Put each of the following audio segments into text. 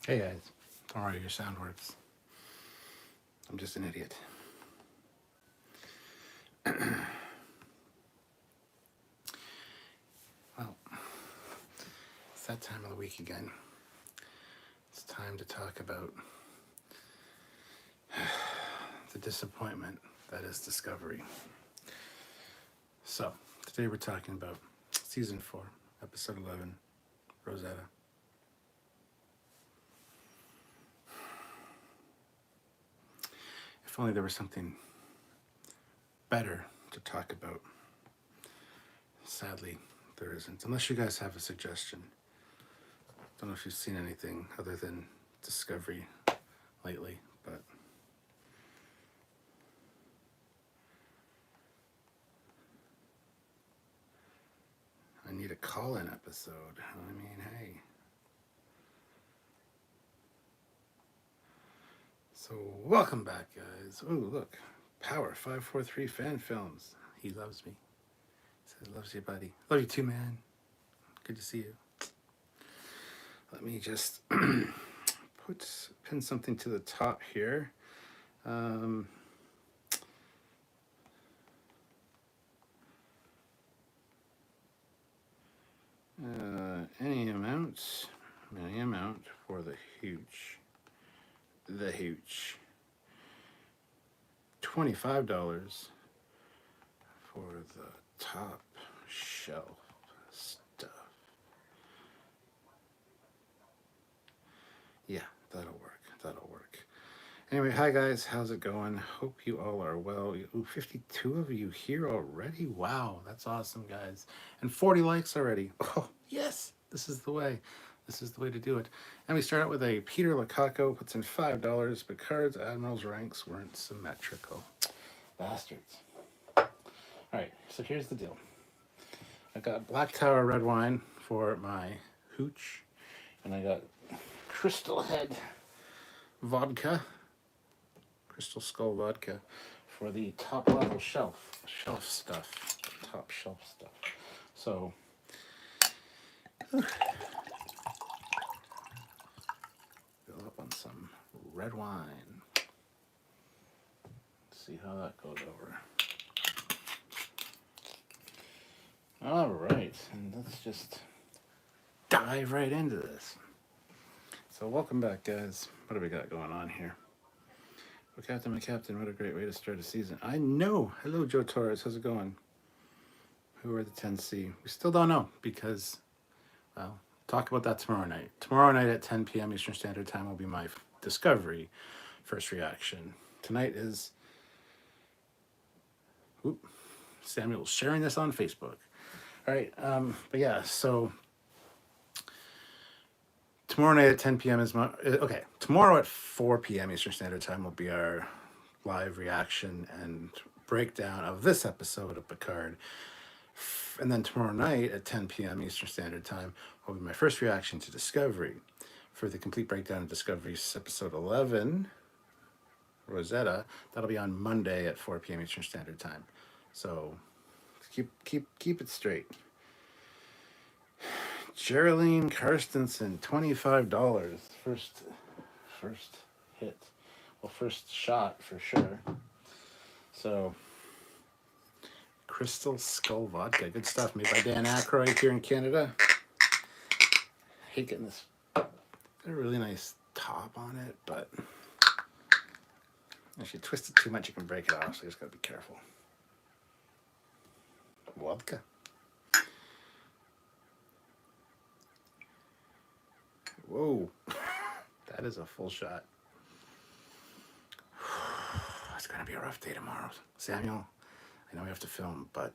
Hey guys, don't worry, your sound works. I'm just an idiot. Well, it's that time of the week again. It's time to talk about the disappointment that is Discovery. So, today we're talking about Season 4, Episode 11, Rosetta. If only there was something better to talk about. Sadly, there isn't. Unless you guys have a suggestion. Don't know if you've seen anything other than Discovery lately, but I need a call-in episode. I mean, hey. So, welcome back, guys. Ooh, look. Power 543 Fan Films. He loves me. Says, loves you, buddy. Love you too, man. Good to see you. Let me just pin something to the top here. Any amount for the huge. $25 for the top shelf stuff. Yeah, that'll work. Anyway, hi guys, how's it going? Hope you all are well. Ooh, 52 of you here already. Wow, that's awesome, guys. And 40 likes already. Oh, yes, this is the way. This is the way to do it. And we start out with a Peter Locaco puts in $5. Picard's admiral's ranks weren't symmetrical. Bastards. All right, so here's the deal. I got Black Tower red wine for my hooch, and I got Crystal Head vodka, Crystal Skull vodka for the top level shelf stuff, top shelf stuff. So, fill up on some red wine. See how that goes over. All right, and let's just dive right into this. So welcome back, guys. What do we got going on here? Well, Captain, my captain, what a great way to start a season. I know. Hello, Joe Torres. How's it going? Who are the 10C? We still don't know because, well, talk about that tomorrow night. Tomorrow night at 10 p.m. Eastern Standard Time will be my Discovery first reaction. Tonight is... Samuel's sharing this on Facebook. All right, but yeah, so tomorrow night at 10 p.m. is my... Okay, tomorrow at 4 p.m. Eastern Standard Time will be our live reaction and breakdown of this episode of Picard. And then tomorrow night at 10 p.m. Eastern Standard Time will be my first reaction to Discovery. For the complete breakdown of Discovery's episode 11, Rosetta, that'll be on Monday at 4 p.m. Eastern Standard Time. So keep it straight. Geraldine Karstensen, $25. First hit. Well, first shot for sure. So, Crystal Skull vodka. Good stuff, made by Dan Aykroyd here in Canada. I hate getting this. Got a really nice top on it, but if you twist it too much, you can break it off, so you just gotta be careful. Vodka. Whoa, that is a full shot. It's gonna be a rough day tomorrow, Samuel. I know we have to film, but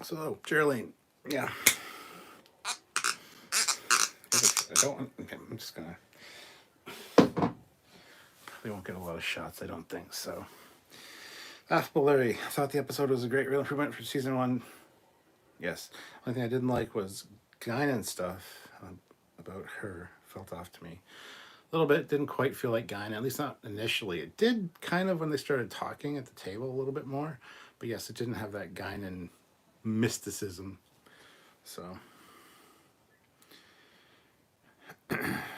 so Geraldine, yeah. Okay, I'm just gonna. Probably won't get a lot of shots, I don't think so. Affable Larry, I thought the episode was a great real improvement from season 1. Yes. Only thing I didn't like was Guinan stuff about her felt off to me. little bit. Didn't quite feel like Guinan, at least not initially. It did kind of when they started talking at the table a little bit more. But yes, it didn't have that Guinan mysticism. So,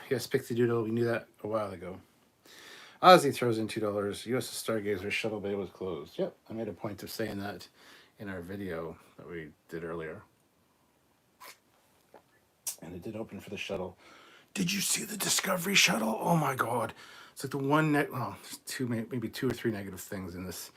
yes, Pixie Doodle, we knew that a while ago. Ozzy throws in $2. USS Stargazer shuttle bay was closed. Yep, I made a point of saying that in our video that we did earlier. And it did open for the shuttle. Did you see the Discovery shuttle? Oh my God. It's like the one, well, there's two, maybe 2 or 3 negative things in this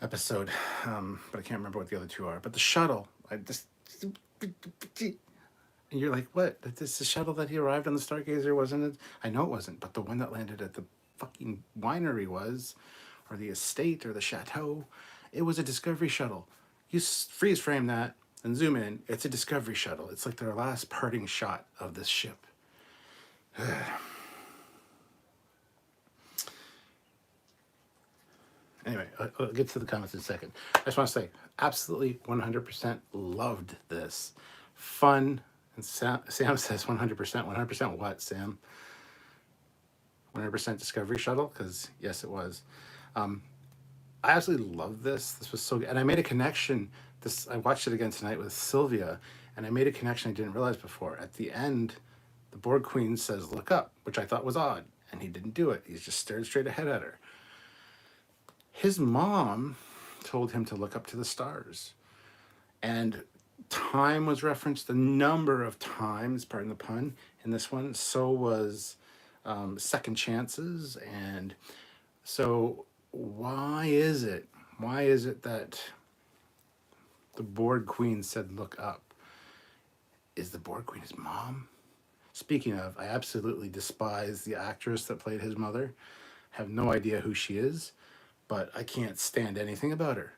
episode, but I can't remember what the other 2 are. But the shuttle, I just, and you're like, what? This is the shuttle that he arrived on the Stargazer, wasn't it? I know it wasn't, but the one that landed at the fucking winery was, or the estate, or the chateau. It was a Discovery shuttle. You freeze frame that and zoom in. It's a Discovery shuttle. It's like their last parting shot of this ship. Anyway, I'll get to the comments in a second. I just want to say, absolutely 100% loved this. Fun. And Sam says 100%. 100% what, Sam? 100% Discovery shuttle? Because, yes, it was. I absolutely love this. This was so good. And I made a connection. I watched it again tonight with Sylvia, and I made a connection I didn't realize before. At the end, the Borg Queen says, look up, which I thought was odd. And he didn't do it. He just stared straight ahead at her. His mom told him to look up to the stars. And time was referenced a number of times, pardon the pun, in this one. So was second chances. And so why is it that the Borg Queen said look up? Is the Borg Queen his mom? Speaking of, I absolutely despise the actress that played his mother. Have no idea who she is, but I can't stand anything about her.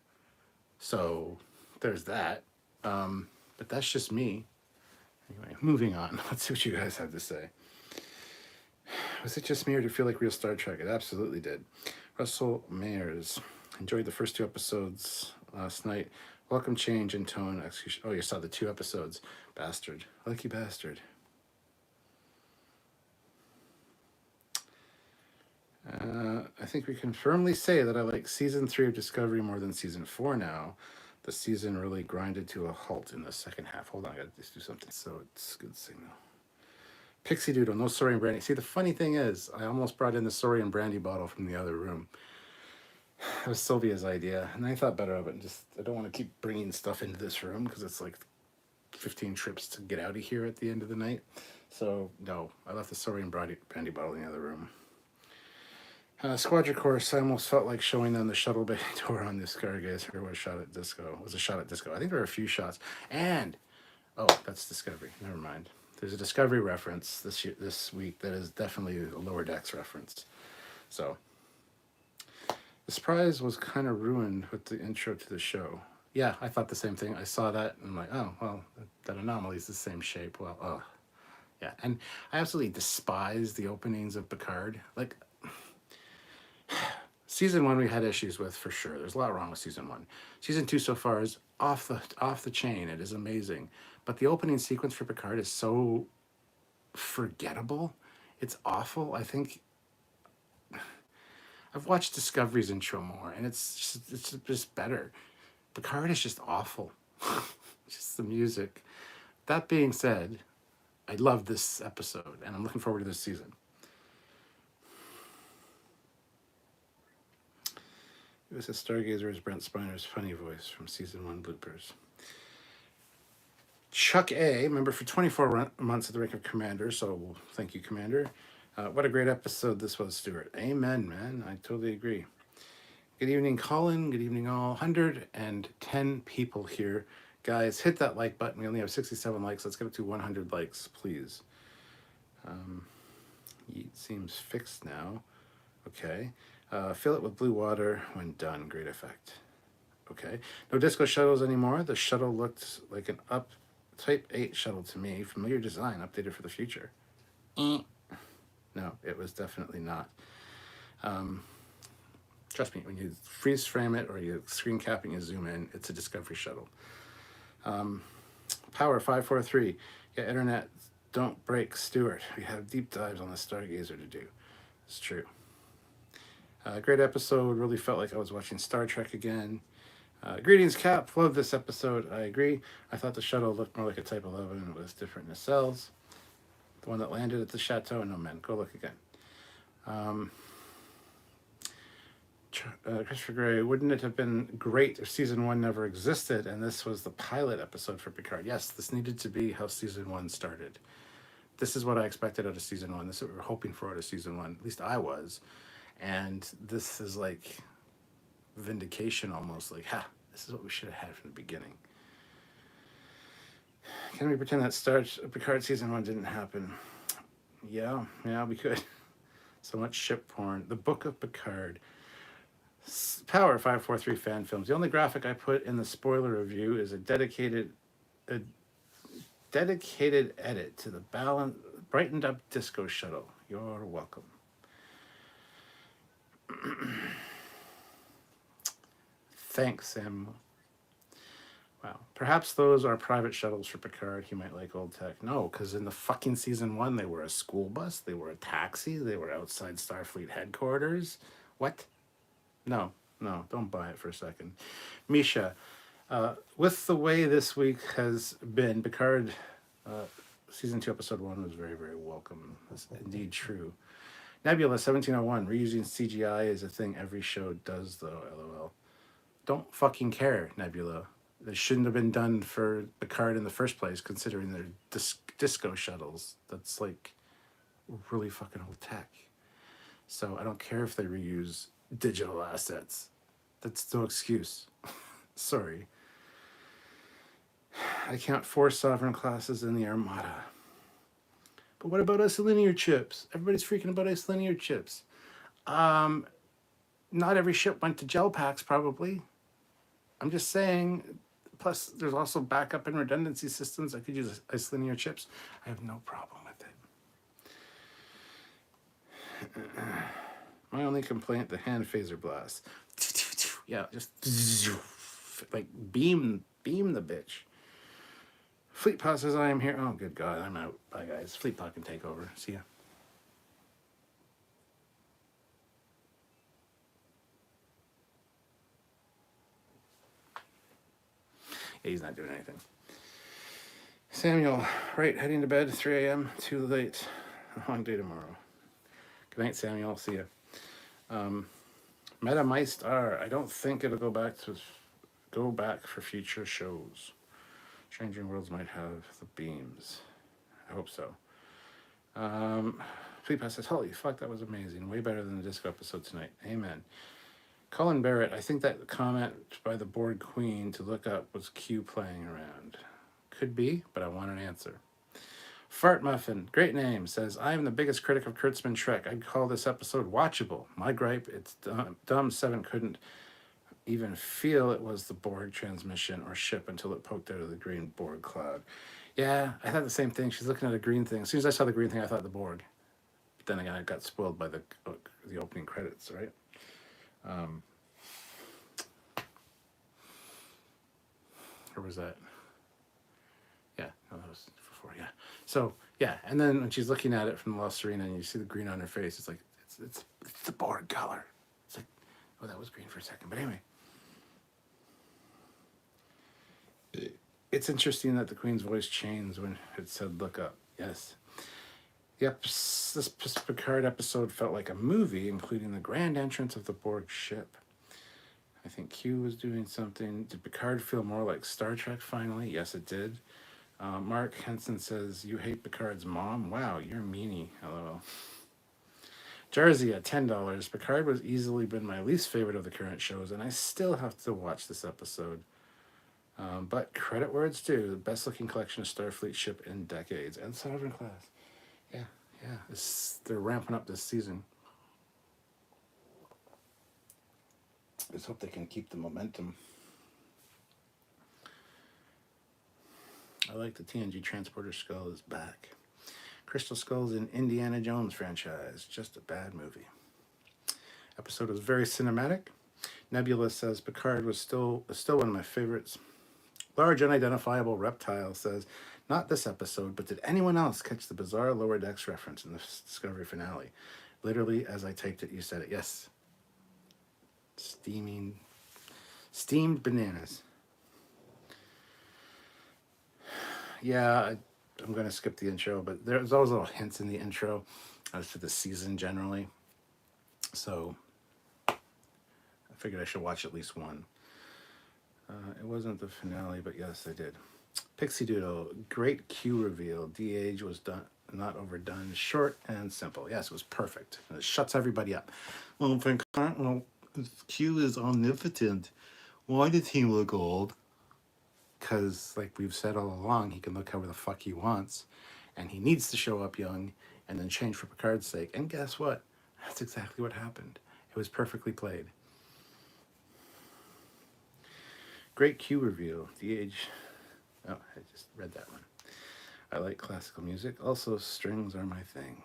So there's that. But that's just me. Anyway, moving on. Let's see what you guys have to say. Was it just me, or did it feel like real Star Trek? It absolutely did. Russell Mayers. Enjoyed the first 2 episodes last night. Welcome change in tone. Execution. Oh, you saw the 2 episodes. Bastard. Lucky bastard. I think we can firmly say that I like season 3 of Discovery more than season 4 now. The season really grinded to a halt in the second half. Hold on, I gotta just do something. So it's good signal. Pixie Doodle, no Saurian brandy. See, the funny thing is, I almost brought in the Saurian brandy bottle from the other room. It was Sylvia's idea, and I thought better of it. And I don't want to keep bringing stuff into this room because it's like 15 trips to get out of here at the end of the night. So no, I left the Saurian brandy bottle in the other room. Squadron course, I almost felt like showing them the shuttle bay door on this Stargazer was a shot at disco. I think there were a few shots. And, oh, that's Discovery. Never mind. There's a Discovery reference this week that is definitely a Lower Decks reference. So, the surprise was kind of ruined with the intro to the show. Yeah, I thought the same thing. I saw that, and I'm like, oh, well, that anomaly is the same shape. Well, oh. Yeah, and I absolutely despise the openings of Picard. Like, season 1 we had issues with for sure. There's a lot wrong with season 1. Season 2 so far is off the chain. It is amazing. But the opening sequence for Picard is so forgettable. It's awful. I think I've watched Discovery's intro more, and it's just better. Picard is just awful. Just the music. That being said, I love this episode, and I'm looking forward to this season. It was a Stargazer is Brent Spiner's funny voice from season 1 bloopers. Chuck A, member for 24 months at the rank of Commander, so thank you, Commander. What a great episode this was, Stuart. Amen, man. I totally agree. Good evening, Colin. Good evening, all. 110 people here. Guys, hit that like button. We only have 67 likes. Let's get up to 100 likes, please. It seems fixed now. Okay. Fill it with blue water when done. Great effect. Okay. No disco shuttles anymore. The shuttle looked like an Type 8 shuttle to me. Familiar design, updated for the future. No, it was definitely not. Trust me, when you freeze frame it or you screen cap and you zoom in, it's a Discovery shuttle. Power 543. Yeah, internet don't break, Stuart. We have deep dives on the Stargazer to do. It's true. Great episode. Really felt like I was watching Star Trek again. Greetings, Cap. Love this episode. I agree. I thought the shuttle looked more like a Type 11 with different nacelles. The one that landed at the chateau. No, man. Go look again. Christopher Gray, wouldn't it have been great if season 1 never existed and this was the pilot episode for Picard? Yes, this needed to be how season 1 started. This is what I expected out of season 1. This is what we were hoping for out of season 1. At least I was. And this is like vindication almost. Like, this is what we should have had from the beginning. Can we pretend that Picard season 1 didn't happen? Yeah, we could. So much ship porn. The Book of Picard. Power 543 fan films. The only graphic I put in the spoiler review is a dedicated edit to the brightened up disco shuttle. You're welcome. Thanks, Samuel. Wow. Perhaps those are private shuttles for Picard. He might like old tech. No, because in the fucking season 1, they were a school bus. They were a taxi. They were outside Starfleet headquarters. What? No, don't buy it for a second. Misha, with the way this week has been, Picard season 2, episode 1 was very, very welcome. That's indeed true. Nebula 1701, reusing CGI is a thing every show does, though, LOL. Don't fucking care, Nebula. They shouldn't have been done for Picard in the first place, considering their disco shuttles. That's like really fucking old tech. So I don't care if they reuse digital assets. That's no excuse. Sorry. I count 4 sovereign classes in the Armada. But what about us linear chips? Everybody's freaking about us linear chips. Not every ship went to gel packs, probably. I'm just saying. Plus, there's also backup and redundancy systems that could use ice linear chips. I have no problem with it. My only complaint, the hand phaser blast. Yeah, just like beam the bitch. Fleet Pod says I am here. Oh, good God, I'm out. Bye, guys. Fleet Pod can take over. See ya. Yeah, he's not doing anything. Samuel, right, heading to bed, 3 a.m. Too late. A long day tomorrow. Good night, Samuel. See ya. Meta Meistar, I don't think it'll go back for future shows. Changing Worlds might have the beams. I hope so. Fleet Pass says, holy fuck, that was amazing. Way better than the disco episode tonight. Amen. Colin Barrett, I think that comment by the Borg Queen to look up was Q playing around. Could be, but I want an answer. Fart Muffin, great name, says, I am the biggest critic of Kurtzman Trek. I'd call this episode watchable. My gripe, it's dumb 7 couldn't even feel it was the Borg transmission or ship until it poked out of the green Borg cloud. Yeah, I thought the same thing. She's looking at a green thing. As soon as I saw the green thing, I thought the Borg. But then again, I got spoiled by the opening credits, right? Or was that? Yeah, no, that was before. Yeah. So yeah, and then when she's looking at it from the Lost Arena, and you see the green on her face, it's like it's the Borg color. It's like, oh, that was green for a second, but anyway. It's interesting that the Queen's voice changed when it said "look up." Yes. Yep, this Picard episode felt like a movie, including the grand entrance of the Borg ship. I think Q was doing something. Did Picard feel more like Star Trek finally? Yes, it did. Mark Henson says, you hate Picard's mom? Wow, you're a meanie. LOL. Jersey at $10. Picard was easily been my least favorite of the current shows, and I still have to watch this episode. But credit where it's due. The best looking collection of Starfleet ship in decades. And Sovereign class. Yeah. They're ramping up this season. Let's hope they can keep the momentum. I like the TNG Transporter Skull is back. Crystal Skull's in Indiana Jones franchise. Just a bad movie. Episode was very cinematic. Nebula says Picard was still one of my favorites. Large unidentifiable reptile says, not this episode, but did anyone else catch the bizarre Lower Decks reference in the Discovery finale? Literally, as I typed it, you said it. Yes. Steamed bananas. Yeah, I'm going to skip the intro, but there's always little hints in the intro as to the season generally. So I figured I should watch at least one. It wasn't the finale, but yes, I did. Pixie Doodle, great Q reveal. De-age was done, not overdone, short and simple. Yes, it was perfect. And it shuts everybody up. Well, Q is omnipotent. Why does he look old? Because, like we've said all along, he can look however the fuck he wants, and he needs to show up young and then change for Picard's sake. And guess what? That's exactly what happened. It was perfectly played. Great Q reveal. De-age. Oh, I just read that one. I like classical music. Also, strings are my thing.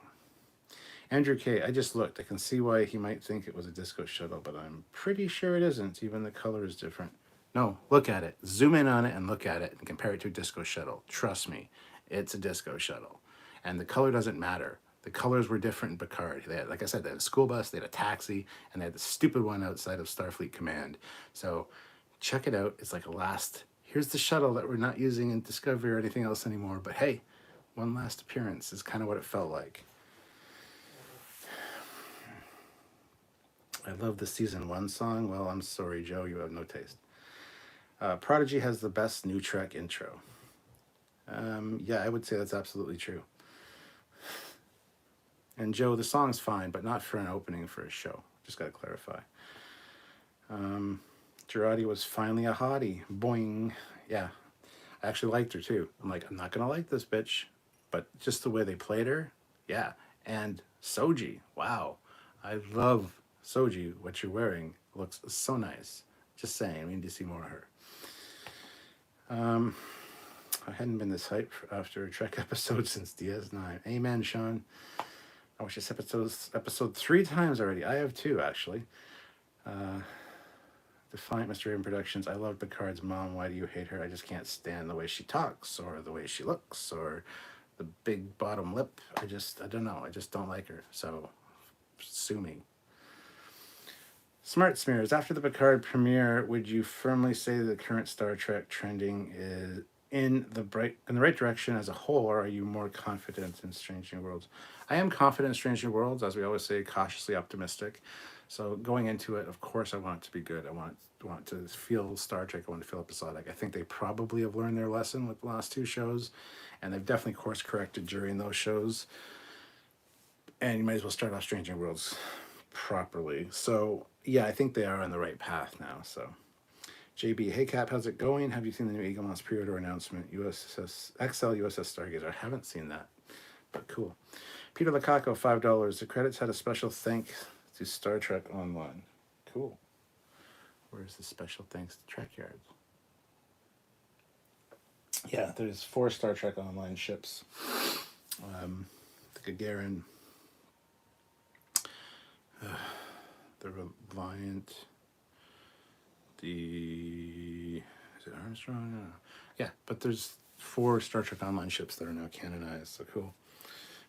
Andrew K. I just looked. I can see why he might think it was a disco shuttle, but I'm pretty sure it isn't. Even the color is different. No, look at it. Zoom in on it and look at it and compare it to a disco shuttle. Trust me, it's a disco shuttle. And the color doesn't matter. The colors were different in Picard. They had, like I said, they had a school bus, they had a taxi, and they had the stupid one outside of Starfleet Command. So check it out. It's like a last, here's the shuttle that we're not using in Discovery or anything else anymore. But hey, one last appearance is kind of what it felt like. I love the season 1 song. Well, I'm sorry, Joe, you have no taste. Prodigy has the best new Trek intro. Yeah, I would say that's absolutely true. And Joe, the song's fine, but not for an opening for a show. Just got to clarify. Girardi was finally a hottie. Boing. Yeah, I actually liked her too. I'm like, I'm not going to like this bitch. But just the way they played her, yeah. And Soji, wow. I love Soji. What you're wearing looks so nice. Just saying, we need to see more of her. I hadn't been this hyped after a Trek episode since DS9. Amen, Sean. I watched this episode 3 times already. I have 2, actually. Defiant Mr. Raven Productions. I love Picard's mom. Why do you hate her? I just can't stand the way she talks or the way she looks or the big bottom lip. I don't know. I just don't like her. So, sue me. Smart Smears. After the Picard premiere, would you firmly say the current Star Trek trending is in the right direction as a whole, or are you more confident in Strange New Worlds? I am confident in Strange New Worlds, as we always say, cautiously optimistic. So going into it, of course, I want it to be good. I want it to feel Star Trek. I want it to feel episodic. I think they probably have learned their lesson with the last 2 shows, and they've definitely course corrected during those shows. And you might as well start off Strange New Worlds properly. So yeah, I think they are on the right path now. So JB, hey Cap, how's it going? Have you seen the new Eagle Moss pre-order announcement? USS Stargazer. I haven't seen that, but cool. Peter Lacaco, $5. The credits had a special thanks to Star Trek Online. Cool. Where's the special thanks to Trekyards? Yeah, there's 4 Star Trek Online ships. The Gagarin, the Reliant, is it Armstrong? No. Yeah, but there's 4 Star Trek Online ships that are now canonized, so cool.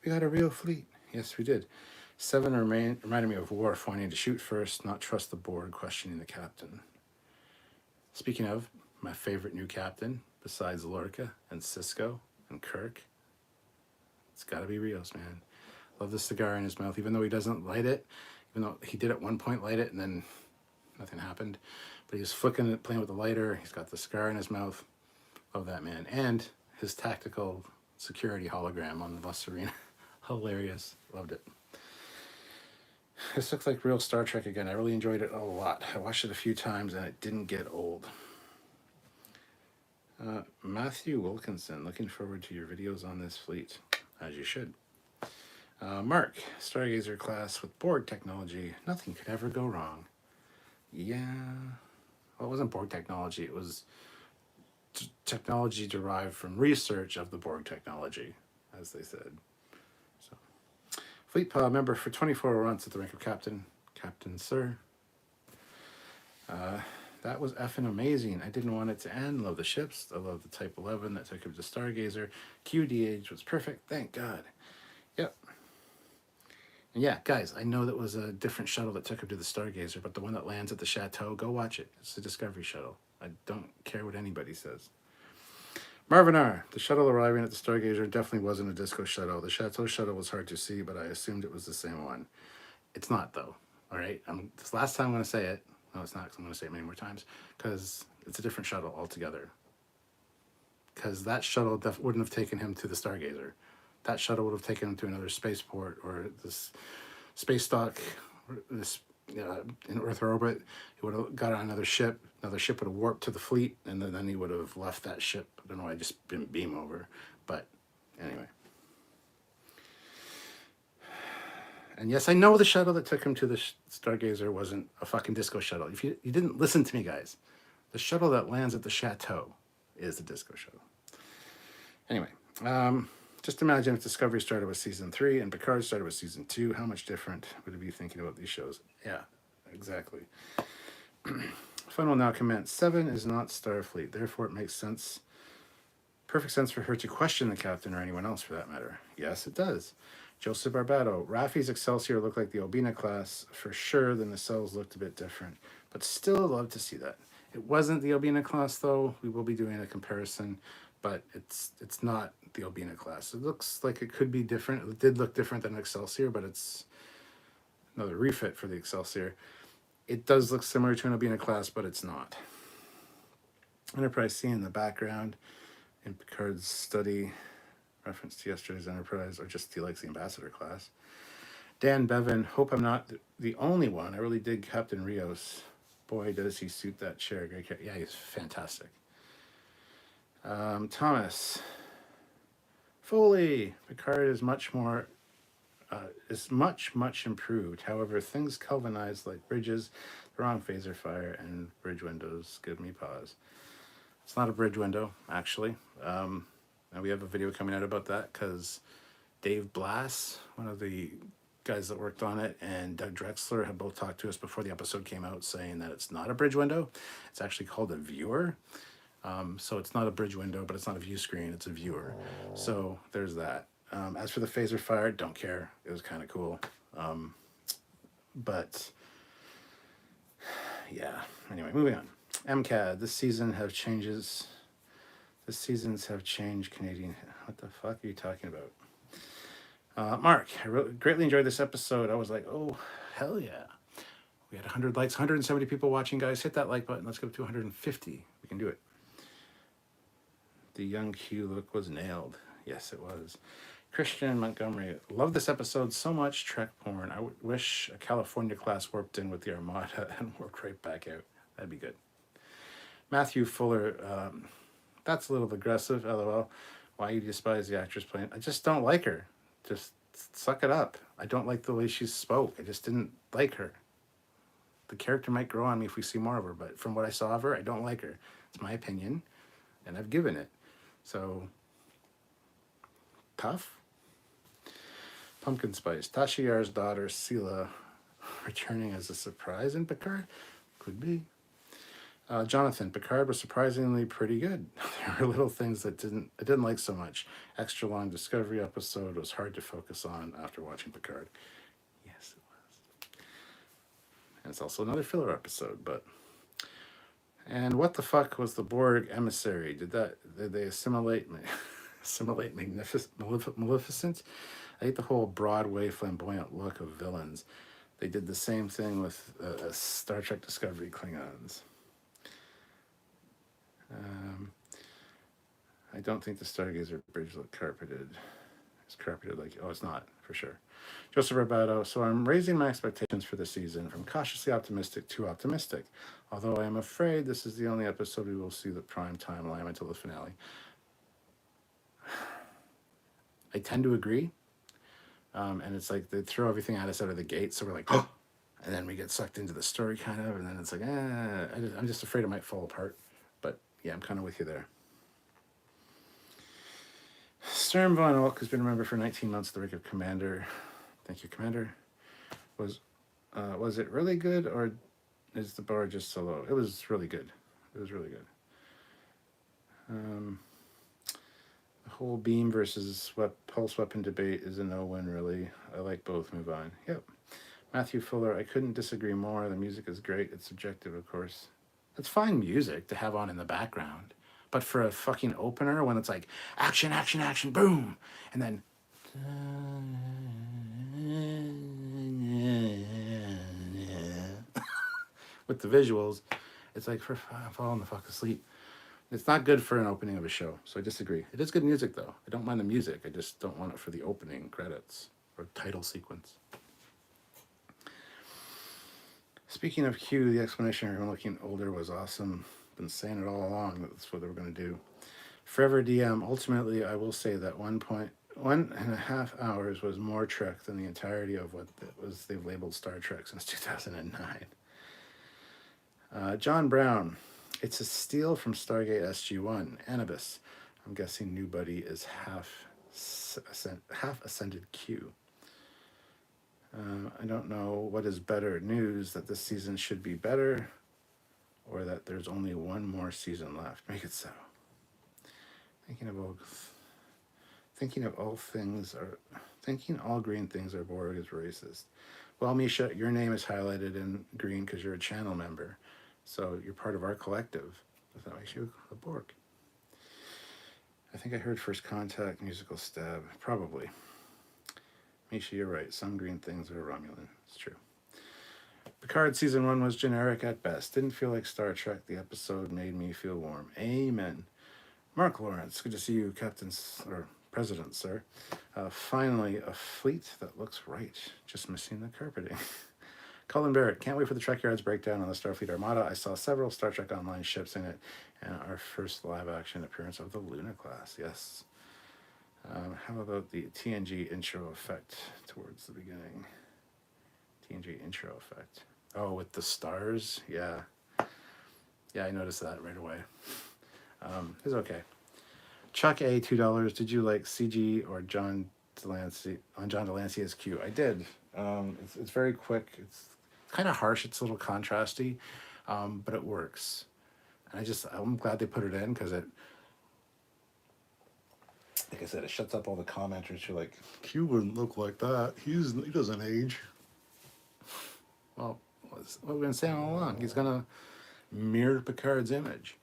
We got a real fleet. Yes, we did. 7 reminded me of Worf wanting to shoot first, not trust the board, questioning the captain. Speaking of, my favorite new captain, besides Lorca and Sisko and Kirk, it's got to be Rios, man. Love the cigar in his mouth, even though he doesn't light it, even though he did at one point light it and then nothing happened. But he's flicking it, playing with the lighter. He's got the cigar in his mouth. Love that man. And his tactical security hologram on the bus arena. Hilarious. Loved it. This looks like real Star Trek again. I really enjoyed it a lot. I watched it a few times and it didn't get old. Matthew Wilkinson, looking forward to your videos on this fleet, as you should. Mark, Stargazer class with Borg technology. Nothing could ever go wrong. Yeah. Well, it wasn't Borg technology. It was technology derived from research of the Borg technology, as they said. So, Fleet Pod member for 24 months at the rank of captain. Captain, sir. That was effing amazing. I didn't want it to end. Love the ships. I love the Type 11 that took him to Stargazer. QDH was perfect. Thank God. Yep. And yeah, guys, I know that was a different shuttle that took him to the Stargazer, but the one that lands at the chateau, go watch it. It's the Discovery shuttle. I don't care what anybody says. Marvin R. The shuttle arriving at the Stargazer definitely wasn't a disco shuttle. The chateau shuttle was hard to see, but I assumed it was the same one. It's not, though. All right? This last time I'm going to say it. No, it's not, because I'm going to say it many more times, because it's a different shuttle altogether. Because that shuttle wouldn't have taken him to the Stargazer. That shuttle would have taken him to another spaceport or this space dock, this in Earth orbit. He would have got on another ship. Another ship would have warped to the fleet, and then he would have left that ship. I don't know why I just didn't beam over. But anyway. And yes, I know the shuttle that took him to the Stargazer wasn't a fucking disco shuttle. If you didn't listen to me, guys, the shuttle that lands at the chateau is the disco shuttle. Anyway, just imagine if Discovery started with season 3 and Picard started with season 2. How much different would it be thinking about these shows? Yeah, exactly. Fun will now commence. 7 is not Starfleet, therefore it makes sense. Perfect sense for her to question the captain or anyone else for that matter. Yes, it does. Joseph Barbado. Raffi's Excelsior looked like the Obina class for sure. The nacelles looked a bit different, but still love to see that. It wasn't the Obina class though. We will be doing a comparison, but it's not the Obina class. It looks like it could be different. It did look different than Excelsior, but it's another refit for the Excelsior. It does look similar to an Obina class, but it's not. Enterprise C in the background in Picard's study. Reference to yesterday's Enterprise, or just he likes the Ambassador class. Dan Bevan, hope I'm not the only one. I really dig Captain Rios. Boy, does he suit that chair. Great character. Yeah, he's fantastic. Thomas. Foley. Picard is much improved. However, things Kelvanized like bridges, the wrong phaser fire, and bridge windows give me pause. It's not a bridge window, actually. And we have a video coming out about that because Dave Blass, one of the guys that worked on it, and Doug Drexler have both talked to us before the episode came out saying that it's not a bridge window. It's actually called a viewer. So it's not a bridge window, but it's not a view screen. It's a viewer. So there's that. As for the phaser fire, don't care. It was kind of cool. But yeah, anyway, moving on. MCAD, this seasons have changed Canadian. What the fuck are you talking about? Mark, I greatly enjoyed this episode. I was like, oh, hell yeah. We had 100 likes, 170 people watching, guys. Hit that like button. Let's go to 250. We can do it. The young Q look was nailed. Yes, it was. Christian Montgomery, love this episode so much. Trek porn. I wish a California class warped in with the Armada and warped right back out. That'd be good. Matthew Fuller, that's a little aggressive, lol. Why you despise the actress playing? I just don't like her. Just suck it up. I don't like the way she spoke. I just didn't like her. The character might grow on me if we see more of her, but from what I saw of her, I don't like her. It's my opinion, and I've given it. So, tough. Pumpkin Spice. Tasha Yar's daughter, Sela, returning as a surprise in Picard? Could be. Jonathan, Picard was surprisingly pretty good. There were little things that I didn't like so much. Extra long Discovery episode was hard to focus on after watching Picard. Yes, it was. And it's also another filler episode, but... And what the fuck was the Borg emissary? Did they assimilate Maleficent? I hate the whole Broadway flamboyant look of villains. They did the same thing with Star Trek Discovery Klingons. I don't think the Stargazer bridge looked carpeted. It's carpeted like, oh, it's not, for sure. Joseph Robato, so I'm raising my expectations for the season from cautiously optimistic to optimistic. Although I am afraid this is the only episode we will see the prime timeline until the finale. I tend to agree. And it's like they throw everything at us out of the gate, so we're like, oh, and then we get sucked into the story kind of, and then it's like, I'm just afraid it might fall apart. But yeah, I'm kind of with you there. Sturm von Ulk has been a member for 19 months, the rank of Commander. Thank you, Commander. Was it really good, or Is the bar just so low? It was really good. It was really good. The whole beam versus pulse weapon debate is a no-win, really. I like both. Move on. Yep. Matthew Fuller, I couldn't disagree more. The music is great. It's subjective, of course. It's fine music to have on in the background. But for a fucking opener, when it's like, action, action, action, boom, and then... with the visuals, it's like, I'm falling the fuck asleep. It's not good for an opening of a show, so I disagree. It is good music, though. I don't mind the music. I just don't want it for the opening credits or title sequence. Speaking of Q, the explanation of everyone looking older was awesome. Been saying it all along that that's what they were going to do. Forever DM, ultimately, I will say that 1.5 hours was more Trek than the entirety of what they've labeled Star Trek since 2009. John Brown, it's a steal from Stargate SG1. Anubis, I'm guessing new buddy is half ascended Q. I don't know what is better news, that this season should be better, or that there's only one more season left. Make it so. Thinking all green things are Borg is racist. Well, Misha, your name is highlighted in green because you're a channel member, so you're part of our collective. That makes you a Borg. I think I heard First Contact, musical stab, probably. Misha, you're right. Some green things are Romulan. It's true. Picard Season 1 was generic at best. Didn't feel like Star Trek. The episode made me feel warm. Amen. Mark Lawrence, good to see you, President, sir. Finally, a fleet that looks right. Just missing the carpeting. Colin Barrett, can't wait for the Trekyards breakdown on the Starfleet Armada. I saw several Star Trek Online ships in it, and our first live-action appearance of the Luna class. Yes. How about the TNG intro effect towards the beginning? TNG intro effect. Oh, with the stars? Yeah. Yeah, I noticed that right away. It's okay. Chuck A, $2. Did you like CG or John Delancey as Q? I did. It's very quick. It's kind of harsh. It's a little contrasty, but it works. And I'm glad they put it in because it, like I said, it shuts up all the commenters who are like, Q wouldn't look like that. He doesn't age. Well, what we've been saying all along. He's going to mirror Picard's image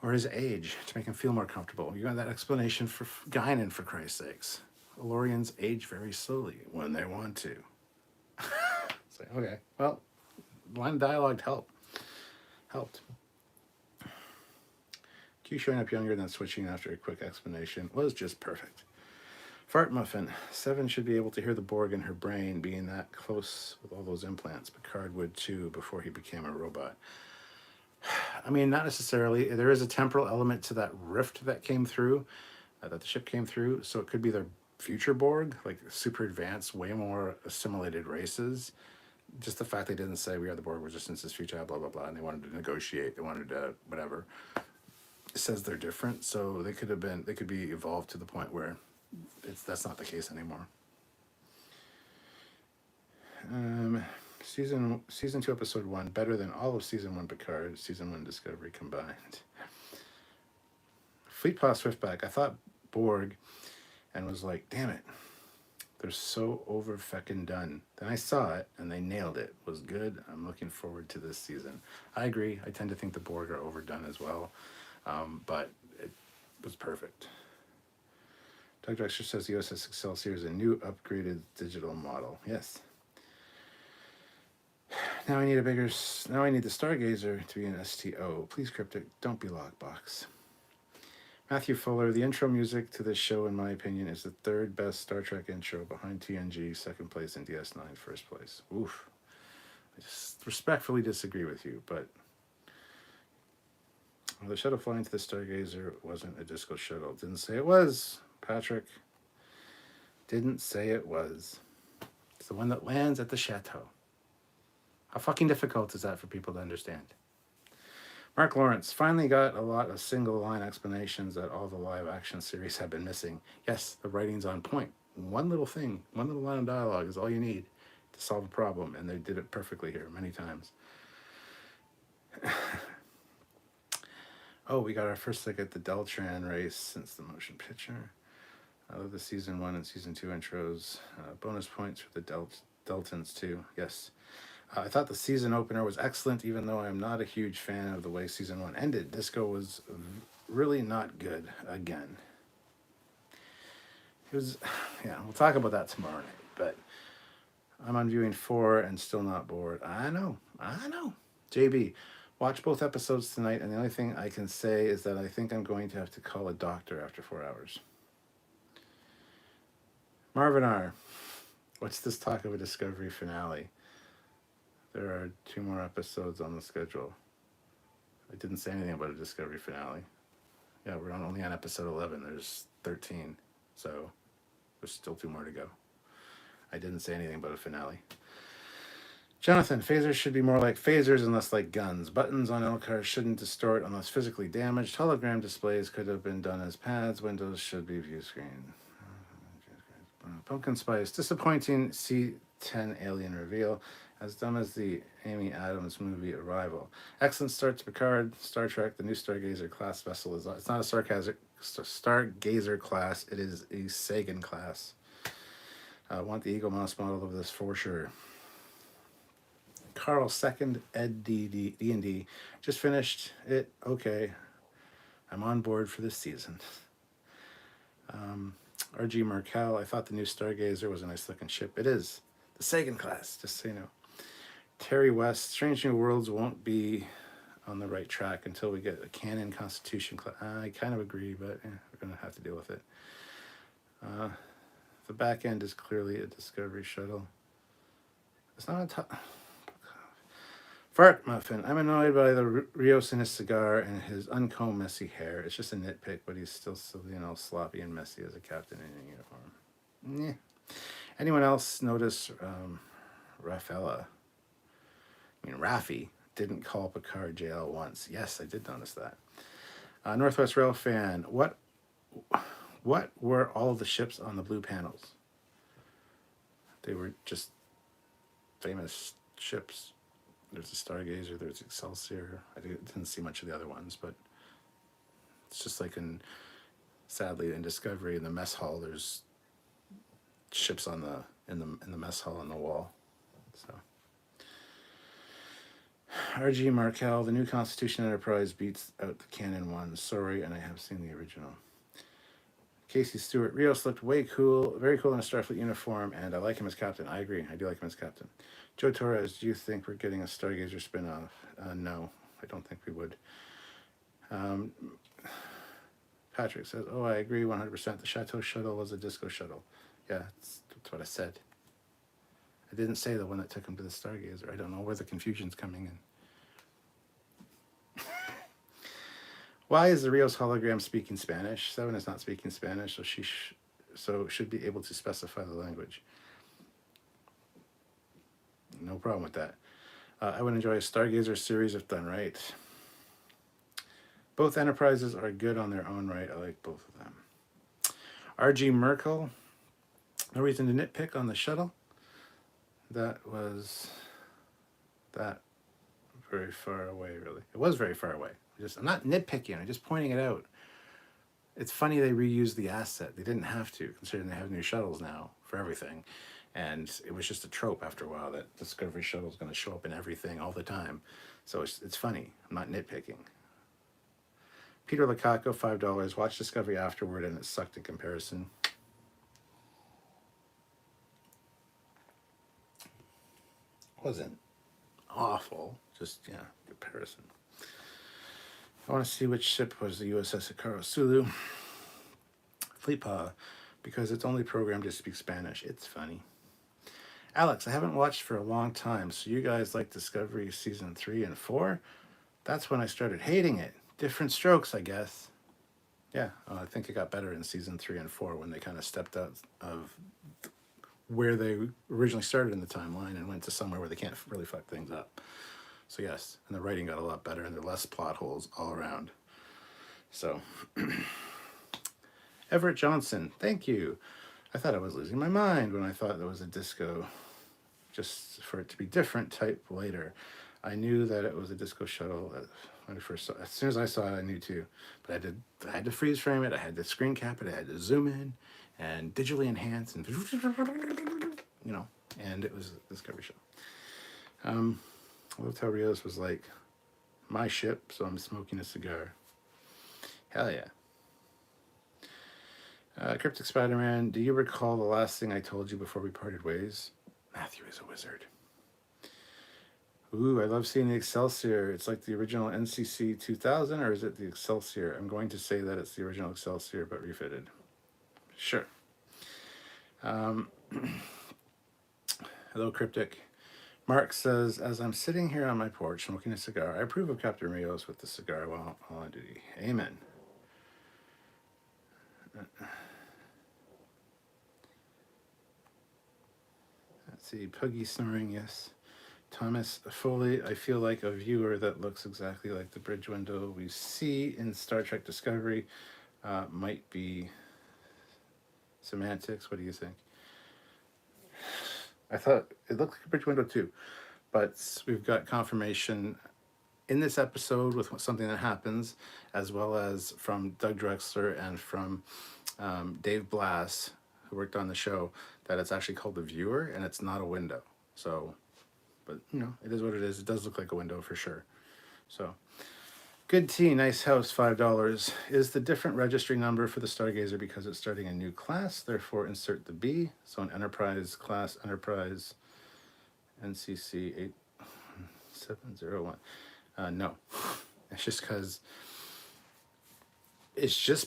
or his age to make him feel more comfortable. You got that explanation for Guinan, for Christ's sakes. Elorians age very slowly when they want to. So, okay, well, line of dialogue helped. Q showing up younger than switching after a quick explanation was just perfect. Fart Muffin, Seven should be able to hear the Borg in her brain, being that close with all those implants. Picard would too before he became a robot. I mean, not necessarily. There is a temporal element to that rift that came through, that the ship came through, so it could be their future Borg, like super advanced, way more assimilated races. Just the fact they didn't say we are the Borg resistance is future, blah, blah, blah, and they wanted to negotiate, they wanted to whatever. It says they're different, so they could be evolved to the point where that's not the case anymore. Season 2, episode 1, better than all of season 1 Picard, season 1 Discovery combined. Fleet Paw Swiftback, I thought Borg and was like, damn it, they're so over feckin' done. Then I saw it and they nailed it. It was good. I'm looking forward to this season. I agree. I tend to think the Borg are overdone as well, but it was perfect. Doug Drexler says the USS Excelsior is a new upgraded digital model. Yes. Now I need the Stargazer to be an STO. Please, Cryptic, don't be Lockbox. Matthew Fuller, the intro music to this show, in my opinion, is the third best Star Trek intro behind TNG, second place, and DS9, first place. Oof. I just respectfully disagree with you, but the shuttle flying to the Stargazer wasn't a disco shuttle. Didn't say it was, Patrick. Didn't say it was. It's the one that lands at the chateau. How fucking difficult is that for people to understand? Mark Lawrence finally got a lot of single-line explanations that all the live-action series have been missing. Yes, the writing's on point. One little thing, one little line of dialogue is all you need to solve a problem, and they did it perfectly here many times. Oh, we got our first look at the Deltran race since the motion picture. I love the season 1 and season 2 intros. Bonus points for the Deltans too. Yes. I thought the season opener was excellent, even though I'm not a huge fan of the way season 1 ended. Disco was really not good again. It was, yeah, we'll talk about that tomorrow night, but I'm on viewing 4 and still not bored. I know. JB, watch both episodes tonight, and the only thing I can say is that I think I'm going to have to call a doctor after 4 hours. Marvin R., what's this talk of a Discovery finale? There are 2 more episodes on the schedule. I didn't say anything about a Discovery finale. Yeah, we're only on episode 11. There's 13, so there's still 2 more to go. I didn't say anything about a finale. Jonathan, phasers should be more like phasers and less like guns. Buttons on LCARs shouldn't distort unless physically damaged. Hologram displays could have been done as pads. Windows should be view screen. Pumpkin Spice, disappointing C-10 alien reveal. As dumb as the Amy Adams movie Arrival. Excellent start to Picard, Star Trek, the new Stargazer class vessel is. It's not a Stargazer class, it is a Sagan class. I want the Eagle Mouse model of this for sure. Carl, second Ed D&D. Just finished it. Okay. I'm on board for this season. RG Markel, I thought the new Stargazer was a nice looking ship. It is. The Sagan class, just so you know. Terry West, Strange New Worlds won't be on the right track until we get a canon Constitution class. I kind of agree, but we're going to have to deal with it. The back end is clearly a Discovery shuttle. It's not a top. Fart Muffin, I'm annoyed by the Rios in his cigar and his uncombed messy hair. It's just a nitpick, but he's still so, sloppy and messy as a captain in a uniform. Yeah. Anyone else notice Raffi didn't call Picard JL once? Yes, I did notice that. Northwest Rail fan, what were all of the ships on the blue panels? They were just famous ships. There's a Stargazer, there's Excelsior. I didn't see much of the other ones, but it's just like sadly in Discovery in the mess hall, there's ships in the mess hall on the wall. So RG Markel, the new Constitution Enterprise beats out the canon one. Sorry, and I have seen the original. Casey Stewart, Rios looked very cool in a Starfleet uniform, and I like him as captain. I agree, I do like him as captain. Joe Torres, do you think we're getting a Stargazer spinoff? No, I don't think we would. Patrick says, oh, I agree 100%. The Chateau shuttle was a disco shuttle. Yeah, that's what I said. I didn't say the one that took him to the Stargazer. I don't know where the confusion's coming in. Why is the Rios hologram speaking Spanish? Seven is not speaking Spanish, so she should be able to specify the language. No problem with that. I would enjoy a Stargazer series if done right. Both enterprises are good on their own right. I like both of them. RG Merkel, no reason to nitpick on the shuttle. That was very far away, really. It was very far away. I'm not nitpicking, I'm just pointing it out. It's funny they reused the asset. They didn't have to, considering they have new shuttles now for everything. And it was just a trope after a while that Discovery shuttle is going to show up in everything all the time. So it's funny. I'm not nitpicking. Peter Lukaku, $5. Watch Discovery afterward, and it sucked in comparison. Wasn't awful. Just, comparison. I want to see which ship was the USS Hikaru Sulu. Fleetpaw, because it's only programmed to speak Spanish. It's funny. Alex, I haven't watched for a long time, so you guys like Discovery Season 3 and 4? That's when I started hating it. Different strokes, I guess. Yeah, I think it got better in Season 3 and 4 when they kind of stepped out of where they originally started in the timeline and went to somewhere where they can't really fuck things up. So yes, and the writing got a lot better and there are less plot holes all around. So, Everett Johnson, thank you. I thought I was losing my mind when I thought there was a disco, just for it to be different type later. I knew that it was a disco shuttle when I first saw it. As soon as I saw it, I knew too. But I had to freeze frame it. I had to screen cap it. I had to zoom in and digitally enhance and and it was a Discovery shuttle. I loved how Rios was like, my ship, so I'm smoking a cigar. Hell yeah. Cryptic Spider-Man, do you recall the last thing I told you before we parted ways? Matthew is a wizard. Ooh, I love seeing the Excelsior. It's like the original NCC 2000, or is it the Excelsior? I'm going to say that it's the original Excelsior, but refitted. Sure. Hello, Cryptic. Mark says, as I'm sitting here on my porch smoking a cigar, I approve of Captain Rios with the cigar while on duty. Amen. Let's see, Puggy snoring, yes. Thomas Foley, I feel like a viewer that looks exactly like the bridge window we see in Star Trek Discovery. Might be semantics. What do you think? I thought it looked like a bridge window too, but we've got confirmation in this episode with something that happens, as well as from Doug Drexler and from Dave Blass, who worked on the show, that it's actually called the viewer and it's not a window. So, but it is what it is. It does look like a window for sure. So, good tea, nice house, $5. Is the different registry number for the Stargazer because it's starting a new class, therefore insert the B. So an Enterprise class, Enterprise NCC 8701. No, it's just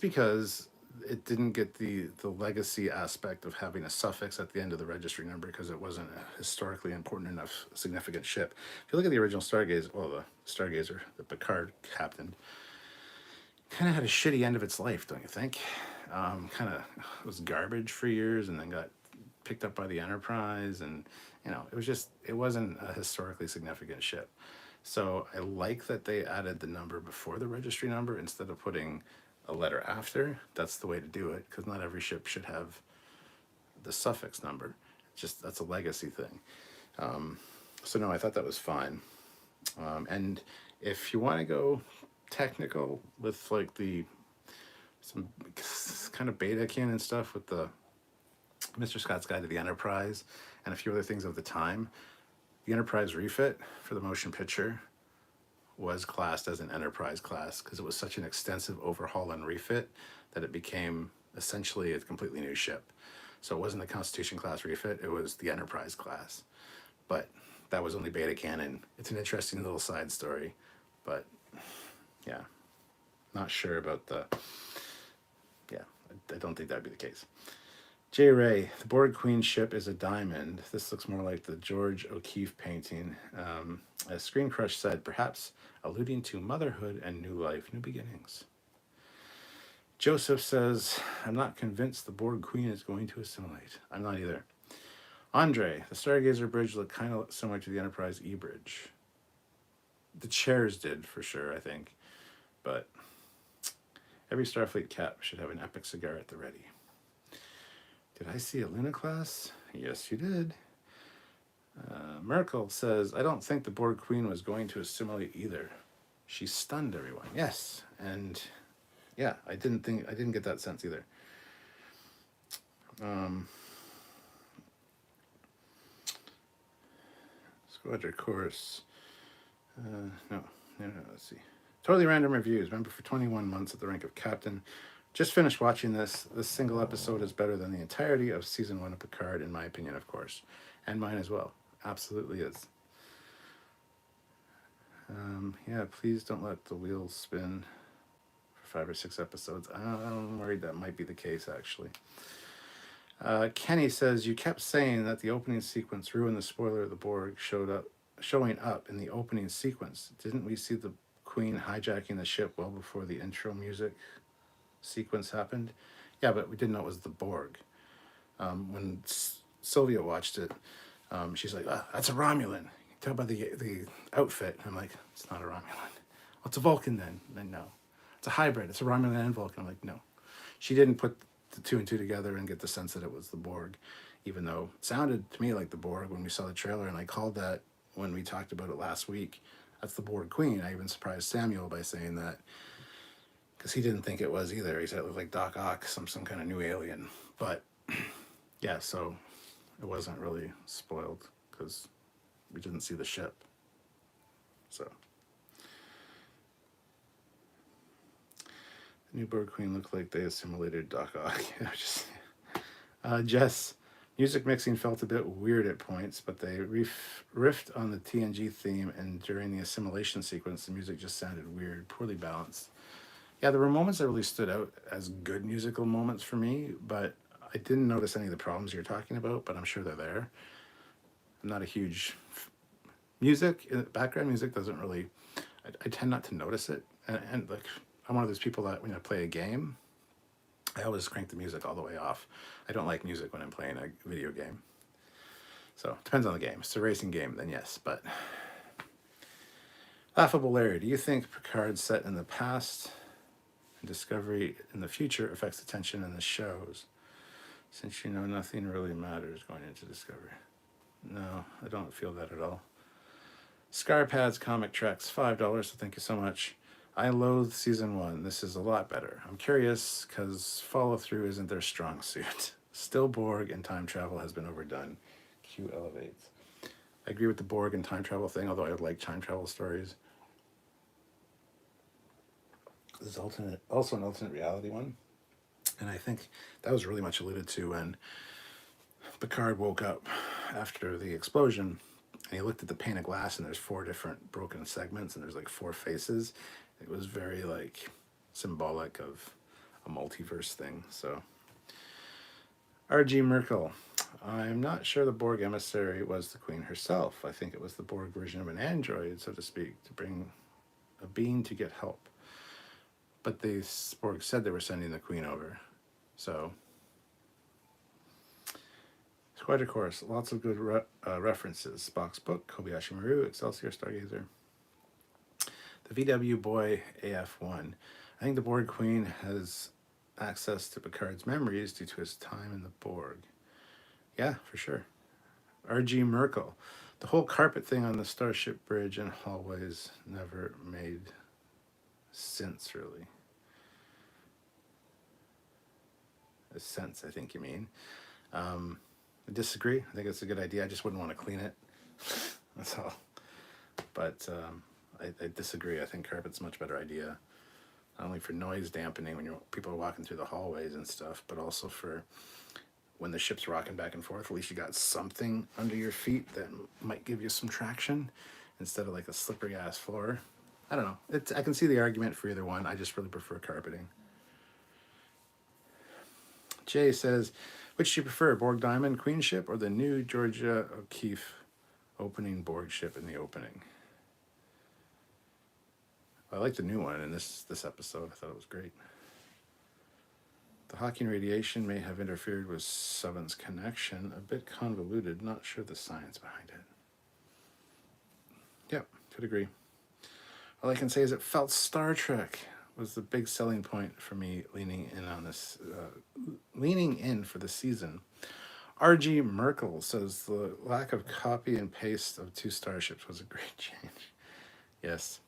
because it didn't get the legacy aspect of having a suffix at the end of the registry number because it wasn't a historically important enough significant ship. If you look at the original Stargazer, well, the Stargazer, the Picard captain, kind of had a shitty end of its life, don't you think? Kind of was garbage for years and then got picked up by the Enterprise, and it wasn't a historically significant ship. So I like that they added the number before the registry number instead of putting a letter after. That's the way to do it, because not every ship should have the suffix number. That's a legacy thing. So no, I thought that was fine. And if you want to go technical with like some kind of beta canon stuff with the Mr. Scott's Guide to the Enterprise and a few other things of the time, the Enterprise refit for the motion picture was classed as an Enterprise class because it was such an extensive overhaul and refit that it became essentially a completely new ship. So it wasn't the Constitution class refit, it was the Enterprise class. But that was only beta canon. It's an interesting little side story, but yeah, not sure about I don't think that'd be the case. J. Ray, the Borg Queen ship is a diamond. This looks more like the George O'Keeffe painting. As Screen Crush said, perhaps alluding to motherhood and new life, new beginnings. Joseph says, I'm not convinced the Borg Queen is going to assimilate. I'm not either. Andre, the Stargazer bridge looked kind of similar to the Enterprise E-bridge. The chairs did, for sure, I think. But every Starfleet cap should have an epic cigar at the ready. Did I see a Luna class? Yes, you did. Merkel says, I don't think the Borg Queen was going to assimilate either. She stunned everyone. Yes, and yeah, I didn't get that sense either. Squadron course. No, let's see. Totally random reviews. Member for 21 months at the rank of captain. Just finished watching this. This single episode is better than the entirety of season 1 of Picard, in my opinion, of course. And mine as well. Absolutely is. Yeah, please don't let the wheels spin for 5 or 6 episodes. I'm worried that might be the case, actually. Kenny says, you kept saying that the opening sequence ruined the spoiler of the Borg showing up in the opening sequence. Didn't we see the Queen hijacking the ship well before the intro music sequence happened? Yeah, but we didn't know it was the Borg. When Sylvia watched it, she's like, that's a Romulan. You tell by the outfit. I'm like, it's not a Romulan. Well, it's a Vulcan then. No. It's a hybrid. It's a Romulan and Vulcan. I'm like, no. She didn't put the 2 and 2 together and get the sense that it was the Borg, even though it sounded to me like the Borg when we saw the trailer, and I called that when we talked about it last week. That's the Borg Queen. I even surprised Samuel by saying that, because he didn't think it was either. He said it looked like Doc Ock, some kind of new alien. But yeah, so it wasn't really spoiled because we didn't see the ship. So the new Borg Queen looked like they assimilated Doc Ock. Jess, music mixing felt a bit weird at points, but they riffed on the TNG theme, and during the assimilation sequence, the music just sounded weird, poorly balanced. Yeah, there were moments that really stood out as good musical moments for me, but I didn't notice any of the problems you're talking about, but I'm sure they're there. I'm not a huge music, background music doesn't really, I tend not to notice it. And like, I'm one of those people that when I play a game, I always crank the music all the way off. I don't like music when I'm playing a video game. So it depends on the game. If it's a racing game, then yes, but. Laughable Larry, do you think Picard set in the past and Discovery in the future affects the tension in the shows? Since you know nothing really matters going into Discovery. No, I don't feel that at all. Scarpads Comic Treks, $5, so thank you so much. I loathe season 1. This is a lot better. I'm curious because follow through isn't their strong suit. Still Borg and time travel has been overdone. Q elevates. I agree with the Borg and time travel thing, although I would like time travel stories. There's also an alternate reality one. And I think that was really much alluded to when Picard woke up after the explosion and he looked at the pane of glass and there's 4 different broken segments and there's like 4 faces. It was very like symbolic of a multiverse thing. So R.G. Merkel, I'm not sure the Borg emissary was the Queen herself. I think it was the Borg version of an android, so to speak, to bring a being to get help. But the Borg said they were sending the Queen over. So Squadron Course, lots of good references. Spock's book, Kobayashi Maru, Excelsior Stargazer. The VW Boy AF1. I think the Borg Queen has access to Picard's memories due to his time in the Borg. Yeah, for sure. R.G. Merkel. The whole carpet thing on the Starship Bridge and hallways never made sense, really. A sense, I think you mean. I disagree. I think it's a good idea. I just wouldn't want to clean it. That's all. But I disagree. I think carpet's a much better idea. Not only for noise dampening when people are walking through the hallways and stuff, but also for when the ship's rocking back and forth. At least you got something under your feet that might give you some traction instead of like a slippery ass floor. I don't know. I can see the argument for either one. I just really prefer carpeting. Jay says, which do you prefer, Borg Diamond Queen ship or the new Georgia O'Keeffe opening Borg ship in the opening? I like the new one in this episode. I thought it was great. The Hawking radiation may have interfered with Seven's connection. A bit convoluted. Not sure the science behind it. Yep, could agree. All I can say is it felt Star Trek was the big selling point for me leaning in on this, leaning in for the season. R.G. Merkel says the lack of copy and paste of 2 starships was a great change. Yes.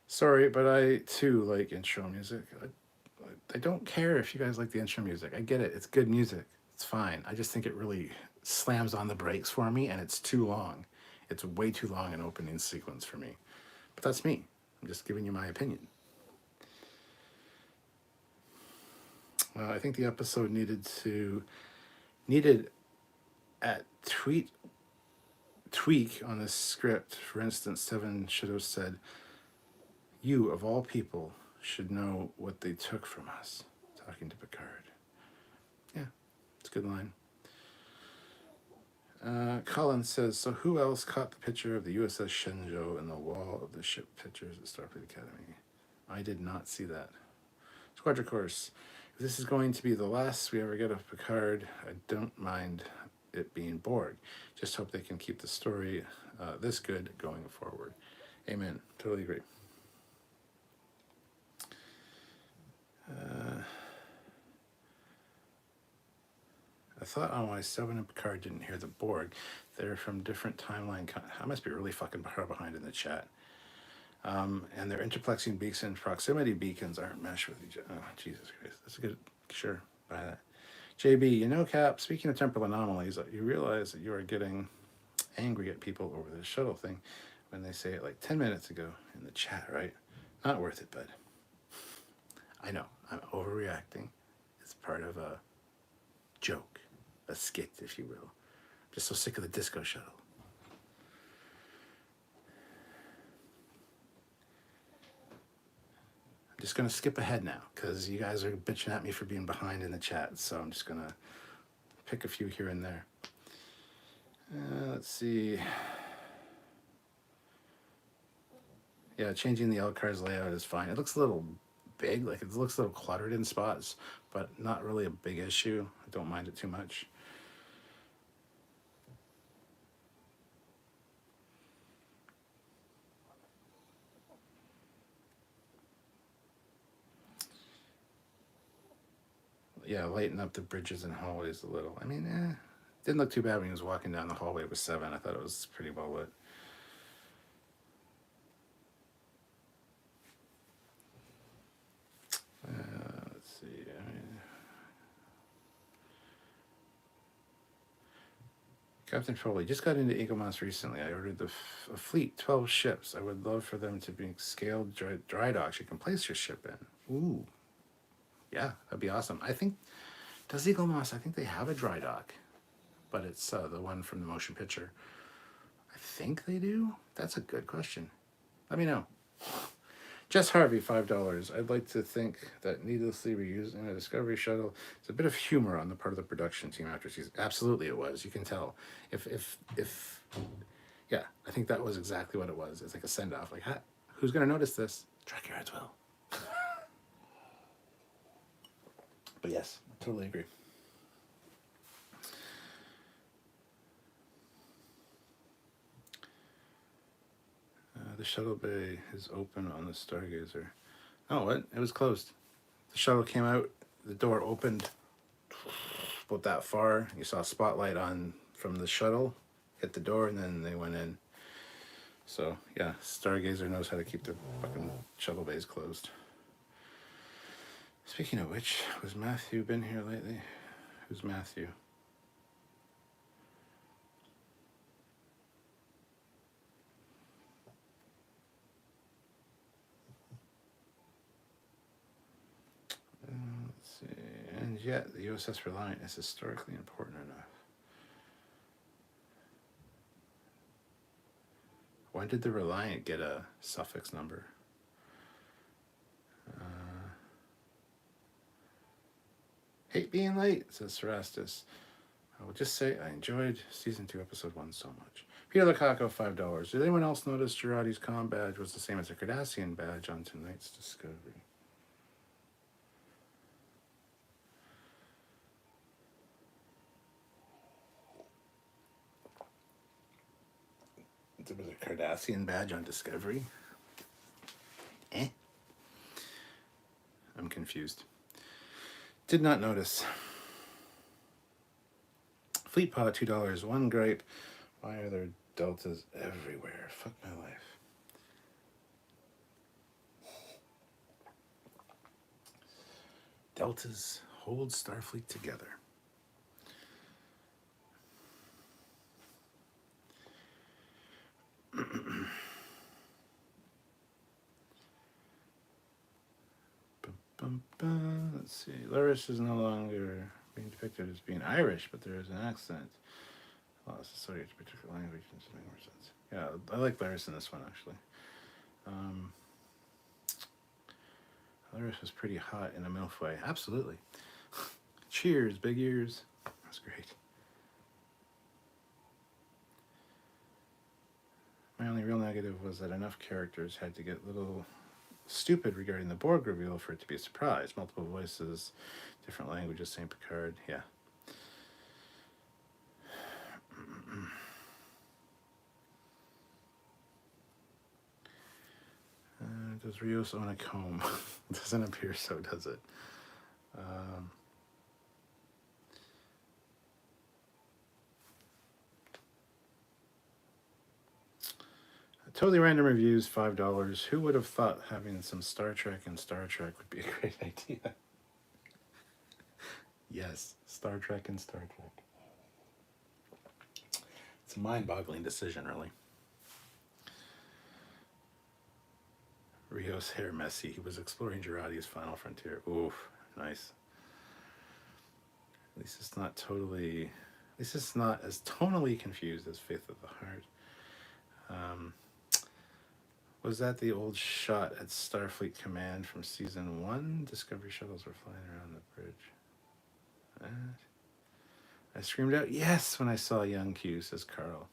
Sorry, but I too like intro music. I don't care if you guys like the intro music. I get it. It's good music. It's fine. I just think it really slams on the brakes for me, and it's too long. It's way too long an opening sequence for me. But that's me. I'm just giving you my opinion. I think the episode needed at tweak on the script. For instance, Seven should have said, "You of all people should know what they took from us," talking to Picard. Yeah, it's a good line. Colin says, so who else caught the picture of the USS Shenzhou in the wall of the ship pictures at Starfleet Academy? I did not see that. Squadron Course. If this is going to be the last we ever get of Picard, I don't mind it being Borg. Just hope they can keep the story this good going forward. Amen. Totally agree. thought on why 7 and Picard didn't hear the Borg. They're from different timeline. I must be really fucking far behind in the chat. And their interplexing beacons and proximity beacons aren't meshed with each other. Oh, Jesus Christ. That's a good, sure, buy that. JB, you know, Cap, speaking of temporal anomalies, you realize that you are getting angry at people over the shuttle thing when they say it like 10 minutes ago in the chat, right? Not worth it, bud. I know, I'm overreacting. It's part of a joke, a skit, if you will. I'm just so sick of the disco shuttle. I'm just going to skip ahead now because you guys are bitching at me for being behind in the chat. So I'm just going to pick a few here and there. Let's see. Yeah, changing the L-Car's layout is fine. It looks a little big, like it looks a little cluttered in spots, but not really a big issue. I don't mind it too much. Yeah, lighten up the bridges and hallways a little. I mean, didn't look too bad when he was walking down the hallway with 7. I thought it was pretty well lit. Let's see. Captain Foley just got into Eaglemoss recently. I ordered a fleet, 12 ships. I would love for them to be scaled dry docks you can place your ship in. Ooh. Yeah, that'd be awesome. I think, does Eaglemoss, I think they have a dry dock, but it's the one from the motion picture. I think they do? That's a good question. Let me know. Jess Harvey, $5. I'd like to think that needlessly reusing a Discovery shuttle is a bit of humor on the part of the production team after season. Absolutely it was. You can tell. Yeah, I think that was exactly what it was. It's like a send-off. Like, who's going to notice this? Trekyards will. But yes, I totally agree. The shuttle bay is open on the Stargazer. Oh, what? It was closed. The shuttle came out, the door opened about that far. You saw a spotlight on from the shuttle, hit the door, and then they went in. So, yeah, Stargazer knows how to keep the fucking shuttle bays closed. Speaking of which, was Matthew been here lately? Who's Matthew? Let's see. And yet, the USS Reliant is historically important enough. When did the Reliant get a suffix number? Hate being late, says Cerastus. I will just say I enjoyed Season 2, Episode 1 so much. Peter Lukaku, $5. Did anyone else notice Girardi's comm badge was the same as the Cardassian badge on tonight's Discovery? There was a Cardassian badge on Discovery? I'm confused. Did not notice. Fleet Pod, $2. One gripe. Why are there deltas everywhere? Fuck my life. Deltas hold Starfleet together. Let's see. Laris is no longer being depicted as being Irish, but there is an accent. Well, it's associated to a particular language and something more sense. Yeah, I like Laris in this one, actually. Laris was pretty hot in a MILF way. Absolutely. Cheers, big ears. That's great. My only real negative was that enough characters had to get a little stupid regarding the Borg reveal for it to be a surprise. Multiple voices, different languages, same Picard. Yeah. Does Rios own a comb? Doesn't appear so, does it? Totally random reviews, $5. Who would have thought having some Star Trek and Star Trek would be a great idea? Yes, Star Trek and Star Trek. It's a mind-boggling decision, really. Rio's hair messy. He was exploring Girardi's final frontier. Oof, nice. At least it's not totally... At least it's not as tonally confused as Faith of the Heart. Was that the old shot at Starfleet Command from Season 1? Discovery shuttles were flying around the bridge. I screamed out, yes, when I saw young Q, says Carl.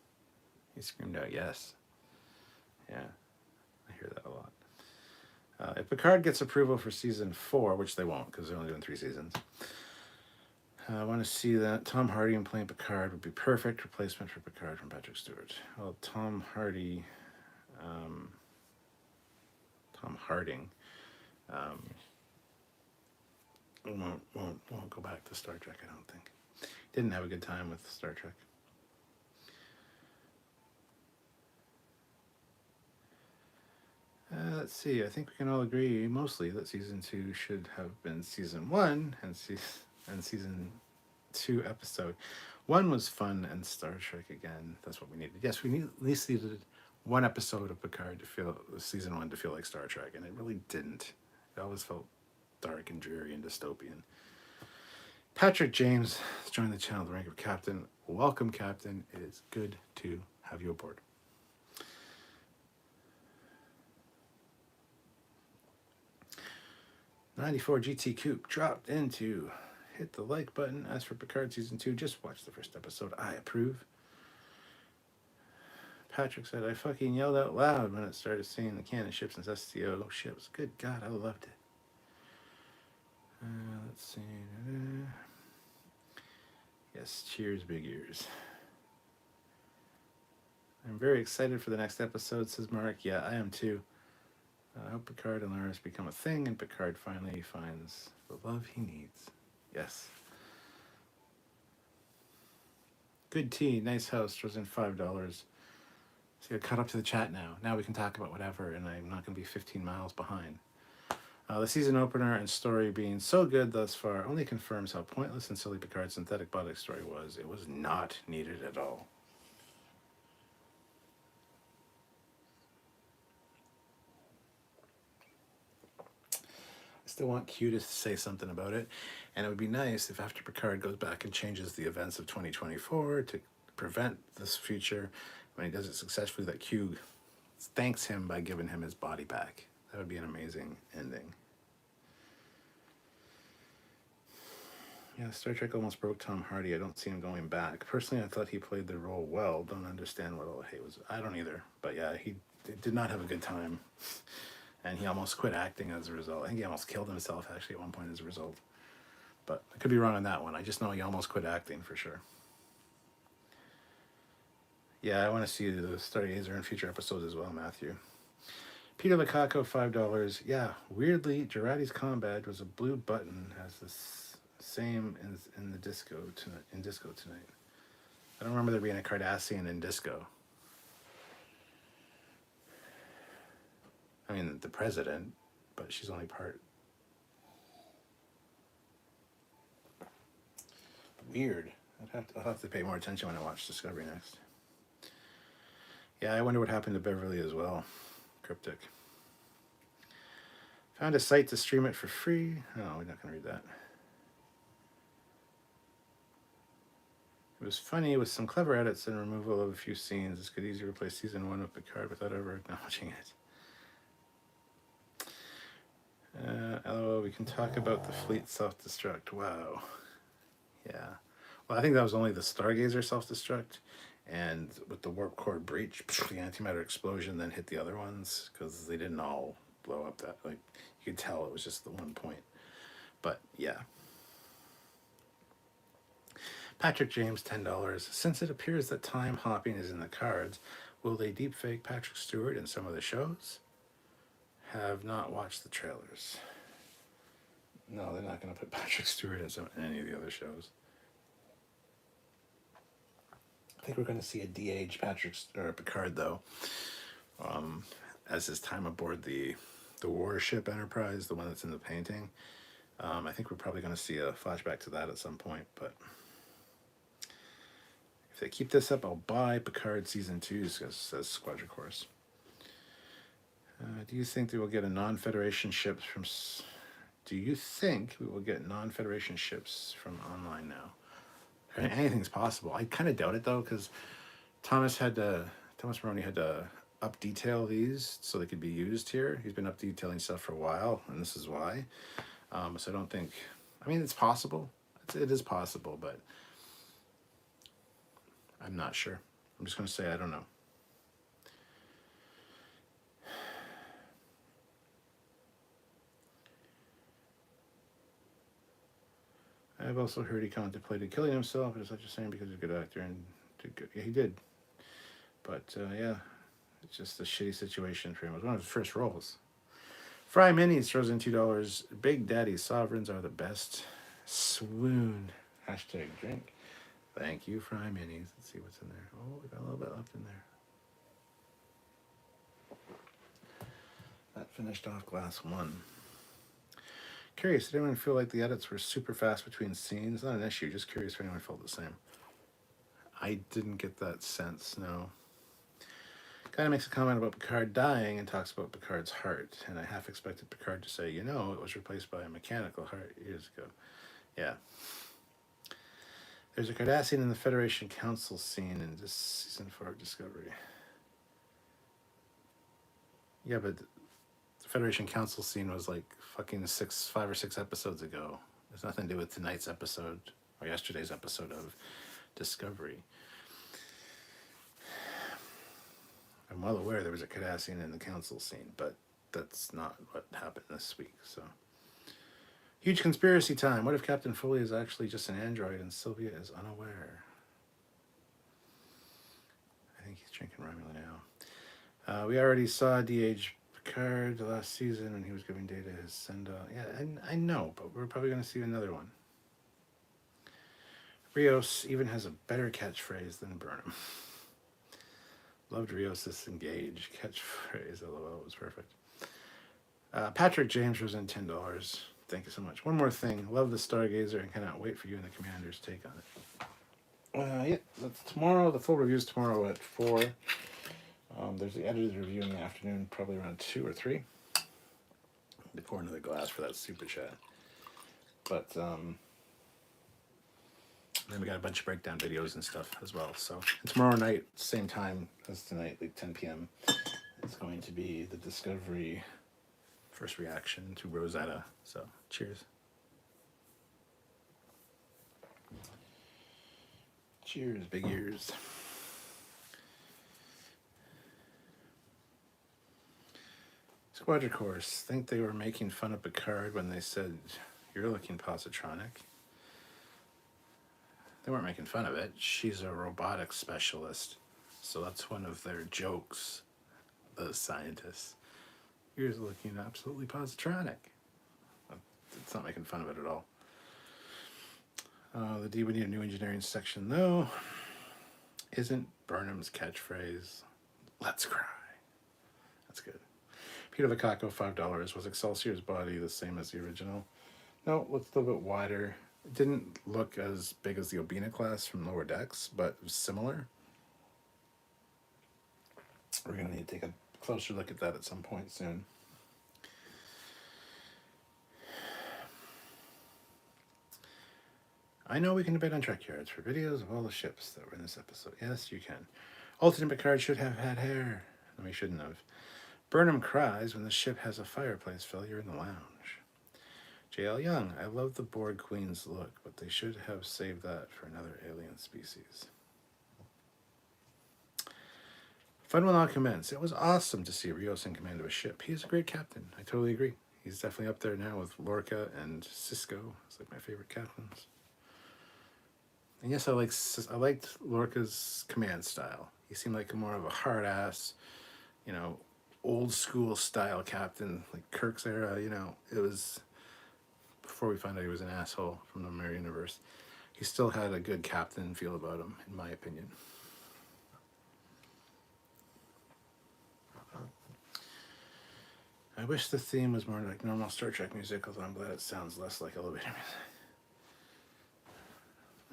He screamed out, yes. Yeah, I hear that a lot. If Picard gets approval for Season 4, which they won't because they're only doing 3 seasons, I want to see that. Tom Hardy in playing Picard would be perfect replacement for Picard from Patrick Stewart. Well, Tom Harding won't go back to Star Trek, I don't think. Didn't have a good time with Star Trek. Let's see, I think we can all agree mostly that Season 2 should have been Season 1 and Season 2 episode 1 was fun, and Star Trek again, that's what we needed. Yes, we at least needed one episode of Picard to feel, Season 1 to feel like Star Trek, and it really didn't. It always felt dark and dreary and dystopian. Patrick James has joined the channel, the rank of Captain. Welcome, Captain. It is good to have you aboard. '94 GT Coupe dropped into. Hit the like button. As for Picard Season 2, just watch the first episode. I approve. Patrick said, I fucking yelled out loud when it started seeing the cannon ships and STO ships. Good God, I loved it. Let's see. Yes, cheers, big ears. I'm very excited for the next episode, says Mark. Yeah, I am too. I hope Picard and Laris become a thing, and Picard finally finds the love he needs. Yes. Good tea, nice house, throws in $5. See, I caught up to the chat now. Now we can talk about whatever, and I'm not going to be 15 miles behind. The season opener and story being so good thus far only confirms how pointless and silly Picard's synthetic body story was. It was not needed at all. I still want Q to say something about it, and it would be nice if after Picard goes back and changes the events of 2024 to prevent this future, when he does it successfully, that Q thanks him by giving him his body back. That would be an amazing ending. Yeah, Star Trek almost broke Tom Hardy. I don't see him going back. Personally, I thought he played the role well. Don't understand what all the hate was. I don't either. But yeah, he did not have a good time. And he almost quit acting as a result. I think he almost killed himself, actually, at one point as a result. But I could be wrong on that one. I just know he almost quit acting for sure. Yeah, I want to see the Stargazer in future episodes as well, Matthew. Peter Lukaku, $5. Yeah, weirdly, Girardi's comm badge was a blue button, has this same in the disco tonight. I don't remember there being a Cardassian in disco. I mean, the president, but she's only part. Weird. I'll have to pay more attention when I watch Discovery next. Yeah, I wonder what happened to Beverly as well. Cryptic. Found a site to stream it for free. Oh, we're not going to read that. It was funny with some clever edits and removal of a few scenes. This could easily replace Season 1 of Picard without ever acknowledging it. LOL, we can talk about the fleet self-destruct. Wow. Yeah. Well, I think that was only the Stargazer self-destruct. And with the warp core breach, the antimatter explosion then hit the other ones because they didn't all blow up that. Like, you could tell it was just the one point. But, yeah. Patrick James, $10. Since it appears that time hopping is in the cards, will they deepfake Patrick Stewart in some of the shows? Have not watched the trailers. No, they're not going to put Patrick Stewart in any of the other shows. I think we're going to see a de-aged Picard, though. as his time aboard the warship Enterprise, the one that's in the painting. I think we're probably going to see a flashback to that at some point, but if they keep this up, I'll buy Picard Season 2, says Squadron Course. Do you think they will get a non-Federation ships from... Do you think we will get non-Federation ships from online now? I mean, anything's possible. I kind of doubt it, though, because Thomas Maroney had to up-detail these so they could be used here. He's been up-detailing stuff for a while, and this is why. So I don't think... I mean, it's possible. It is possible, but I'm not sure. I'm just going to say I don't know. I've also heard he contemplated killing himself, but it's such a shame because he's a good actor and did good. Yeah, he did. But yeah, it's just a shitty situation for him. It was one of his first roles. Fry Minis throws in $2. Big Daddy Sovereigns are the best. Swoon. Hashtag drink. Thank you, Fry Minis. Let's see what's in there. Oh, we got a little bit left in there. That finished off glass 1. Curious, did anyone feel like the edits were super fast between scenes? Not an issue, just curious if anyone felt the same. I didn't get that sense, no. Kind of makes a comment about Picard dying and talks about Picard's heart, and I half expected Picard to say, you know, it was replaced by a mechanical heart years ago. Yeah. There's a Cardassian in the Federation Council scene in this season 4 of Discovery. Yeah, but the Federation Council scene was like fucking 5 or 6 episodes ago. There's nothing to do with tonight's episode or yesterday's episode of Discovery. I'm well aware there was a Cardassian in the council scene, but that's not what happened this week. So, huge conspiracy time. What if Captain Foley is actually just an android and Sylvia is unaware? I think he's drinking Romulan now. We already saw DH Picard the last season and he was giving Data his send-off. Yeah, I know, but we're probably going to see another one. Rios even has a better catchphrase than Burnham. Loved Rios' engage catchphrase. LOL, it was perfect. Patrick James was in $10. Thank you so much. One more thing. Love the Stargazer and cannot wait for you and the Commander's take on it. Yeah, that's tomorrow. The full review's tomorrow at 4. There's the editor's review in the afternoon, probably around 2 or 3. They pour another glass for that super chat. But then we got a bunch of breakdown videos and stuff as well. So tomorrow night, same time as tonight, like 10 p.m. It's going to be the Discovery first reaction to Rosetta. So cheers. Cheers, big ears. Squadron Course. Think they were making fun of Picard when they said, "You're looking positronic." They weren't making fun of it. She's a robotics specialist. So that's one of their jokes, the scientists. You're looking absolutely positronic. It's not making fun of it at all. The D, we need a new engineering section, though. Isn't Burnham's catchphrase, "Let's cry." That's good. Peter Lukaku, $5. Was Excelsior's body the same as the original? No, it looked a little bit wider. It didn't look as big as the Obina class from Lower Decks, but it was similar. We're going to need to take a closer look at that at some point soon. I know we can debate on Trekyards for videos of all the ships that were in this episode. Yes, you can. Alternate Picard should have had hair. No, he shouldn't have. Burnham cries when the ship has a fireplace failure in the lounge. J.L. Young, I love the Borg Queen's look, but they should have saved that for another alien species. Fun will now commence. It was awesome to see Rios in command of a ship. He's a great captain. I totally agree. He's definitely up there now with Lorca and Cisco. It's like my favorite captains. And yes, I liked Lorca's command style. He seemed like more of a hard-ass, old school style captain, like Kirk's era. It was before we found out he was an asshole from the Mirror Universe. He still had a good captain feel about him, in my opinion. I wish the theme was more like normal Star Trek music, although I'm glad it sounds less like elevator music.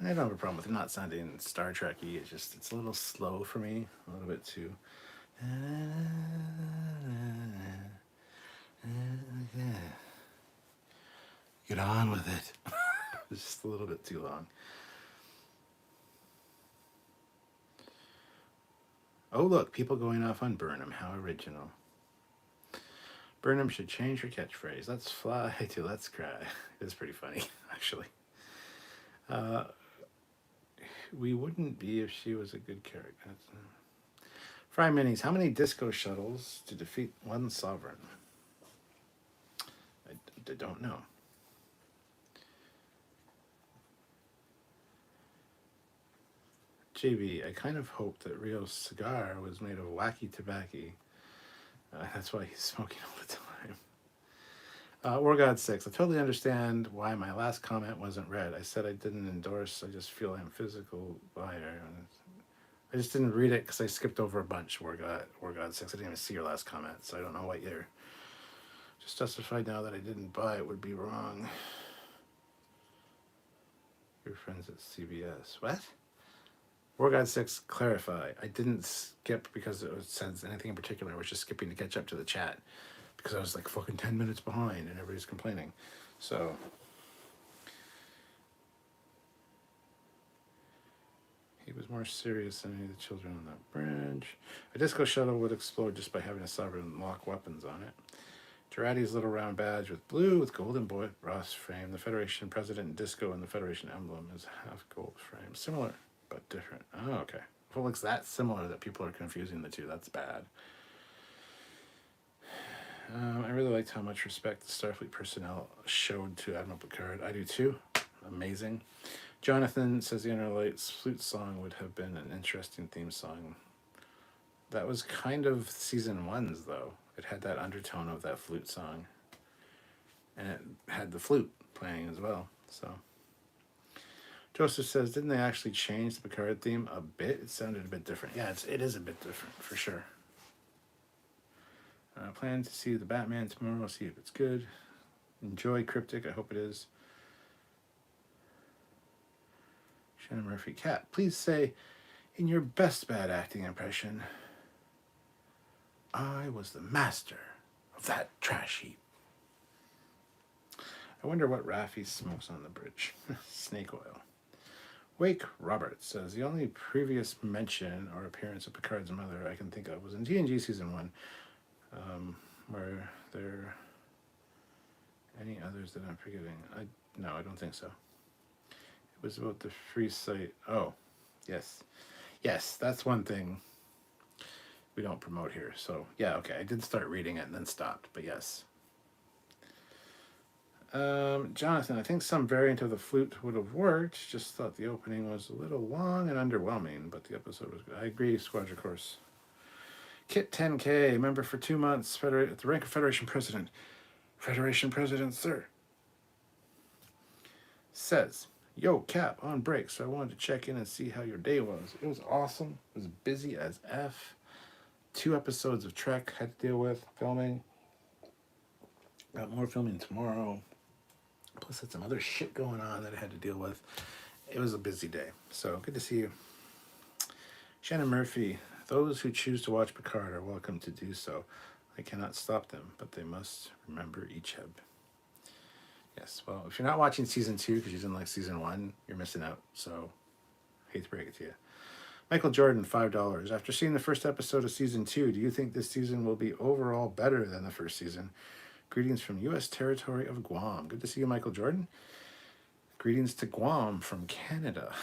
I don't have a problem with it not sounding Star Trek-y. It's a little slow for me, a little bit too. Get on with it. It's just a little bit too long. Oh, look, people going off on Burnham. How original. Burnham should change her catchphrase. Let's fly to let's cry. It's pretty funny, actually. We wouldn't be if she was a good character. Fry Minis, how many disco shuttles to defeat one sovereign? I don't know. JB, I kind of hoped that Rio's cigar was made of wacky tobacco. That's why he's smoking all the time. War God 6, I totally understand why my last comment wasn't read. I said I didn't endorse, I just feel I'm physical buyer. I just didn't read it because I skipped over a bunch. War God 6, I didn't even see your last comment, so I don't know what you're... Just justified now that I didn't buy it would be wrong. Your friends at CBS. What? War God 6, clarify. I didn't skip because it says anything in particular. I was just skipping to catch up to the chat because I was like fucking 10 minutes behind and everybody's complaining. So, he was more serious than any of the children on that bridge. A disco shuttle would explode just by having a sovereign lock weapons on it. Girardi's little round badge with blue with golden brass frame. The Federation President disco and the Federation emblem is half gold frame. Similar but different. Oh, okay. If it looks that similar that people are confusing the two, that's bad. I really liked how much respect the Starfleet personnel showed to Admiral Picard. I do too. Amazing. Jonathan says the Inner Lights flute song would have been an interesting theme song. That was kind of season 1's, though. It had that undertone of that flute song. And it had the flute playing as well, so... Joseph says, didn't they actually change the Picard theme a bit? It sounded a bit different. Yeah, it is a bit different, for sure. Plan to see the Batman tomorrow, see if it's good. Enjoy Cryptic, I hope it is. Shannon Murphy, Cat, please say, in your best bad acting impression, I was the master of that trash heap. I wonder what Raffi smokes on the bridge. Snake oil. Wake Roberts says, the only previous mention or appearance of Picard's mother I can think of was in TNG Season 1. Were there any others that I'm forgetting? No, I don't think so. It was about the free site. Oh, yes. Yes, that's one thing we don't promote here. So, yeah, okay. I did start reading it and then stopped, but yes. Jonathan, I think some variant of the flute would have worked. Just thought the opening was a little long and underwhelming, but the episode was good. I agree, Squadron Course. Kit 10K, member for 2 months, the rank of Federation President. Federation President, sir. Says, yo, Cap, on break, so I wanted to check in and see how your day was. It was awesome. It was busy as F. 2 episodes of Trek had to deal with, filming. Got more filming tomorrow. Plus, had some other shit going on that I had to deal with. It was a busy day. So, good to see you. Shannon Murphy. Those who choose to watch Picard are welcome to do so. I cannot stop them, but they must remember Icheb. Yes, well, if you're not watching Season 2 because you didn't like Season 1, you're missing out. So, hate to break it to you. Michael Jordan, $5. After seeing the first episode of Season 2, do you think this season will be overall better than the first season? Greetings from U.S. territory of Guam. Good to see you, Michael Jordan. Greetings to Guam from Canada.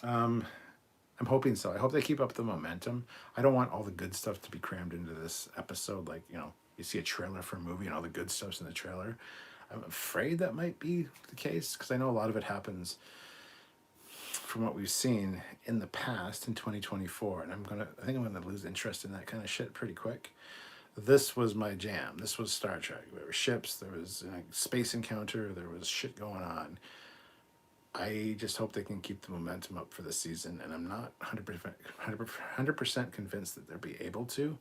I'm hoping so. I hope they keep up the momentum. I don't want all the good stuff to be crammed into this episode. Like, you see a trailer for a movie and all the good stuff's in the trailer. I'm afraid that might be the case because I know a lot of it happens from what we've seen in the past in 2024. And I think I'm going to lose interest in that kind of shit pretty quick. This was my jam. This was Star Trek. There were ships, there was a space encounter, there was shit going on. I just hope they can keep the momentum up for the season, and I'm not 100% convinced that they'll be able to,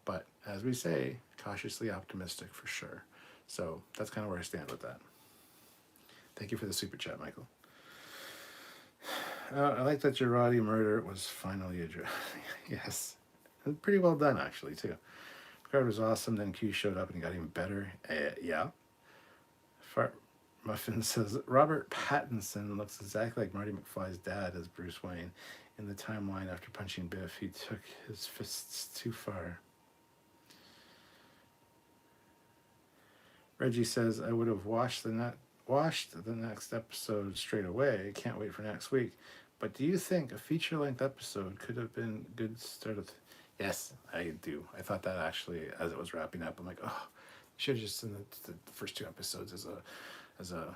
But as we say, cautiously optimistic for sure. So that's kind of where I stand with that. Thank you for the super chat, Michael. I like that Girardi murder was finally addressed. Yes. And pretty well done, actually, too. Picard was awesome, then Q showed up and he got even better. Yeah. Fart Muffin says, Robert Pattinson looks exactly like Marty McFly's dad as Bruce Wayne. In the timeline after punching Biff, he took his fists too far. Reggie says, I would have watched the next episode straight away. Can't wait for next week. But do you think a feature-length episode could have been a good start of... Yes, I do. I thought that actually, as it was wrapping up, I'm like, oh, you should have just done the first 2 episodes as a...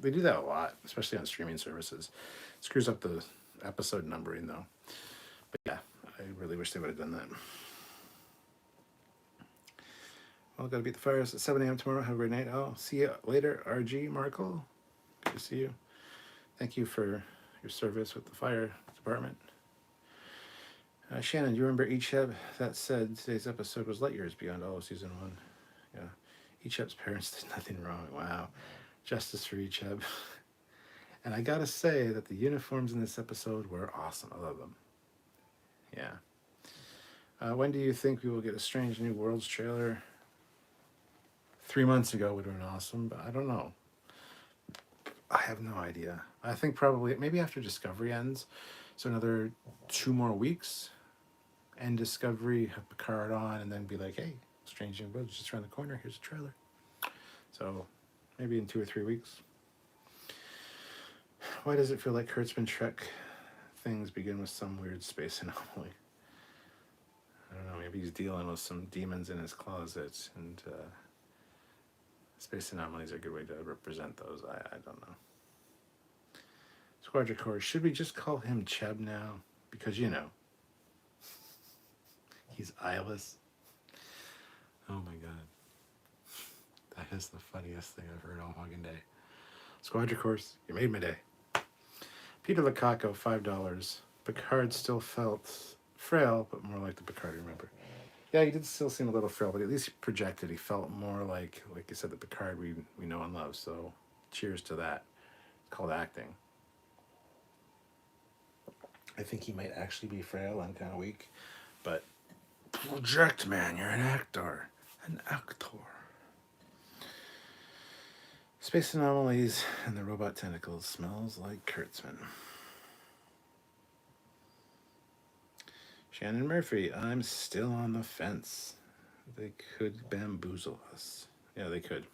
They do that a lot, especially on streaming services. It screws up the episode numbering, though. But yeah, I really wish they would have done that. Well, got to beat the fires at 7 a.m. tomorrow. Have a great night. I'll see you later, RG Markle. Good to see you. Thank you for your service with the fire department. Shannon, do you remember Icheb? That said, today's episode was light years beyond all of season 1. Yeah. Icheb's parents did nothing wrong. Wow. Justice for Icheb. And I gotta say that the uniforms in this episode were awesome. I love them. Yeah. When do you think we will get a Strange New Worlds trailer? 3 months ago would have been awesome, but I don't know. I have no idea. I think probably maybe after Discovery ends, so another 2 more weeks, end Discovery, have Picard on, and then be like, hey, Strange New Worlds just around the corner. Here's a trailer. So maybe in 2 or 3 weeks. Why does it feel like Kurtzman Trek things begin with some weird space anomaly? I don't know. Maybe he's dealing with some demons in his closet, and space anomalies are a good way to represent those. I don't know. Squadron Core, should we just call him Cheb now? Because, you know, he's eyeless. Oh my god. That is the funniest thing I've heard all fucking day. Squadron Course, you made my day. Peter Lukaku, $5. Picard still felt frail, but more like the Picard I remember. Yeah, he did still seem a little frail, but at least he projected. He felt more like you said, the Picard we know and love. So, cheers to that. It's called acting. I think he might actually be frail and kind of weak, but project, man. You're an actor. An actor. Space anomalies and the robot tentacles smells like Kurtzman. Shannon Murphy, I'm still on the fence. They could bamboozle us. Yeah, they could.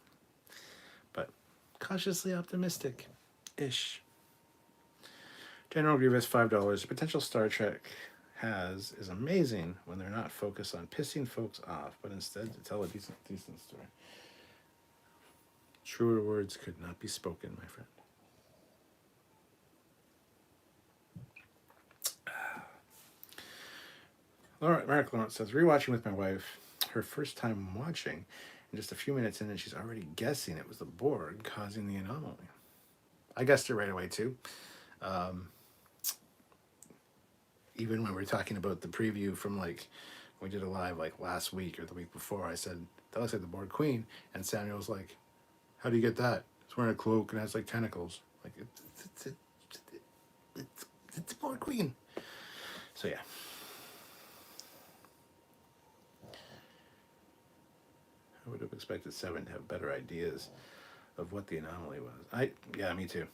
But cautiously optimistic-ish. General Grievous, $5. The potential Star Trek is amazing when they're not focused on pissing folks off, but instead to tell a decent story. Truer words could not be spoken, my friend. Mark Lawrence says, rewatching with my wife, her first time watching, and just a few minutes in, and she's already guessing it was the Borg causing the anomaly. I guessed it right away, too. Even when we were talking about the preview from, we did a live, last week or the week before, I said, that looks like the Borg Queen, and Samuel was like, how do you get that? It's wearing a cloak and has, tentacles. It's Borg Queen. So, yeah. I would have expected Seven to have better ideas of what the anomaly was. Yeah, me too.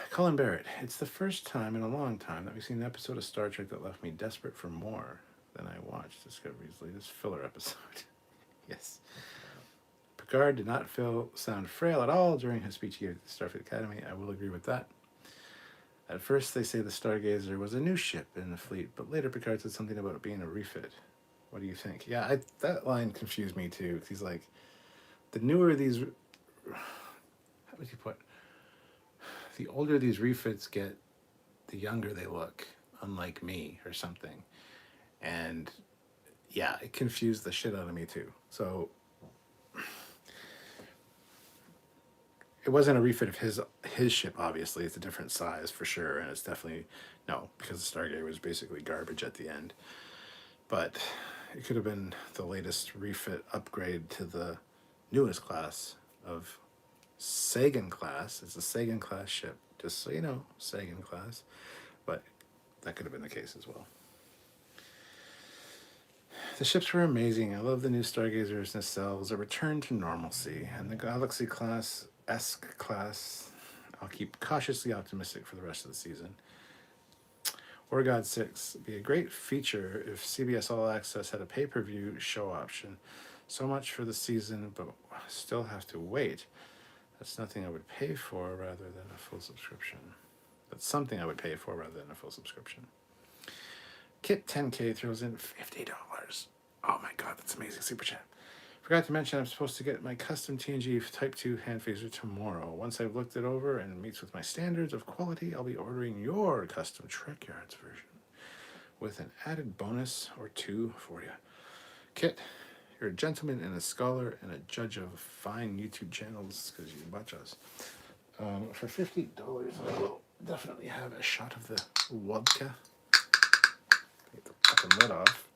Colin Barrett, it's the first time in a long time that we've seen an episode of Star Trek that left me desperate for more than I watched Discovery's latest filler episode. Yes. Picard did not sound frail at all during his speech here at the Starfleet Academy. I will agree with that. At first, they say the Stargazer was a new ship in the fleet, but later Picard said something about it being a refit. What do you think? Yeah, that line confused me too. He's like, the newer these, how would you put? The older these refits get, the younger they look, unlike me or something. And yeah, it confused the shit out of me too. So it wasn't a refit of his ship, obviously. It's a different size for sure, and it's definitely, no, because the Stargate was basically garbage at the end. But it could have been the latest refit upgrade to the newest class of Sagan class. It's a Sagan class ship, just so you know, Sagan class. But that could have been the case as well. The ships were amazing. I love the new Stargazers, nacelles, a return to normalcy, and the Galaxy class, esque class. I'll keep cautiously optimistic for the rest of the season. War God 6 would be a great feature if CBS All Access had a pay-per-view show option. So much for the season, but still have to wait. That's nothing I would pay for rather than a full subscription. That's something I would pay for rather than a full subscription. Kit 10K throws in $50. Oh my god, that's amazing. Super chat. Forgot to mention I'm supposed to get my custom TNG Type 2 hand phaser tomorrow. Once I've looked it over and it meets with my standards of quality, I'll be ordering your custom Trekyards version with an added bonus or two for you. Kit, you're a gentleman and a scholar and a judge of fine YouTube channels because you watch us. For $50, I will definitely have a shot of the vodka. Get the fucking lid off.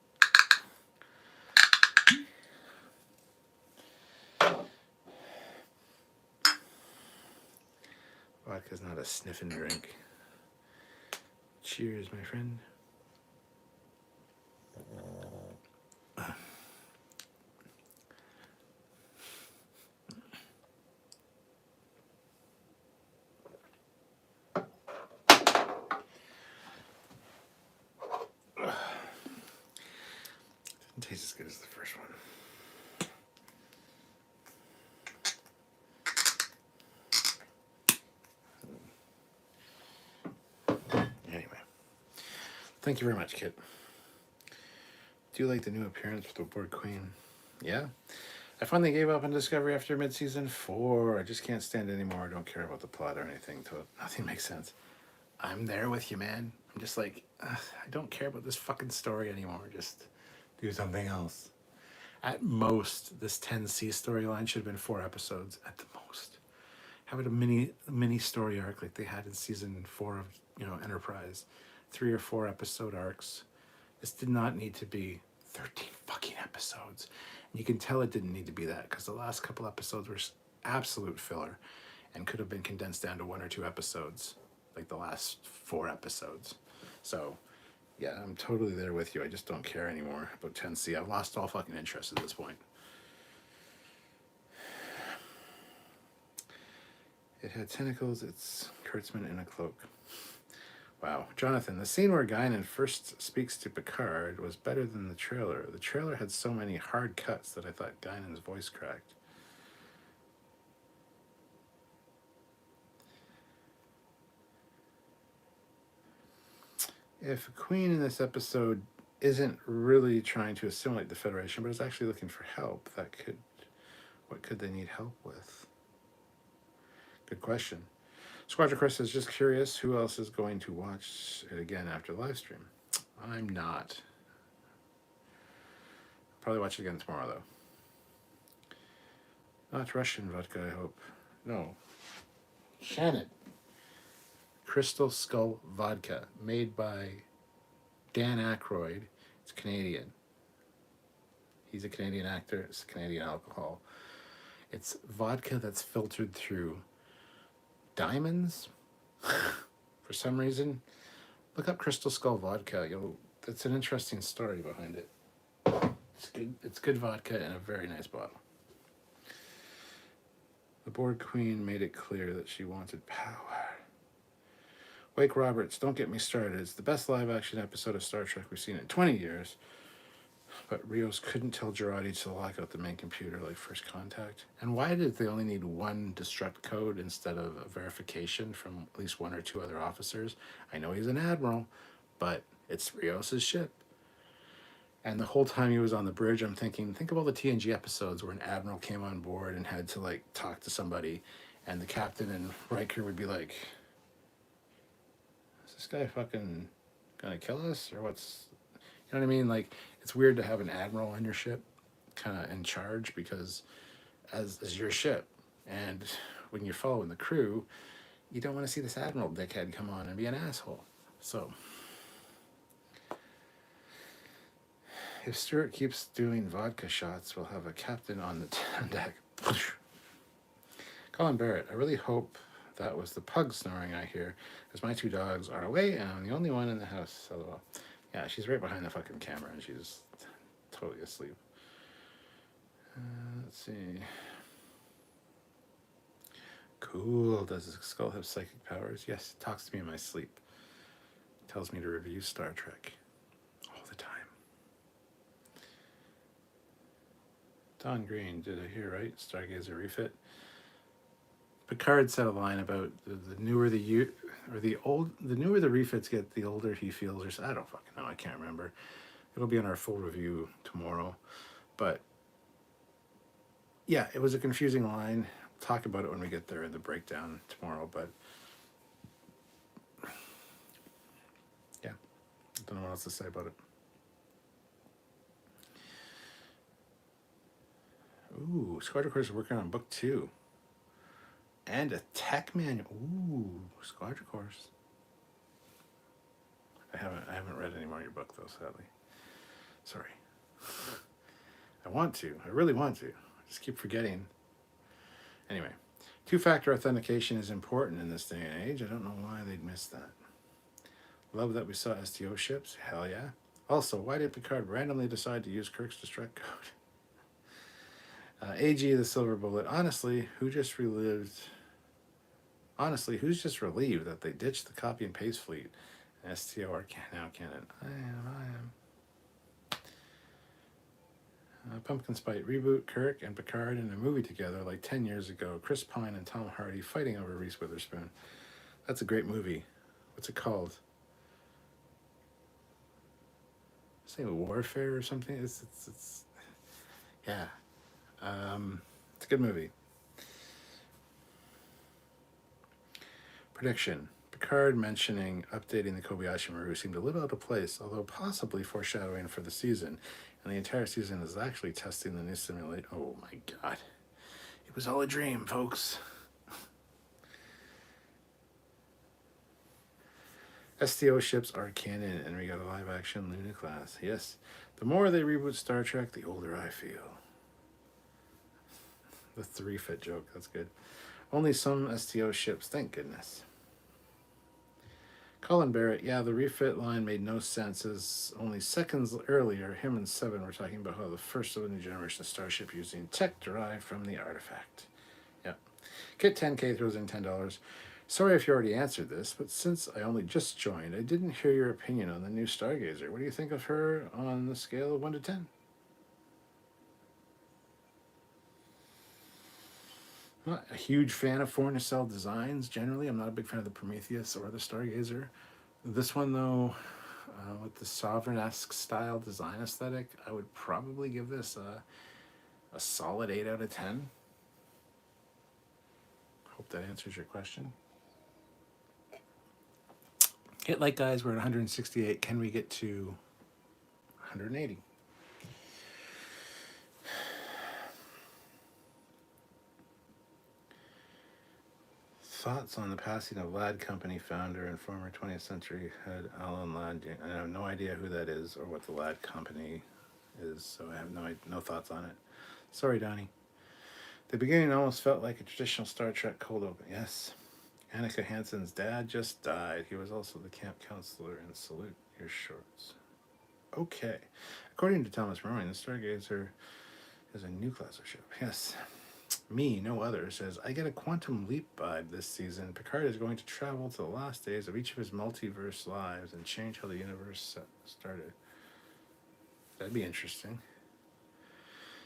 Vodka's not a sniffing drink. Cheers, my friend. Doesn't taste as good as the first one. Anyway, thank you very much, Kit. Do you like the new appearance with the Board Queen? Yeah. I finally gave up on Discovery after mid-season 4. I just can't stand it anymore. I don't care about the plot or anything to it. Nothing makes sense. I'm there with you, man. I'm just like, I don't care about this fucking story anymore. Just do something else. At most, this 10C storyline should have been 4 episodes. At the most. Have it a mini story arc like they had in season 4 of Enterprise. 3 or 4 episode arcs. This did not need to be 13 fucking episodes. And you can tell it didn't need to be that because the last couple episodes were absolute filler and could have been condensed down to 1 or 2 episodes, like the last 4 episodes. So, yeah, I'm totally there with you. I just don't care anymore about 10C. I've lost all fucking interest at this point. It had tentacles. It's Kurtzman in a cloak. Wow. Jonathan, the scene where Guinan first speaks to Picard was better than the trailer. The trailer had so many hard cuts that I thought Guinan's voice cracked. If Queen in this episode isn't really trying to assimilate the Federation, but is actually looking for help, what could they need help with? Good question. Squadron Chris is just curious who else is going to watch it again after the live stream. I'm not. Probably watch it again tomorrow, though. Not Russian vodka, I hope. No. Shannon. Crystal Skull vodka, made by Dan Aykroyd. It's Canadian. He's a Canadian actor. It's Canadian alcohol. It's vodka that's filtered through diamonds for some reason. Look up Crystal Skull vodka. It's an interesting story behind it. It's good vodka in a very nice bottle. The Board Queen made it clear that she wanted power. Wake Roberts, don't get me started. It's the best live-action episode of Star Trek we've seen in 20 years. But Rios couldn't tell Girardi to lock out the main computer like First Contact. And why did they only need 1 destruct code instead of a verification from at least 1 or 2 other officers? I know he's an admiral, but it's Rios' ship. And the whole time he was on the bridge, I'm thinking, think of all the TNG episodes where an admiral came on board and had to talk to somebody, and the captain and Riker would be like, is this guy fucking gonna kill us? Or what's... You know what I mean? It's weird to have an admiral on your ship kind of in charge because as your ship. And when you're following the crew, you don't want to see this admiral dickhead come on and be an asshole. So If Stuart keeps doing vodka shots, we'll have a captain on the deck. Colin Barrett, I really hope that was the pug snoring I hear, as my 2 dogs are away and I'm the only one in the house. LOL. Yeah, she's right behind the fucking camera and she's totally asleep. Let's see. Cool. Does the skull have psychic powers? Yes, it talks to me in my sleep. It tells me to review Star Trek all the time. Don Green, did I hear right? Stargazer refit. Picard said a line about the newer the newer the refits get, the older he feels. Or I don't fucking know. I can't remember. It'll be on our full review tomorrow. But yeah, it was a confusing line. We'll talk about it when we get there in the breakdown tomorrow. But yeah, I don't know what else to say about it. Ooh, Squadron Course is working on book 2. And a tech manual. Ooh, Squadron Course. I haven't read any more of your book though, sadly. Sorry. I want to. I really want to. I just keep forgetting. Anyway, 2-factor authentication is important in this day and age. I don't know why they'd miss that. Love that we saw STO ships. Hell yeah. Also, why did Picard randomly decide to use Kirk's destruct code? AG the Silver Bullet. Honestly, who's just relieved that they ditched the copy and paste fleet? STO are now canon. I am. Pumpkin Spite reboot. Kirk and Picard in a movie together like 10 years ago. Chris Pine and Tom Hardy fighting over Reese Witherspoon. That's a great movie. What's it called? Say Warfare or something. It's yeah. It's a good movie. Prediction. Picard mentioning updating the Kobayashi Maru seemed a little out of place, although possibly foreshadowing for the season. And the entire season is actually testing the new simulation. Oh my god. It was all a dream, folks. STO ships are canon, and we got a live-action Luna class. Yes. The more they reboot Star Trek, the older I feel. The 3-fit joke, that's good. Only some STO ships, thank goodness. Colin Barrett, yeah, the refit line made no sense, as only seconds earlier, him and Seven were talking about how the first of a new generation of starship using tech derived from the artifact. Yep. Kit 10K throws in $10. Sorry if you already answered this, but since I only just joined, I didn't hear your opinion on the new Stargazer. What do you think of her on the scale of 1 to 10? I'm not a huge fan of foreign nacelle designs generally. I'm not a big fan of the Prometheus or the Stargazer. This one, though, with the Sovereign-esque style design aesthetic, I would probably give this a solid 8 out of 10. Hope that answers your question. Hit like, guys, we're at 168. Can we get to 180? Thoughts on the passing of Ladd Company founder and former 20th century head Alan Ladd? I have no idea who that is or what the Ladd Company is, so I have no thoughts on it. Sorry, Donnie. The beginning almost felt like a traditional Star Trek cold open. Yes. Annika Hansen's dad just died. He was also the camp counselor in Salute Your Shorts. Okay. According to Thomas Rowan, the Stargazer is a new class of ship. Yes. Me, no other, says, I get a quantum leap vibe this season. Picard is going to travel to the last days of each of his multiverse lives and change how the universe started. That'd be interesting.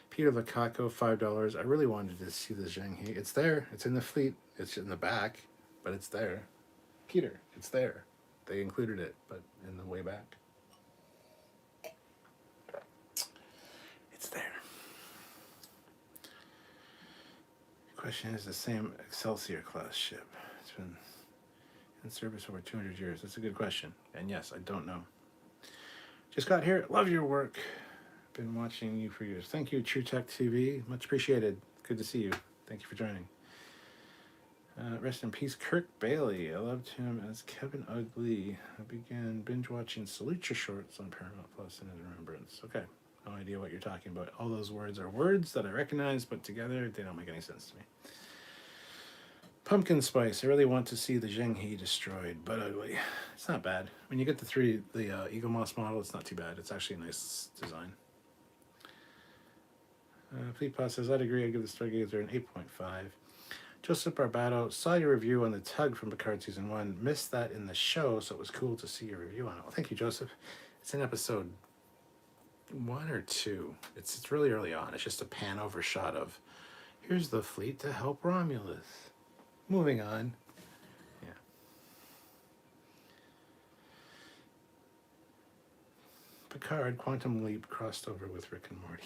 Peter Lakako, $5. I really wanted to see the Zheng He. It's there. It's in the fleet. It's in the back, but it's there. Peter, it's there. They included it, but in the way back. It's there. Question is the same Excelsior class ship. It's been in service over 200 years. That's a good question. And yes, I don't know. Just got here. Love your work. Been watching you for years. Thank you, True Tech TV. Much appreciated. Good to see you. Thank you for joining. Rest in peace, Kirk Bailey. I loved him as Kevin Ugly. I began binge watching Salute Your Shorts on Paramount Plus in his remembrance. Okay. No idea what you're talking about. All those words are words that I recognize, but together they don't make any sense to me. Pumpkin spice. I really want to see the Zhenghe destroyed, but ugly. It's not bad. When you get the Eagle Moss model, it's not too bad. It's actually a nice design. Fleetpaw says, I'd agree. I'd give the Stargazer an 8.5. Joseph Barbato, saw your review on the tug from Picard Season 1. Missed that in the show, so it was cool to see your review on it. Well, thank you, Joseph. It's in episode 1 or 2. It's really early on. It's just a pan over shot of, here's the fleet to help Romulus. Moving on. Yeah. Picard, Quantum Leap crossed over with Rick and Morty.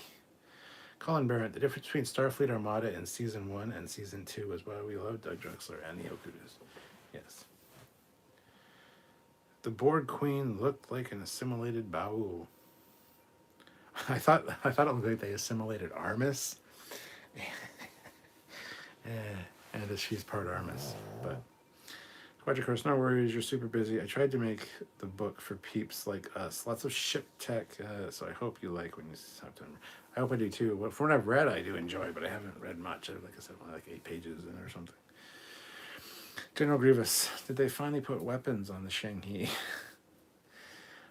Colin Barrett, the difference between Starfleet Armada in Season 1 and Season 2 is why we love Doug Drexler and the Okudas. Yes. The Borg Queen looked like an assimilated Baul. I thought it looked like they assimilated Armis. And she's part Armis. But Quadra Course, no worries, you're super busy. I tried to make the book for peeps like us. Lots of ship tech, so I hope you like when you have time. I hope I do too. Well, from what I've read, I do enjoy, but I haven't read much. Like I said, only like 8 pages in or something. General Grievous, did they finally put weapons on the Zhenghe?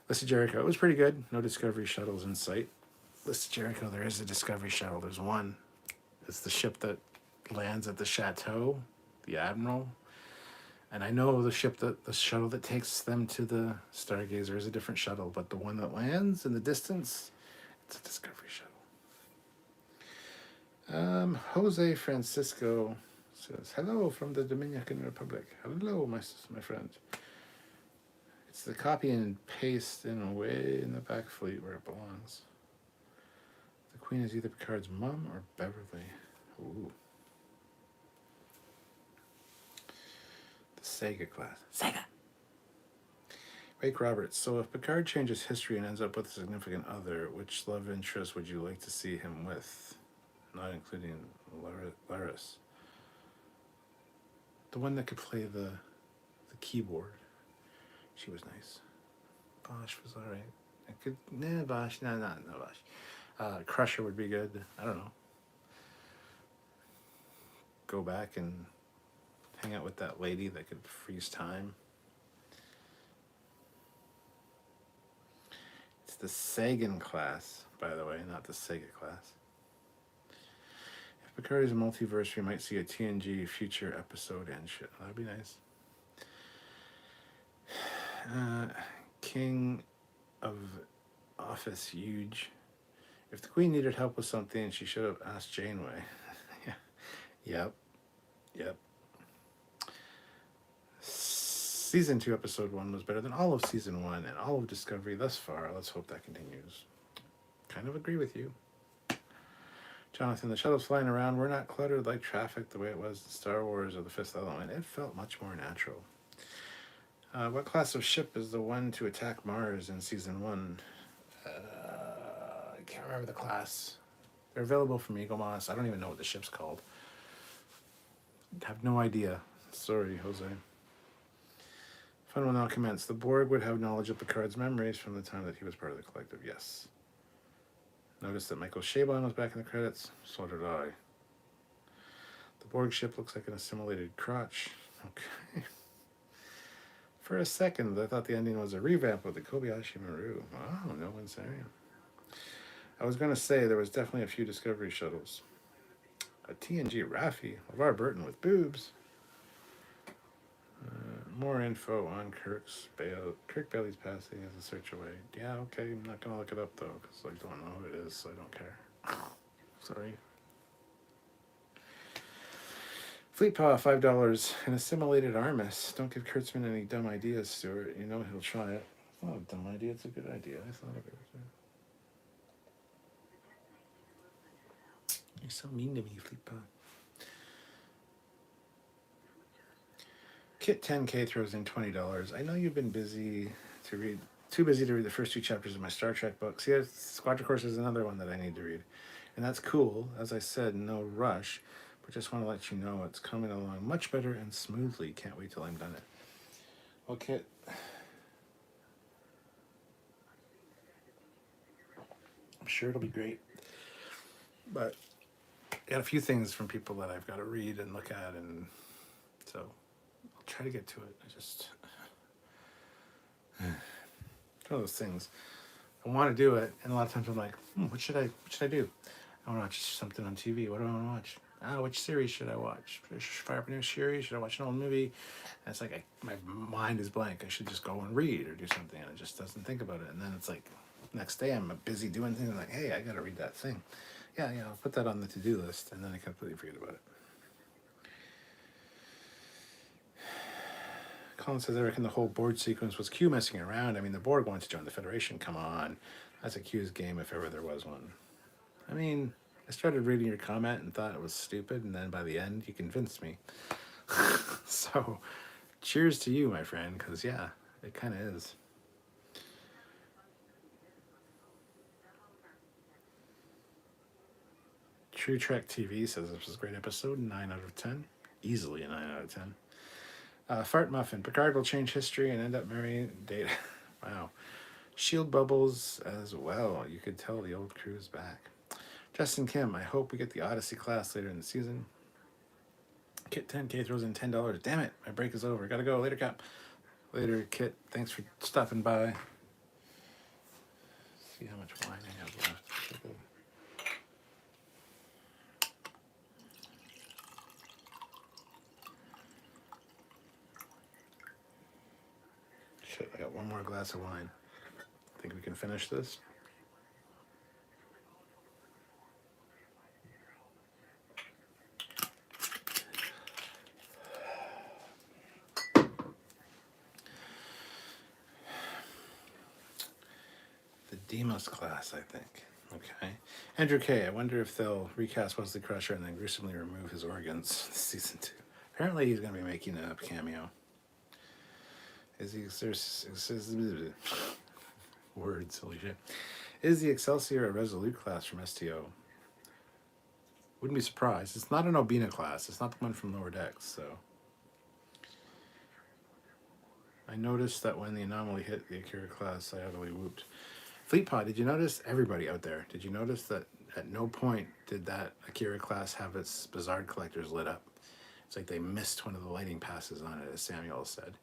List Jericho, it was pretty good. No Discovery shuttles in sight. List Jericho, there is a Discovery shuttle. There's one. It's the ship that lands at the chateau, the Admiral. And I know the shuttle that takes them to the Stargazer is a different shuttle, but the one that lands in the distance, it's a Discovery shuttle. Jose Francisco says, hello from the Dominican Republic. Hello, my friend. It's the copy and paste in a way in the back fleet where it belongs. The Queen is either Picard's mom or Beverly. Ooh. The Sega class. Sega! Rake Roberts. So if Picard changes history and ends up with a significant other, which love interest would you like to see him with? Not including Laris. The one that could play the keyboard. She was nice. Bosch was alright. Bosch. No, Bosch. Crusher would be good. I don't know. Go back and hang out with that lady that could freeze time. It's the Sagan class, by the way, not the Sega class. If Picard is a multiverse, we might see a TNG future episode and shit. That'd be nice. King of Office Huge. If the Queen needed help with something, she should have asked Janeway. Yeah. Yep. Season 2, Episode 1 was better than all of Season 1 and all of Discovery thus far. Let's hope that continues. Kind of agree with you. Jonathan, the shuttles flying around were not cluttered like traffic the way it was in Star Wars or The Fifth Element. It felt much more natural. What class of ship is the one to attack Mars in Season 1? I can't remember the class. They're available from Eagle Moss. I don't even know what the ship's called. I have no idea. Sorry, Jose. Fun will now commence. The Borg would have knowledge of Picard's memories from the time that he was part of the collective. Yes. Notice that Michael Chabon was back in the credits. So did I. The Borg ship looks like an assimilated crotch. Okay. For a second, I thought the ending was a revamp of the Kobayashi Maru. Wow, no one's saying. I was going to say there was definitely a few Discovery shuttles. A TNG Raffi, LeVar Burton with boobs. More info on Kirk Bailey's passing as a search away. Yeah, okay, I'm not going to look it up though, because I don't know who it is, so I don't care. Sorry. Fleetpaw, $5. An assimilated Armis. Don't give Kurtzman any dumb ideas, Stuart. You know he'll try it. It's not a dumb idea, it's a good idea. I thought of it. You're so mean to me, Fleetpaw. Kit 10K throws in $20. I know you've been too busy to read the first 2 chapters of my Star Trek books. Yeah, Squadron Course is another one that I need to read. And that's cool. As I said, no rush. But just want to let you know it's coming along much better and smoothly. Can't wait till I'm done it. Well, Kit. I'm sure it'll be great. But I got a few things from people that I've got to read and look at, and so I'll try to get to it. I just it's one of those things. I want to do it, and a lot of times I'm like, what should I do? I want to watch something on TV. What do I want to watch? Which series should I watch? Should I fire up a new series? Should I watch an old movie? And it's like my mind is blank. I should just go and read or do something, and it just doesn't think about it. And then it's like next day I'm busy doing things. I'm like, hey, I got to read that thing. Yeah, I'll put that on the to-do list, and then I completely forget about it. Colin says, I reckon the whole board sequence was Q messing around. I mean, the board wants to join the Federation. Come on. That's a Q's game if ever there was one. I mean, I started reading your comment and thought it was stupid, and then by the end, you convinced me. So, cheers to you, my friend, because, yeah, it kind of is. True Trek TV says this was a great episode, 9 out of 10. Easily a 9 out of 10. Fart Muffin, Picard will change history and end up marrying Data. Wow. Shield bubbles as well. You could tell the old crew is back. Justin Kim, I hope we get the Odyssey class later in the season. Kit 10K throws in $10. Damn it, my break is over. Gotta go. Later, Cap. Later, Kit. Thanks for stopping by. See how much wine I have left. Shit, I got one more glass of wine. Think we can finish this? The Demos class, I think. Okay. Andrew K., I wonder if they'll recast Wesley Crusher and then gruesomely remove his organs this season 2. Apparently he's going to be making a cameo. Is he words, holy shit. Is the Excelsior a Resolute class from STO? Wouldn't be surprised. It's not an Obina class. It's not the one from Lower Decks, so. I noticed that when the anomaly hit the Akira class, I utterly whooped. Fleetpod, did you notice, everybody out there, did you notice that at no point did that Akira class have its Bizarre collectors lit up? It's like they missed one of the lighting passes on it, as Samuel said.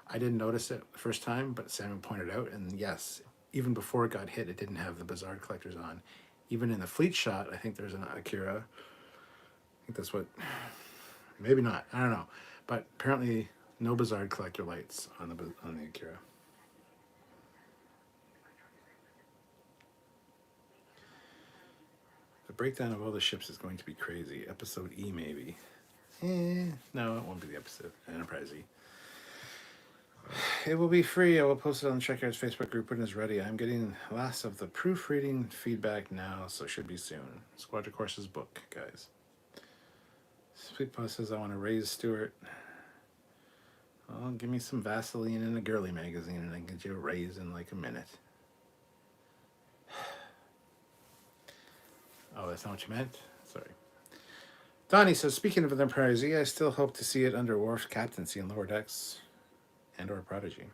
I didn't notice it the first time, but Samuel pointed out, and yes, even before it got hit, it didn't have the Bizarre collectors on. Even in the fleet shot, I think there's an Akira. I think that's what, maybe not, I don't know. But apparently no Bizarre collector lights on the Akira. The breakdown of all the ships is going to be crazy. Episode E, maybe. No, it won't be the episode. Enterprise E. It will be free. I will post it on the Trekyards Facebook group when it's ready. I'm getting lots of the proofreading feedback now, so it should be soon. Squadron Courses book, guys. Sweet Post says, I want to raise Stuart. Well, give me some Vaseline and a girly magazine, and I can get you a raise in like a minute. Oh, that's not what you meant? Sorry. Donnie says, speaking of the Enterprise E, I still hope to see it under Worf's captaincy in Lower Decks and or Prodigy.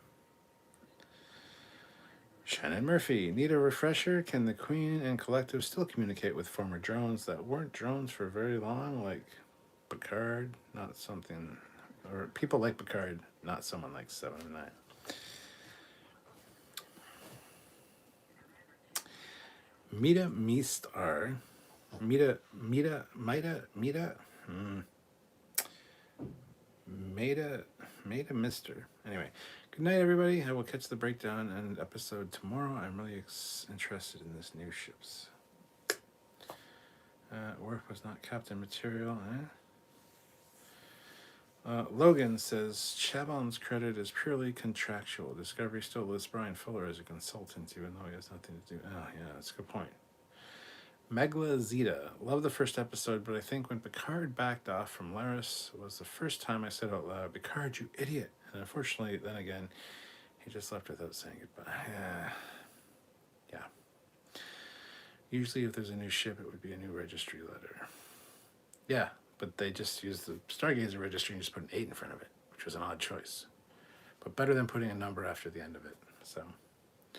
Shannon Murphy, need a refresher? Can the Queen and Collective still communicate with former drones that weren't drones for very long, like Picard, not something, or people like Picard, not someone like 7 and 9? Mita Mistar. Mita Mister. Anyway, good night, everybody. I will catch the breakdown and episode tomorrow. I'm really interested in this new ships. Worf was not captain material. Logan says Chabon's credit is purely contractual. Discovery still lists Brian Fuller as a consultant, even though he has nothing to do. Oh, yeah, that's a good point. Megla Zeta. Love the first episode, but I think when Picard backed off from Laris was the first time I said out loud, Picard, you idiot. And unfortunately, then again, he just left without saying goodbye. Yeah. Usually if there's a new ship, it would be a new registry letter. Yeah, but they just used the Stargazer registry and just put an 8 in front of it, which was an odd choice. But better than putting a number after the end of it. So, the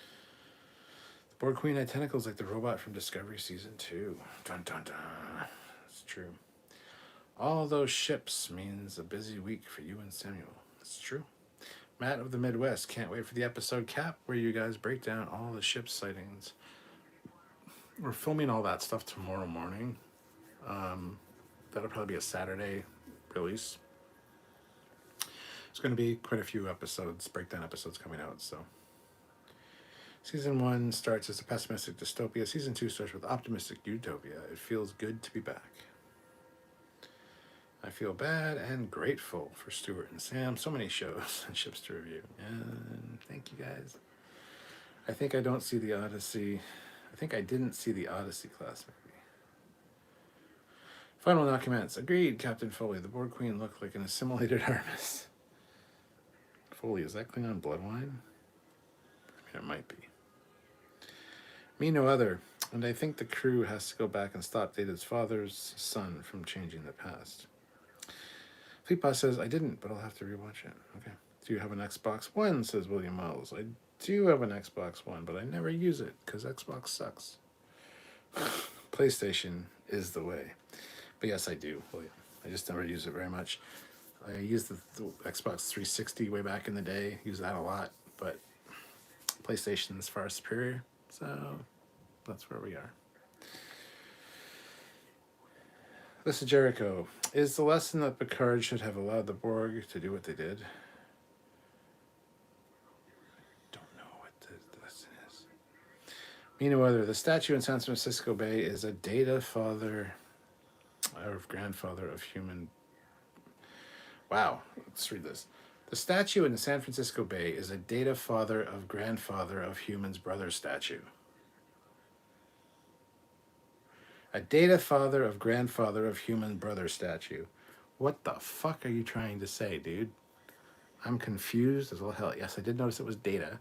Borg Queen had tentacles like the robot from Discovery Season 2. Dun dun dun. It's true. All those ships means a busy week for you and Samuel. It's true. Matt of the Midwest can't wait for the episode cap where you guys break down all the ship sightings. We're filming all that stuff tomorrow morning. That'll probably be a Saturday release. There's going to be quite a few episodes, breakdown episodes coming out. So, Season 1 starts as a pessimistic dystopia. Season 2 starts with optimistic utopia. It feels good to be back. I feel bad and grateful for Stuart and Sam. So many shows and ships to review. And thank you guys. I think I don't see the Odyssey. I think I didn't see the Odyssey class movie. Final documents. Agreed, Captain Foley. The Borg Queen looked like an assimilated Artemis. Foley, is that Klingon bloodwine? I mean, it might be. Me no other. And I think the crew has to go back and stop Data's father's son from changing the past. Fleetboss says, I didn't, but I'll have to rewatch it. Okay. Do you have an Xbox One, says William Wells. I do have an Xbox One, but I never use it because Xbox sucks. PlayStation is the way. But yes, I do, William. I just never use it very much. I used the Xbox 360 way back in the day. Use that a lot, but PlayStation is far superior. So that's where we are. This is Jericho. Is the lesson that Picard should have allowed the Borg to do what they did? Don't know what the lesson is. Me no other. The statue in San Francisco Bay is a data father or grandfather of human. Wow, let's read this. The statue in the San Francisco Bay is a data father of grandfather of human's brother statue. A data father of grandfather of human brother statue. What the fuck are you trying to say, dude? I'm confused as all hell. Yes, I did notice it was data,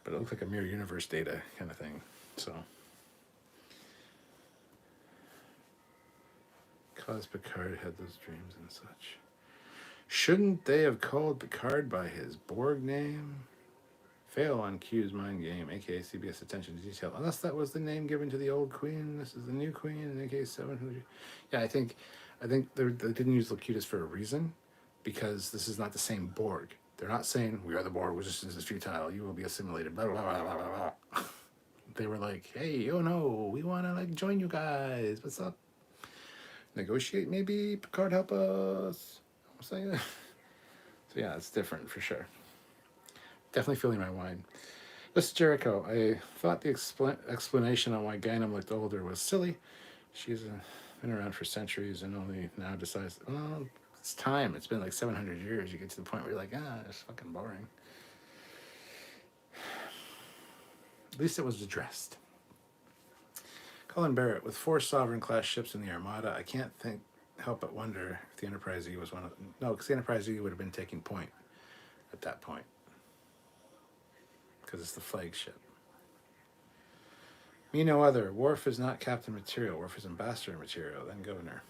but it looked like a mirror universe data kind of thing. So, cause Picard had those dreams and such. Shouldn't they have called Picard by his Borg name? Fail on Q's mind game, aka CBS attention to detail. Unless that was the name given to the old queen. This is the new queen, aka 700. Yeah, I think they didn't use Locutus for a reason, because this is not the same Borg. They're not saying we are the Borg, resistance is futile, you will be assimilated, blah blah blah blah blah blah. They were like, hey, oh no, we want to like join you guys. What's up? Negotiate maybe. Picard help us. I'm saying that. So yeah, it's different for sure. Definitely feeling my wine. This is Jericho. I thought the explanation on why Guinan looked older was silly. She's been around for centuries and only now decides, well, it's time. It's been like 700 years. You get to the point where you're like, it's fucking boring. At least it was addressed. Colin Barrett, with 4 Sovereign-class ships in the Armada, I can't help but wonder if the Enterprise E was one of them. No, because the Enterprise E would have been taking point at that point. Because it's the flagship. Me no other. Worf is not captain material. Worf is ambassador material, then governor.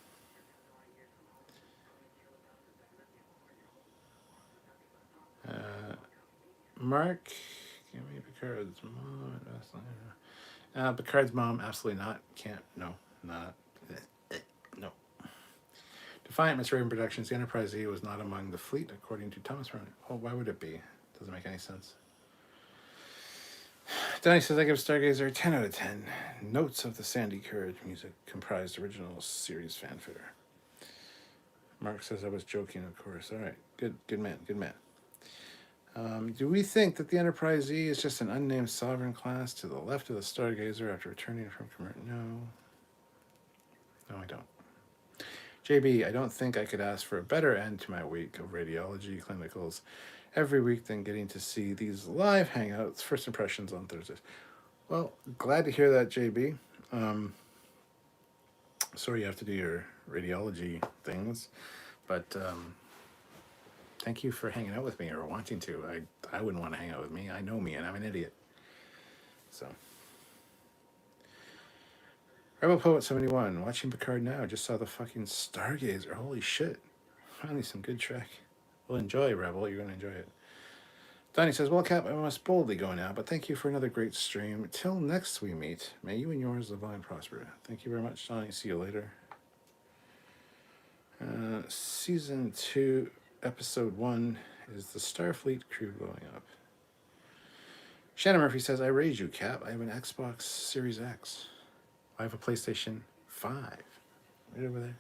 Mark, give me Picard's mom. Picard's mom, absolutely not. Can't. No, not. No. Defiant Misraven Productions. The Enterprise E was not among the fleet, according to Thomas Rowan. Oh, why would it be? Doesn't make any sense. Donnie says, I give Stargazer a 10 out of 10. Notes of the Sandy Courage music comprised original series fanfare. Mark says, I was joking, of course. All right. Good man. Do we think that the Enterprise E is just an unnamed sovereign class to the left of the Stargazer after returning from commercial? No, I don't. JB, I don't think I could ask for a better end to my week of radiology clinicals every week than getting to see these live hangouts, first impressions on Thursdays. Well, glad to hear that, JB. Sorry you have to do your radiology things, but thank you for hanging out with me or wanting to. I wouldn't want to hang out with me. I know me, and I'm an idiot. So, Rebel Poet 71, watching Picard now. Just saw the fucking Stargazer. Holy shit. Finally some good Trek. Well, enjoy, Rebel. You're going to enjoy it. Donnie says, well, Cap, I must boldly go now, but thank you for another great stream. Till next we meet, may you and yours live long and prosper. Thank you very much, Donnie. See you later. Season 2, Episode 1 is the Starfleet crew blowing up. Shannon Murphy says, I raise you, Cap. I have an Xbox Series X. I have a PlayStation 5. Right over there.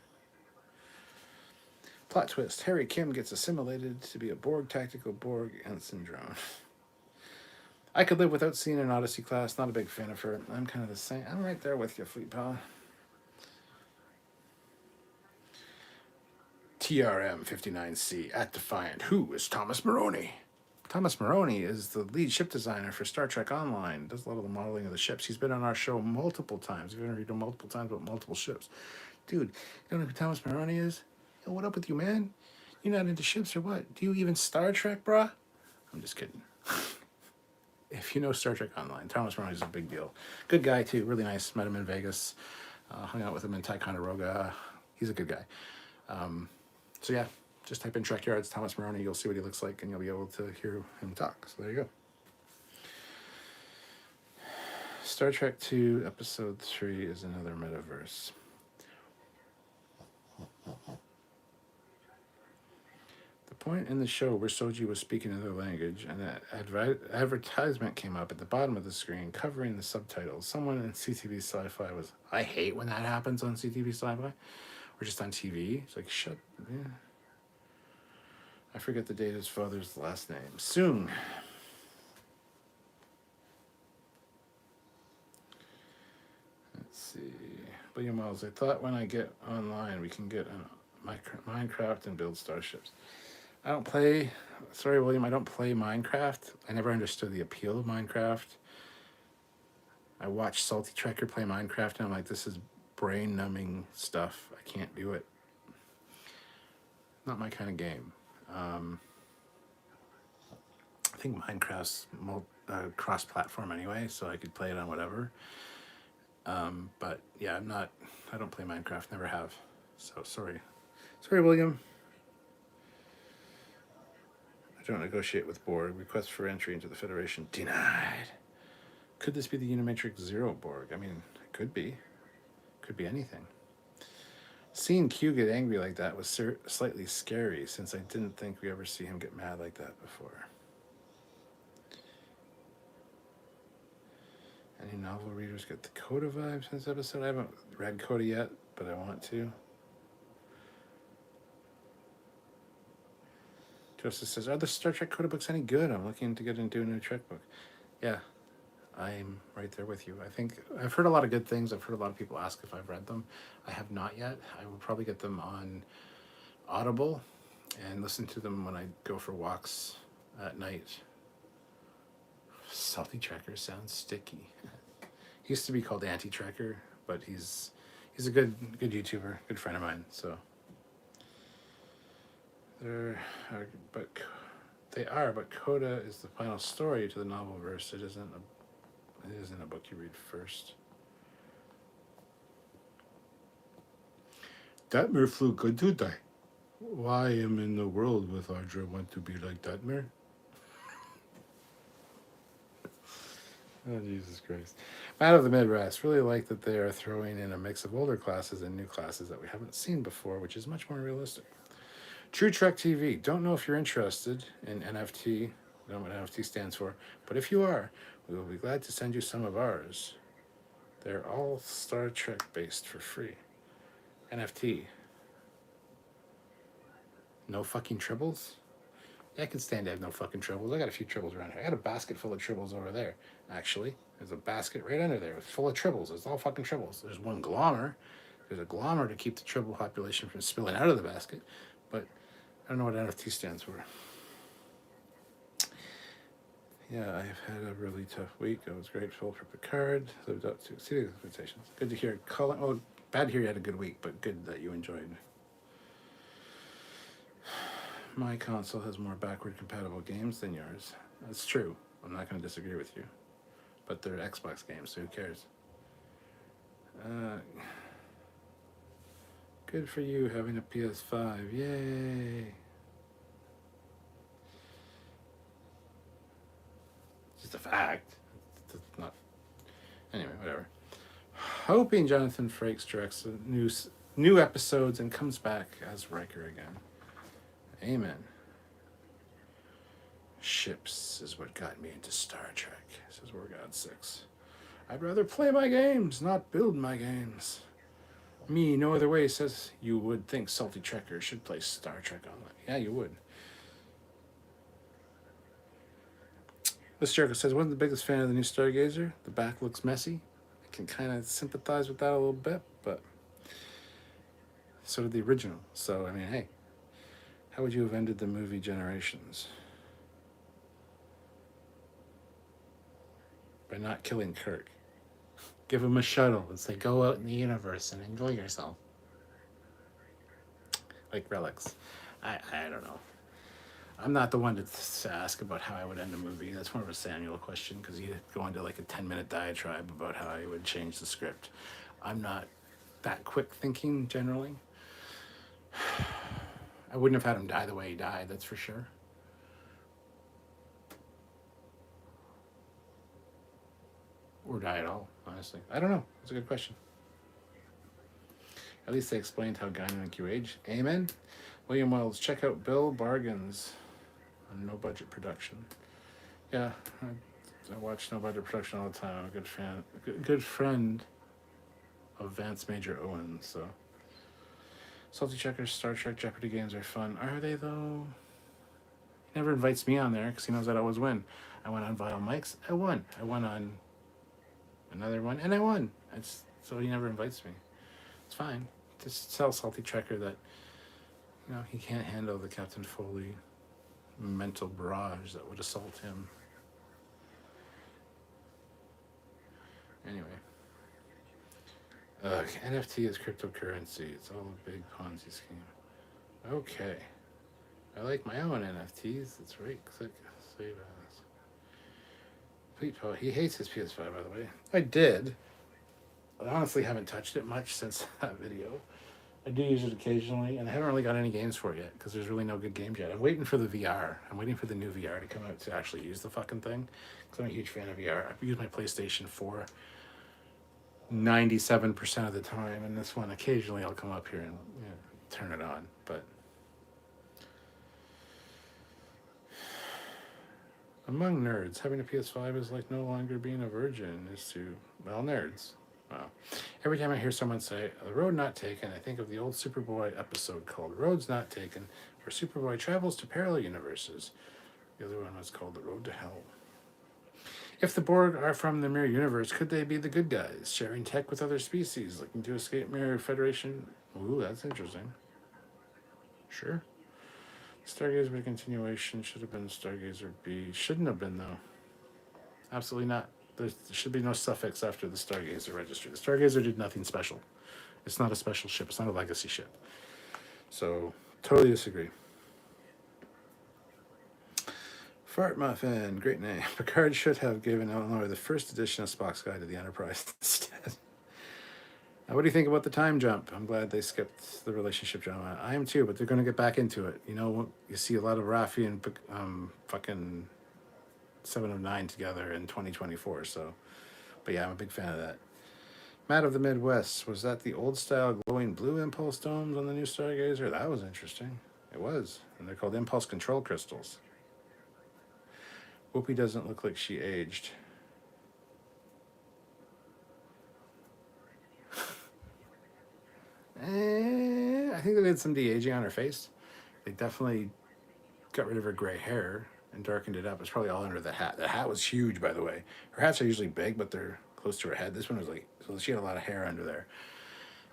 Plot twist. Harry Kim gets assimilated to be a Borg tactical Borg ensign drone. I could live without seeing an Odyssey class. Not a big fan of her. I'm kind of the same. I'm right there with you, Fleet Pal. TRM-59C at Defiant. Who is Thomas Maroney? Thomas Maroney is the lead ship designer for Star Trek Online. Does a lot of the modeling of the ships. He's been on our show multiple times. We've interviewed him multiple times about multiple ships. Dude, you don't know who Thomas Maroney is? Yo, what up with you, man? You're not into ships or what? Do you even Star Trek, brah? I'm just kidding. If you know Star Trek Online, Thomas Maroney is a big deal. Good guy, too. Really nice. Met him in Vegas. Hung out with him in Ticonderoga. He's a good guy. So yeah, just type in Trekyards, Thomas Maroney. You'll see what he looks like, and you'll be able to hear him talk. So there you go. Star Trek II, Episode 3 is another metaverse. The point in the show where Soji was speaking another language and an advertisement came up at the bottom of the screen covering the subtitles. Someone in CTV Sci-Fi was, I hate when that happens on CTV Sci-Fi. Or just on TV. It's like, shut, yeah. I forget the date of his father's last name. Soon. Let's see. William Wells, I thought when I get online we can get Minecraft and build starships. I don't play, sorry William, I don't play Minecraft. I never understood the appeal of Minecraft. I watched Salty Trekker play Minecraft and I'm like, this is brain-numbing stuff. I can't do it. Not my kind of game. I think Minecraft's cross-platform anyway, so I could play it on whatever. But yeah, I don't play Minecraft, never have. So sorry. Sorry, William. I don't negotiate with Borg. Request for entry into the Federation denied. Could this be the Unimatrix Zero Borg? I mean, it could be. Could be anything. Seeing Q get angry like that was slightly scary, since I didn't think we ever see him get mad like that before. Any novel readers get the Coda vibes in this episode? I haven't read Coda yet, but I want to. Joseph says, are the Star Trek Coda books any good? I'm looking to get into a new Trek book. Yeah. I'm right there with you. I think I've heard a lot of good things. I've heard a lot of people ask if I've read them. I have not yet. I will probably get them on Audible and listen to them when I go for walks at night. Salty Trekker sounds sticky. He used to be called Anti-Trekker, but he's a good YouTuber, good friend of mine. So but Coda is the final story to the novel verse. It isn't a book you read first. Datmer flew good today. Why am in the world with Ardra want to be like Datmer? Oh, Jesus Christ. Matt of the Midwest, really like that they are throwing in a mix of older classes and new classes that we haven't seen before, which is much more realistic. True Trek TV, don't know if you're interested in NFT, I don't know what NFT stands for, but if you are, we will be glad to send you some of ours. They're all Star Trek based for free. NFT. No fucking tribbles? Yeah, I can stand to have no fucking tribbles. I got a few tribbles around here. I got a basket full of tribbles over there, actually. There's a basket right under there full of tribbles. It's all fucking tribbles. There's one glommer. There's a glommer to keep the tribble population from spilling out of the basket, but I don't know what NFT stands for. Yeah, I've had a really tough week. I was grateful for Picard. Lived up to exceeding expectations. Good to hear. Colin, oh, bad to hear you had a good week, but good that you enjoyed. My console has more backward compatible games than yours. That's true. I'm not going to disagree with you. But they're Xbox games, so who cares? Good for you having a PS5. Yay! a fact. It's not. Anyway, whatever. Hoping Jonathan Frakes directs the new episodes and comes back as Riker again. Amen. Ships is what got me into Star Trek, says Wargod6. I'd rather play my games, not build my games. Me, no other way, says you would think Salty Trekker should play Star Trek Online. Yeah, you would. This Jericho says, wasn't the biggest fan of the new Stargazer. The back looks messy. I can kind of sympathize with that a little bit, but so did the original. So, I mean, hey, how would you have ended the movie Generations? By not killing Kirk. Give him a shuttle and say, go out in the universe and enjoy yourself. Like relics. I don't know. I'm not the one to ask about how I would end a movie. That's more of a Samuel question, because he'd go into like a 10-minute diatribe about how I would change the script. I'm not that quick thinking generally. I wouldn't have had him die the way he died, that's for sure. Or die at all, honestly. I don't know. It's a good question. At least they explained how Guinan and Q age. Amen. William Wells, check out Bill Bargain's on No Budget Production. Yeah, I watch No Budget Production all the time. I'm a good friend of Vance Major Owen. So, Salty Checkers Star Trek Jeopardy games are fun. Are they though? He never invites me on there because he knows I'd always win. I went on Vile Mics. I won. I went on another one, and I won. So he never invites me. It's fine. Just tell Salty Trekker that, you know, he can't handle the Captain Foley mental barrage that would assault him. Anyway. NFT is cryptocurrency. It's all a big Ponzi scheme. Okay. I like my own NFTs. That's right. Click save as. He hates his PS5, by the way. I did. I honestly haven't touched it much since that video. I do use it occasionally, and I haven't really got any games for it yet, because there's really no good games yet. I'm waiting for the VR. I'm waiting for the new VR to come out to actually use the fucking thing, because I'm a huge fan of VR. I've used my PlayStation 4 97% of the time, and this one, occasionally I'll come up here and turn it on, but among nerds, having a PS5 is like no longer being a virgin, is to, well, nerds. Wow. Every time I hear someone say, The Road Not Taken, I think of the old Superboy episode called Roads Not Taken, where Superboy travels to parallel universes. The other one was called The Road to Hell. If the Borg are from the Mirror Universe, could they be the good guys, sharing tech with other species, looking to escape Mirror Federation? Ooh, that's interesting. Sure. Stargazer by continuation should have been Stargazer B. Shouldn't have been, though. Absolutely not. There should be no suffix after the Stargazer registry. The Stargazer did nothing special. It's not a special ship. It's not a legacy ship. So, totally disagree. Fart Muffin, great name. Picard should have given Eleanor the first edition of Spock's Guide to the Enterprise instead. What do you think about the time jump? I'm glad they skipped the relationship drama. I am too, but they're going to get back into it. You know, you see a lot of Raffi and fucking 7 of 9 together in 2024. So, but yeah, I'm a big fan of that. Matt of the Midwest, was that the old style glowing blue impulse domes on the new Stargazer? That was interesting. It was, and they're called impulse control crystals. Whoopi doesn't look like she aged. I think they did some de-aging on her face. They definitely got rid of her gray hair and darkened it up. It's probably all under the hat. The hat was huge, by the way. Her hats are usually big, but they're close to her head. This one was like, so she had a lot of hair under there.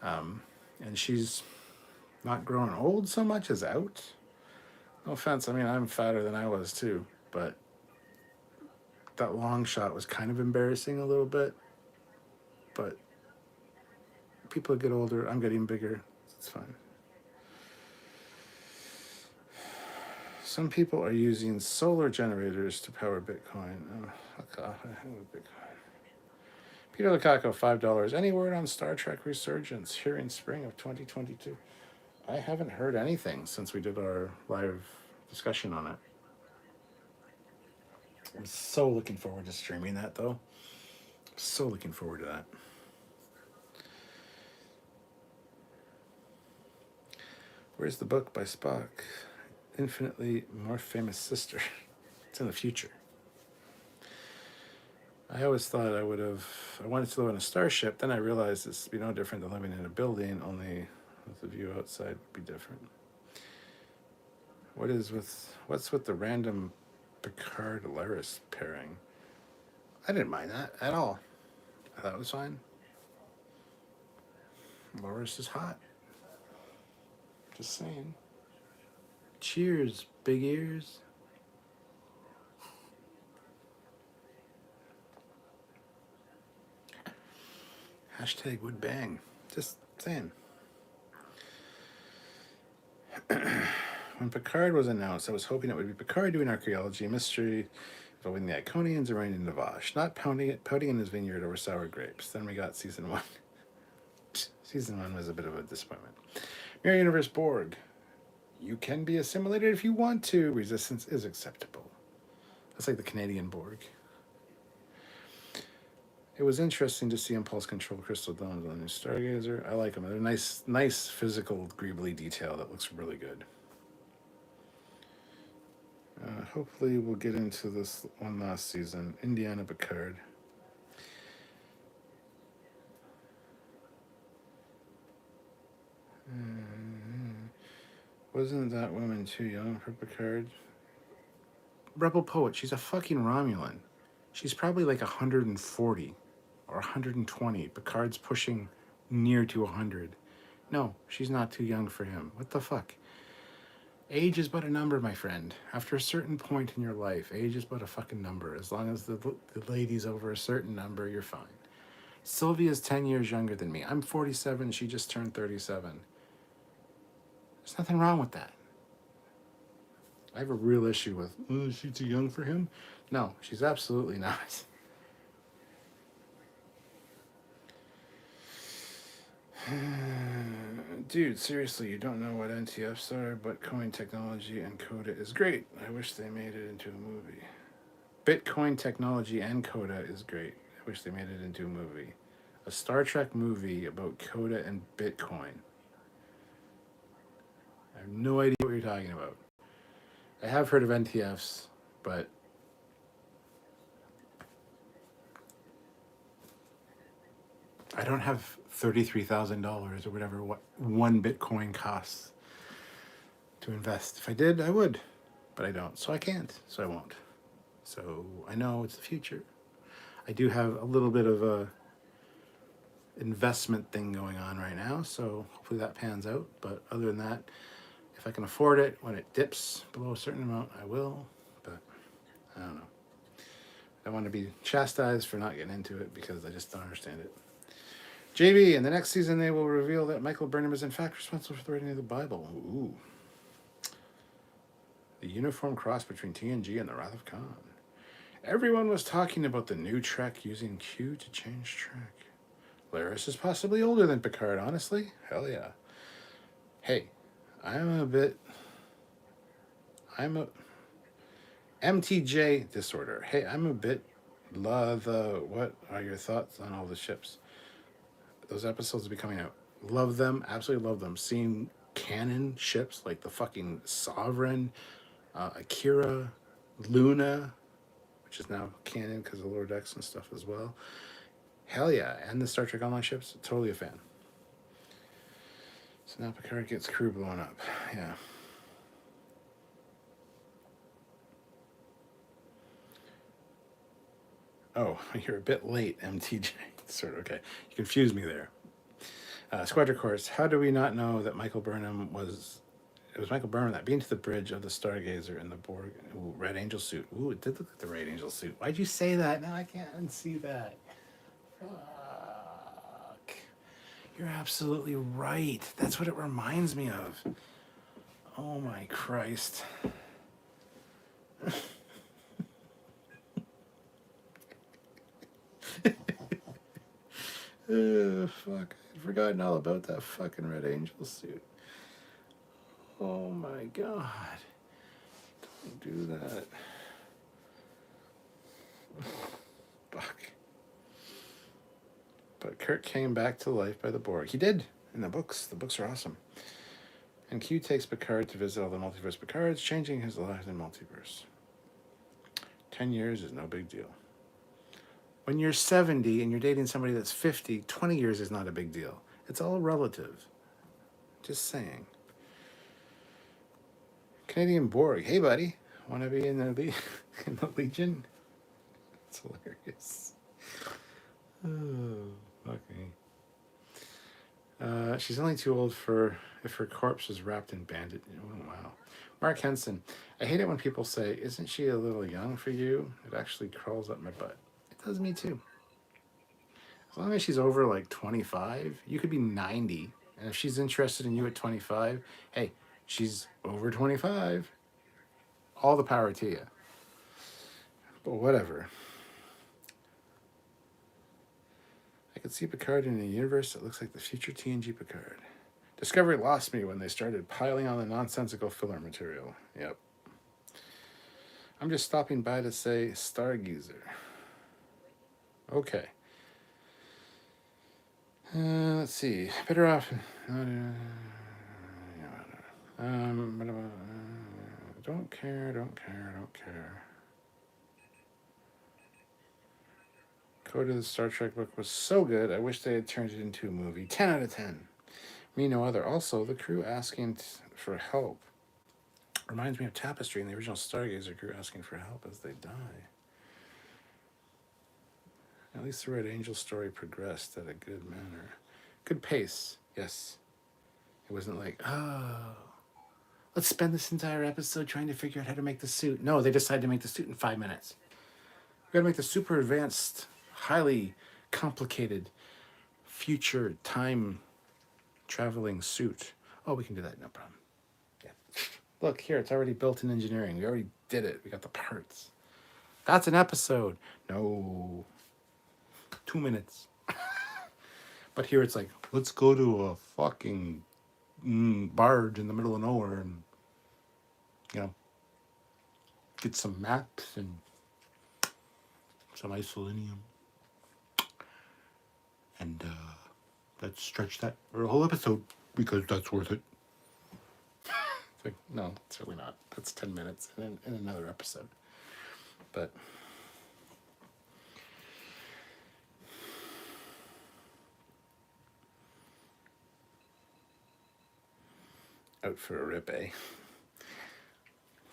And she's not growing old so much as out. No offense, I mean, I'm fatter than I was too, but that long shot was kind of embarrassing a little bit. But people get older, I'm getting bigger. It's fine. Some people are using solar generators to power Bitcoin. Oh, fuck off. I have a Bitcoin. Peter Lukaku, $5. Any word on Star Trek Resurgence here in spring of 2022? I haven't heard anything since we did our live discussion on it. I'm so looking forward to streaming that, though. So looking forward to that. Where's the book by Spock? Infinitely more famous sister. It's in the future. I always thought I wanted to live on a starship. Then I realized this would be no different than living in a building, only the view outside would be different. What's with the random Picard Laris pairing? I didn't mind that at all. I thought it was fine. Laris is hot. Just saying. Cheers, big ears. Hashtag would bang. Just saying. When Picard was announced, I was hoping it would be Picard doing archaeology, mystery, involving the Iconians and running into Vosh, not pouting in his vineyard over sour grapes. Then we got season 1. Season 1 was a bit of a disappointment. Mirror Universe Borg. You can be assimilated if you want to. Resistance is acceptable. That's like the Canadian Borg. It was interesting to see impulse control crystal domes on the new Stargazer. I like them. They're nice physical greebly detail that looks really good. Hopefully we'll get into this one last season. Indiana Picard. Wasn't that woman too young for Picard? Rebel Poet, she's a fucking Romulan. She's probably like 140 or 120. Picard's pushing near to 100. No, she's not too young for him. What the fuck? Age is but a number, my friend. After a certain point in your life, age is but a fucking number. As long as the lady's over a certain number, you're fine. Sylvia's 10 years younger than me. I'm 47. She just turned 37. There's nothing wrong with that. I have a real issue with, is she too young for him? No, she's absolutely not. Dude, seriously, you don't know what NTFs are, but coin technology and Coda is great. I wish they made it into a movie. Bitcoin technology and Coda is great. I wish they made it into a movie. A Star Trek movie about Coda and Bitcoin. I have no idea what you're talking about. I have heard of NTFs, but I don't have $33,000 or whatever what one Bitcoin costs to invest. If I did, I would, but I don't. So I can't, so I won't. So I know it's the future. I do have a little bit of a investment thing going on right now, so hopefully that pans out. But other than that, if I can afford it when it dips below a certain amount, I will. But I don't know. I want to be chastised for not getting into it because I just don't understand it. JB, in the next season, they will reveal that Michael Burnham is in fact responsible for the writing of the Bible. Ooh. The uniform cross between TNG and the Wrath of Khan. Everyone was talking about the new Trek using Q to change track. Laris is possibly older than Picard, honestly. Hell yeah. Hey, I'm a MTJ disorder. Hey, I'm a bit what are your thoughts on all the ships? Those episodes will be coming out. Love them, absolutely love them. Seeing canon ships like the fucking Sovereign, Akira, Luna, which is now canon because of Lower Decks and stuff as well. Hell yeah, and the Star Trek Online ships, totally a fan. So now Picard gets crew blown up, yeah. Oh, you're a bit late, MTJ. Sort of, okay. You confused me there. Squadron Course, how do we not know that Michael Burnham was... It was Michael Burnham that beamed to the bridge of the Stargazer in the Borg Red Angel suit. Ooh, it did look like the Red Angel suit. Why'd you say that? Now I can't unsee that. Fuck. You're absolutely right. That's what it reminds me of. Oh my Christ. Fuck. I'd forgotten all about that fucking Red Angel suit. Oh my God. Don't do that. But Kirk came back to life by the Borg. He did in the books. The books are awesome. And Q takes Picard to visit all the multiverse Picards, changing his life in multiverse. 10 years is no big deal. When you're 70 and you're dating somebody that's 50, 20 years is not a big deal. It's all relative. Just saying. Canadian Borg. Hey, buddy. Want to be in the Legion? It's hilarious. Oh, okay. She's only too old for if her corpse was wrapped in bandage. Oh, wow. Mark Henson. I hate it when people say, isn't she a little young for you? It actually crawls up my butt. It does me too. As long as she's over like 25, you could be 90. And if she's interested in you at 25, hey, she's over 25. All the power to you. But whatever. I could see Picard in a universe that looks like the future TNG Picard. Discovery lost me when they started piling on the nonsensical filler material. Yep. I'm just stopping by to say Stargazer. Okay. Let's see. Better off. Don't care. Code of the Star Trek book was so good, I wish they had turned it into a movie. 10 out of 10. Me no other. Also, the crew asking for help reminds me of Tapestry and the original Stargazer crew asking for help as they die. At least the Red Angel story progressed at a good manner. Good pace, yes. It wasn't like, oh, let's spend this entire episode trying to figure out how to make the suit. No, they decided to make the suit in 5 minutes. We gotta make the super advanced, highly complicated, future time traveling suit. Oh, we can do that, no problem. Yeah. Look, here, it's already built in engineering. We already did it. We got the parts. That's an episode. No. 2 minutes. But here it's like, let's go to a fucking barge in the middle of nowhere and, get some maps and some isolinium. And let's stretch that for a whole episode because that's worth it. It's like, no, it's really not. That's 10 minutes in another episode. But out for a rip, eh?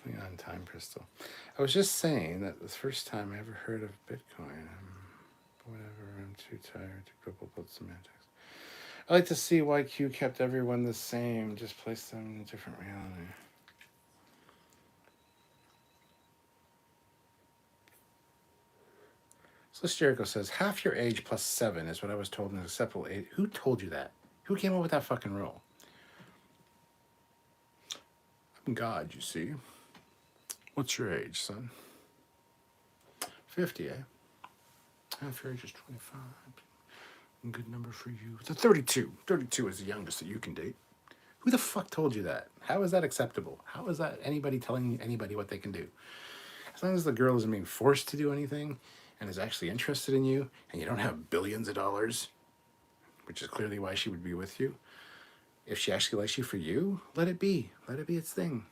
On time crystal. I was just saying that the first time I ever heard of Bitcoin, whatever, I'm too tired to grapple about semantics. I like to see why Q kept everyone the same, just placed them in a different reality. So Jericho says, half your age plus 7 is what I was told in an acceptable age. Who told you that? Who came up with that fucking rule? I'm God, you see. What's your age, son? 50, eh? Half your age is 25. A good number for you. It's a 32. 32 is the youngest that you can date. Who the fuck told you that? How is that acceptable? How is that anybody telling anybody what they can do? As long as the girl isn't being forced to do anything and is actually interested in you and you don't have billions of dollars, which is clearly why she would be with you. If she actually likes you for you, let it be. Let it be its thing.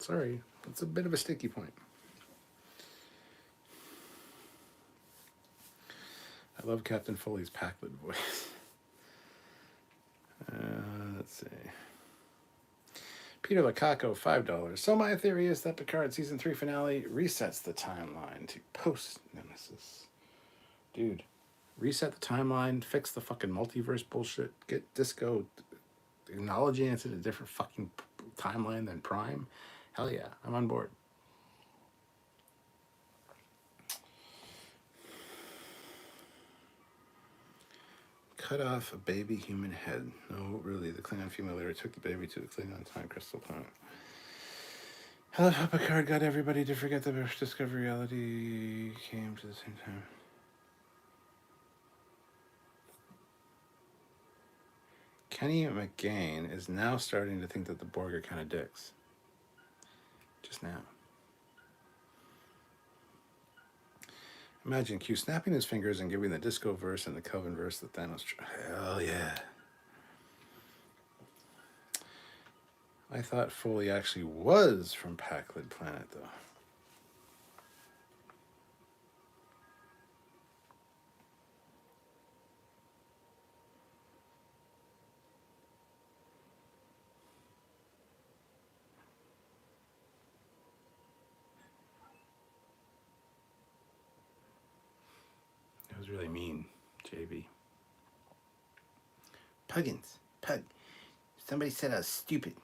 Sorry, it's a bit of a sticky point. I love Captain Foley's Packlet voice. Let's see. Peter Lacaco, $5. So my theory is that Picard Season 3 finale resets the timeline to post-Nemesis. Dude, reset the timeline, fix the fucking multiverse bullshit, get Disco acknowledging it's in a different fucking timeline than Prime. Hell yeah, I'm on board. Cut off a baby human head. No, really, the Klingon female leader took the baby to the Klingon time crystal planet. I love how Picard got everybody to forget the Discovery reality came to the same time. Kenny McGain is now starting to think that the Borg are kind of dicks. Just now. Imagine Q snapping his fingers and giving the disco verse and the Kelvin verse that Thanos. Hell yeah. I thought Foley actually was from Packlid Planet, though. It was really mean, JB. Puggins. Pug. Somebody said I was stupid.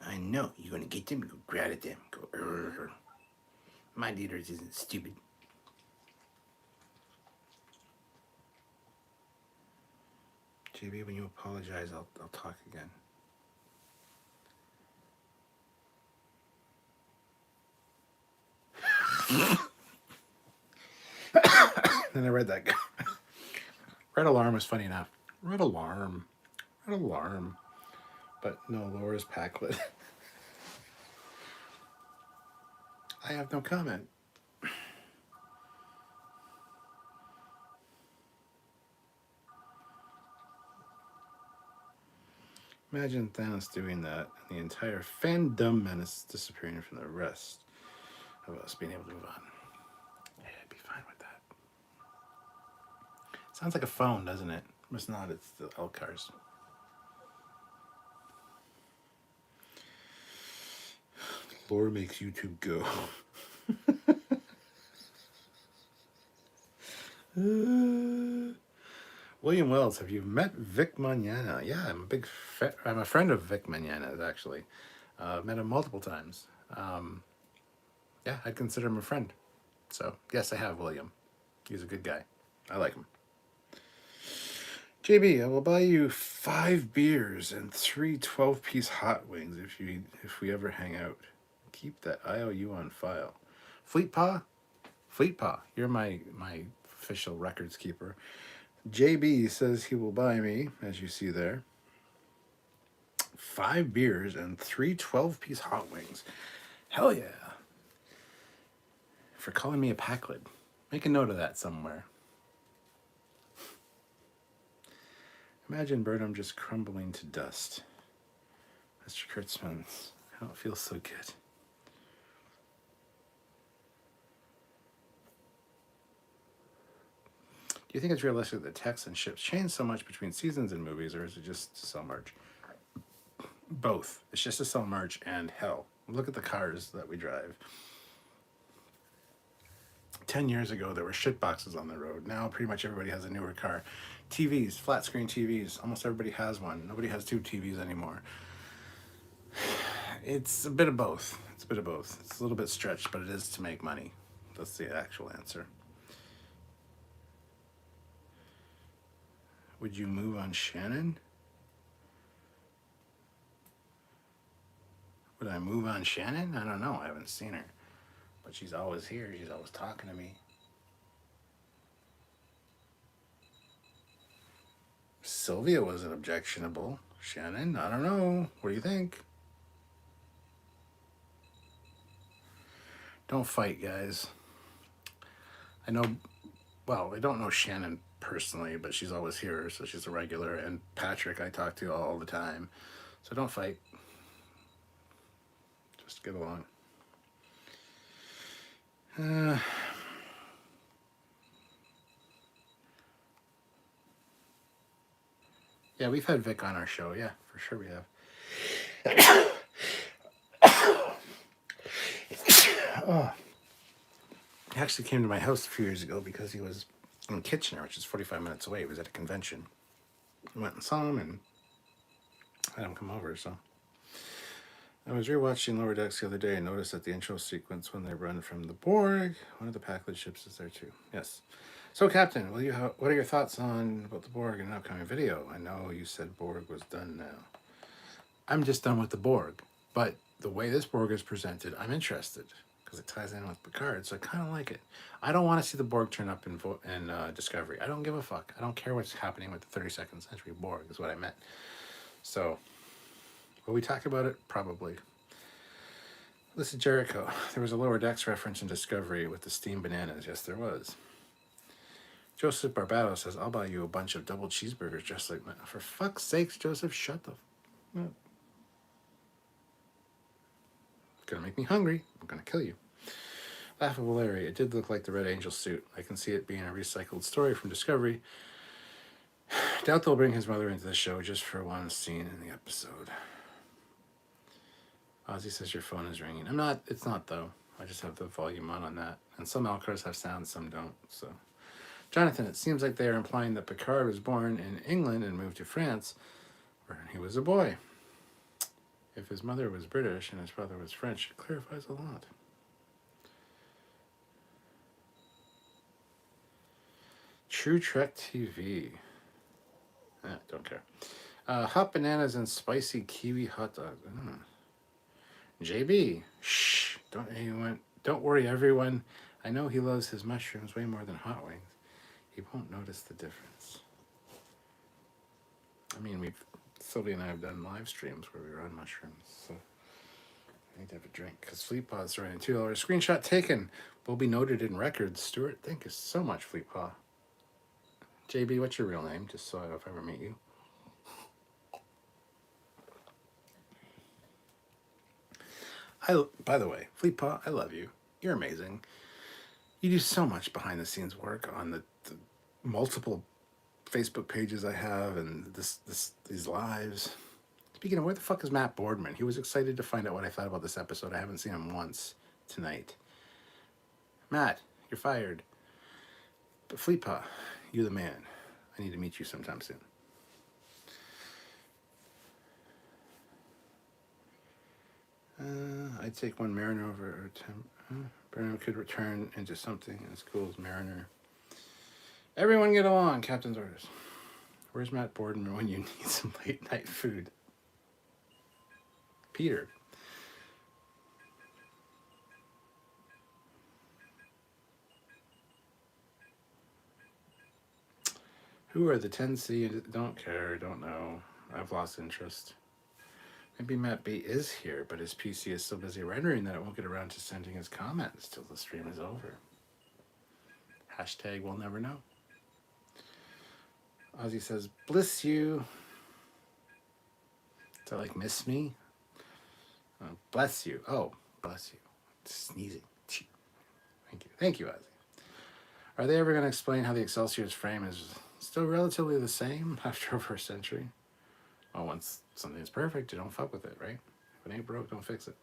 I know. You're going to get them, go grab at them. Go, Urgh. My leaders isn't stupid. JB, when you apologize, I'll talk again. Then I read that guy. Red alarm was funny enough. Red alarm. Red alarm. But no, Laura's Packlid. I have no comment. Imagine Thanos doing that and the entire fandom menace disappearing from the rest of us being able to move on. Yeah, I'd be fine with that. Sounds like a phone, doesn't it? It's not, it's the Elcars. Lore makes YouTube go. William Wells, have you met Vic Mañana? Yeah, I'm a friend of Vic Mañana's, actually. Met him multiple times. Yeah, I'd consider him a friend. So, yes, I have William. He's a good guy. I like him. JB, I will buy you 5 beers and 3 12-piece hot wings if we ever hang out. Keep that IOU on file. Fleetpaw, you're my official records keeper. JB says he will buy me, as you see there, 5 beers and 3 12-piece hot wings. Hell yeah. For calling me a Packlid. Make a note of that somewhere. Imagine Burnham just crumbling to dust. Mr. Kurtzman, how it feels so good. Do you think it's realistic that text and ships change so much between seasons and movies, or is it just to sell merch? Both. It's just to sell merch, and hell, look at the cars that we drive. 10 years ago, there were shit boxes on the road. Now, pretty much everybody has a newer car. TVs, flat screen TVs. Almost everybody has one. Nobody has 2 TVs anymore. It's a bit of both. It's a little bit stretched, but it is to make money. That's the actual answer. Would you move on Shannon? Would I move on Shannon? I don't know. I haven't seen her. But she's always here. She's always talking to me. Sylvia wasn't objectionable. Shannon, I don't know. What do you think? Don't fight, guys. I know, well, I don't know Shannon personally, but she's always here, so she's a regular. And Patrick, I talk to all the time. So don't fight. Just get along. Yeah, we've had Vic on our show. Yeah, for sure we have. Oh. He actually came to my house a few years ago because he was in Kitchener, which is 45 minutes away. He was at a convention. I went and saw him and had him come over, so. I was rewatching Lower Decks the other day and noticed that the intro sequence when they run from the Borg, one of the Packlid ships is there too. Yes. So, Captain, what are your thoughts about the Borg in an upcoming video? I know you said Borg was done now. I'm just done with the Borg, but the way this Borg is presented, I'm interested because it ties in with Picard, so I kind of like it. I don't want to see the Borg turn up in Discovery. I don't give a fuck. I don't care what's happening with the 32nd century Borg, is what I meant. So, will we talk about it? Probably. Listen, Jericho, there was a Lower Decks reference in Discovery with the steamed bananas. Yes, there was. Joseph Barbado says, I'll buy you a bunch of double cheeseburgers just like that. For fuck's sakes, Joseph, shut the... Gonna make me hungry. I'm gonna kill you. Laughable Larry, it did look like the Red Angel suit. I can see it being a recycled story from Discovery. Doubt they'll bring his mother into the show just for one scene in the episode. Ozzy says your phone is ringing. It's not though. I just have the volume on that. And some Alcors have sound, some don't, so. Jonathan, it seems like they are implying that Picard was born in England and moved to France when he was a boy. If his mother was British and his father was French, it clarifies a lot. True Trek TV. Don't care. Hot bananas and spicy kiwi hot dog. JB, shh, don't worry, everyone. I know he loves his mushrooms way more than hot wings. He won't notice the difference. I mean, Sylvia and I have done live streams where we were on mushrooms, so I need to have a drink because Fleetpaw's running $2. Screenshot taken will be noted in records. Stuart, thank you so much, Fleetpaw. JB, what's your real name? Just so I know if I ever meet you. By the way, Fleetpaw, I love you. You're amazing. You do so much behind the scenes work on the multiple Facebook pages I have and these lives. Speaking of, where the fuck is Matt Boardman? He was excited to find out what I thought about this episode. I haven't seen him once tonight. Matt, you're fired. But Fleetpaw, you're the man. I need to meet you sometime soon. I'd take one Mariner over Mariner could return into something as cool as Mariner. Everyone get along, Captain's orders. Where's Matt Boardman when you need some late night food? Peter. Who are the 10C? Don't care, don't know. I've lost interest. Maybe Matt B is here, but his PC is so busy rendering that it won't get around to sending his comments till the stream is over. Hashtag we'll never know. Ozzy says, bliss you. Is that like miss me? Bless you. Oh, bless you. Sneezing. Thank you. Thank you, Ozzy. Are they ever going to explain how the Excelsior's frame is still relatively the same after over a century? Well, once something's perfect, you don't fuck with it, right? If it ain't broke, don't fix it.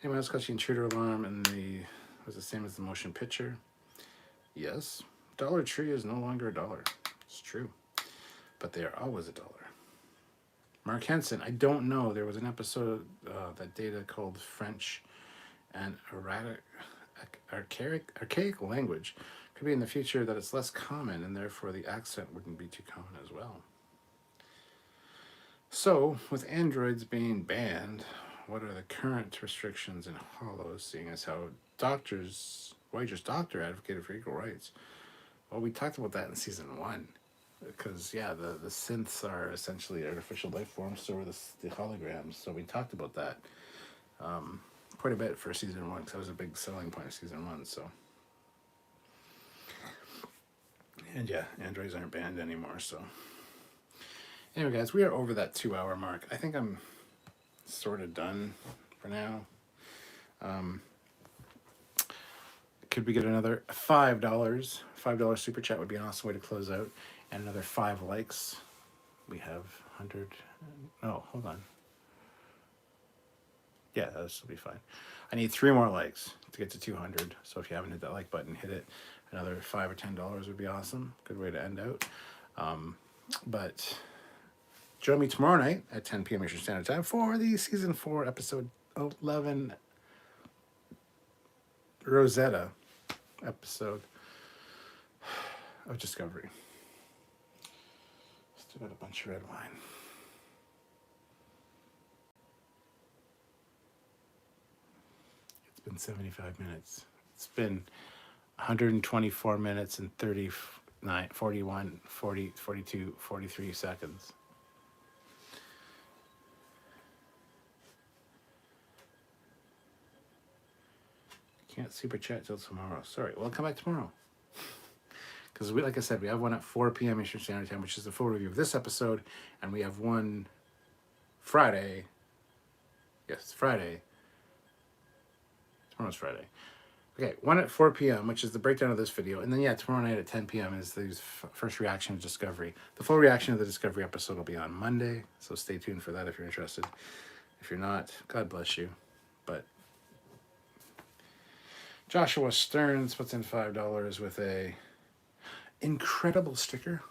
Anyone else catching intruder alarm and was the same as the motion picture? Yes. Dollar Tree is no longer $1. It's true. But they are always $1. Mark Henson, I don't know. There was an episode that Data called French and archaic language. Could be in the future that it's less common and therefore the accent wouldn't be too common as well. So, with androids being banned, what are the current restrictions in Hollows, seeing as how Voyager's doctor advocated for equal rights? Well, we talked about that in season 1. Because, yeah, the synths are essentially artificial life forms, so are the holograms. So we talked about that quite a bit for season 1, because that was a big selling point of season 1, so. And, yeah, androids aren't banned anymore, so. Anyway, guys, we are over that 2-hour mark. I think I'm sort of done for now. Could we get another $5? $5 super chat would be an awesome way to close out. And another 5 likes. We have 100. No, hold on. Yeah, this will be fine. I need 3 more likes to get to 200. So if you haven't hit that like button, hit it. Another $5 or $10 would be awesome. Good way to end out. But join me tomorrow night at 10 p.m. Eastern Standard Time for the season 4, episode 11, Rosetta episode of Discovery. Still got a bunch of red wine. It's been 75 minutes. It's been 124 minutes and 39, 41, 40, 42, 43 seconds. Can't super chat till tomorrow. Sorry. Well, I'll come back tomorrow. Because, like I said, we have one at 4 p.m. Eastern Standard Time, which is the full review of this episode. And we have one Friday. Yes, Friday. Tomorrow's Friday. Okay, one at 4 p.m., which is the breakdown of this video. And then, yeah, tomorrow night at 10 p.m. is the first reaction to Discovery. The full reaction of the Discovery episode will be on Monday. So stay tuned for that if you're interested. If you're not, God bless you. But Joshua Stearns puts in $5 with a incredible sticker.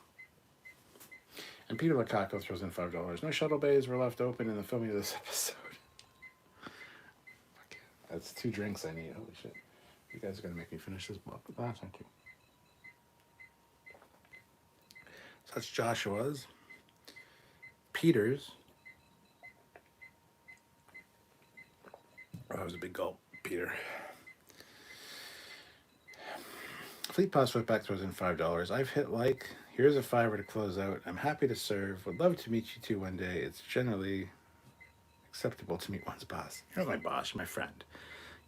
And Peter Lakako throws in $5. No shuttle bays were left open in the filming of this episode. Okay, that's 2 drinks I need. Holy shit. You guys are going to make me finish this book. Thank you. So that's Joshua's. Peter's. Oh, that was a big gulp, Peter. Fleet Pass Footback throws in $5. I've hit like. Here's a $5 to close out. I'm happy to serve. Would love to meet you two one day. It's generally acceptable to meet one's boss. You're not my boss, you're my friend.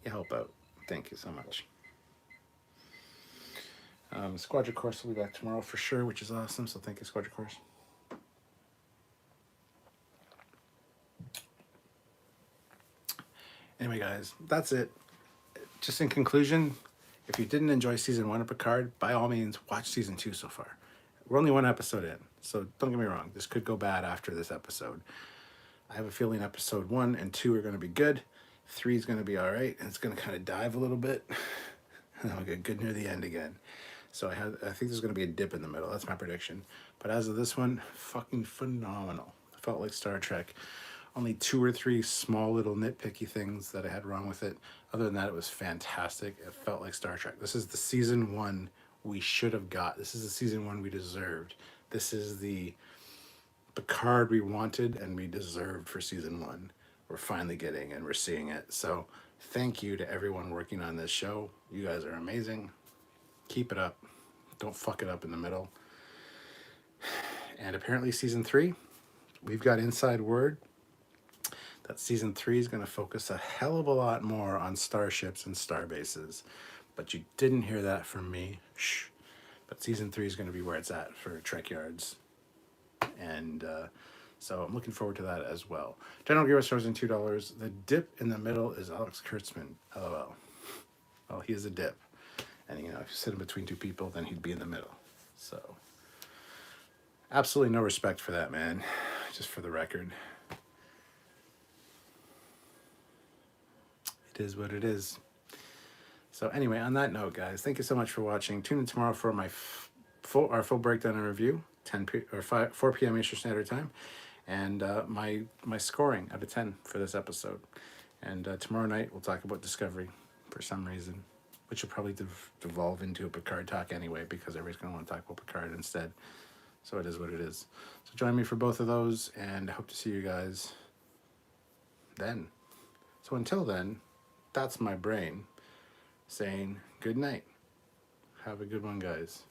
You help out. Thank you so much. Squadron Course will be back tomorrow for sure, which is awesome. So thank you, Squadron Course. Anyway, guys, that's it. Just in conclusion, if you didn't enjoy season 1 of Picard, by all means, watch season 2 so far. We're only 1 episode in, so don't get me wrong. This could go bad after this episode. I have a feeling episode 1 and 2 are going to be good. 3 is going to be all right, and it's going to kind of dive a little bit. And then we'll get good near the end again. So I think there's going to be a dip in the middle. That's my prediction. But as of this one, fucking phenomenal. It felt like Star Trek. Only 2 or 3 small little nitpicky things that I had wrong with it. Other than that, it was fantastic. It felt like Star Trek. This is the season 1 we should have got. This is the season 1 we deserved. This is the Picard we wanted and we deserved for season 1. We're finally getting and we're seeing it. So thank you to everyone working on this show. You guys are amazing. Keep it up. Don't fuck it up in the middle. And apparently season 3, we've got inside word that season 3 is going to focus a hell of a lot more on starships and star bases. But you didn't hear that from me. Shh. But season 3 is going to be where it's at for Trekyards. And so I'm looking forward to that as well. General Gear throws in $2. The dip in the middle is Alex Kurtzman. LOL. Well, he is a dip. And, you know, if you sit him between 2 people, then he'd be in the middle. So, absolutely no respect for that, man. Just for the record. It is what it is. So, anyway, on that note, guys, thank you so much for watching. Tune in tomorrow for my full breakdown and review, 4 p.m. Eastern Standard Time, and my scoring out of 10 for this episode. And tomorrow night, we'll talk about Discovery for some reason, which will probably devolve into a Picard talk anyway, because everybody's going to want to talk about Picard instead. So it is what it is. So join me for both of those, and I hope to see you guys then. So until then, that's my brain saying good night. Have a good one, guys.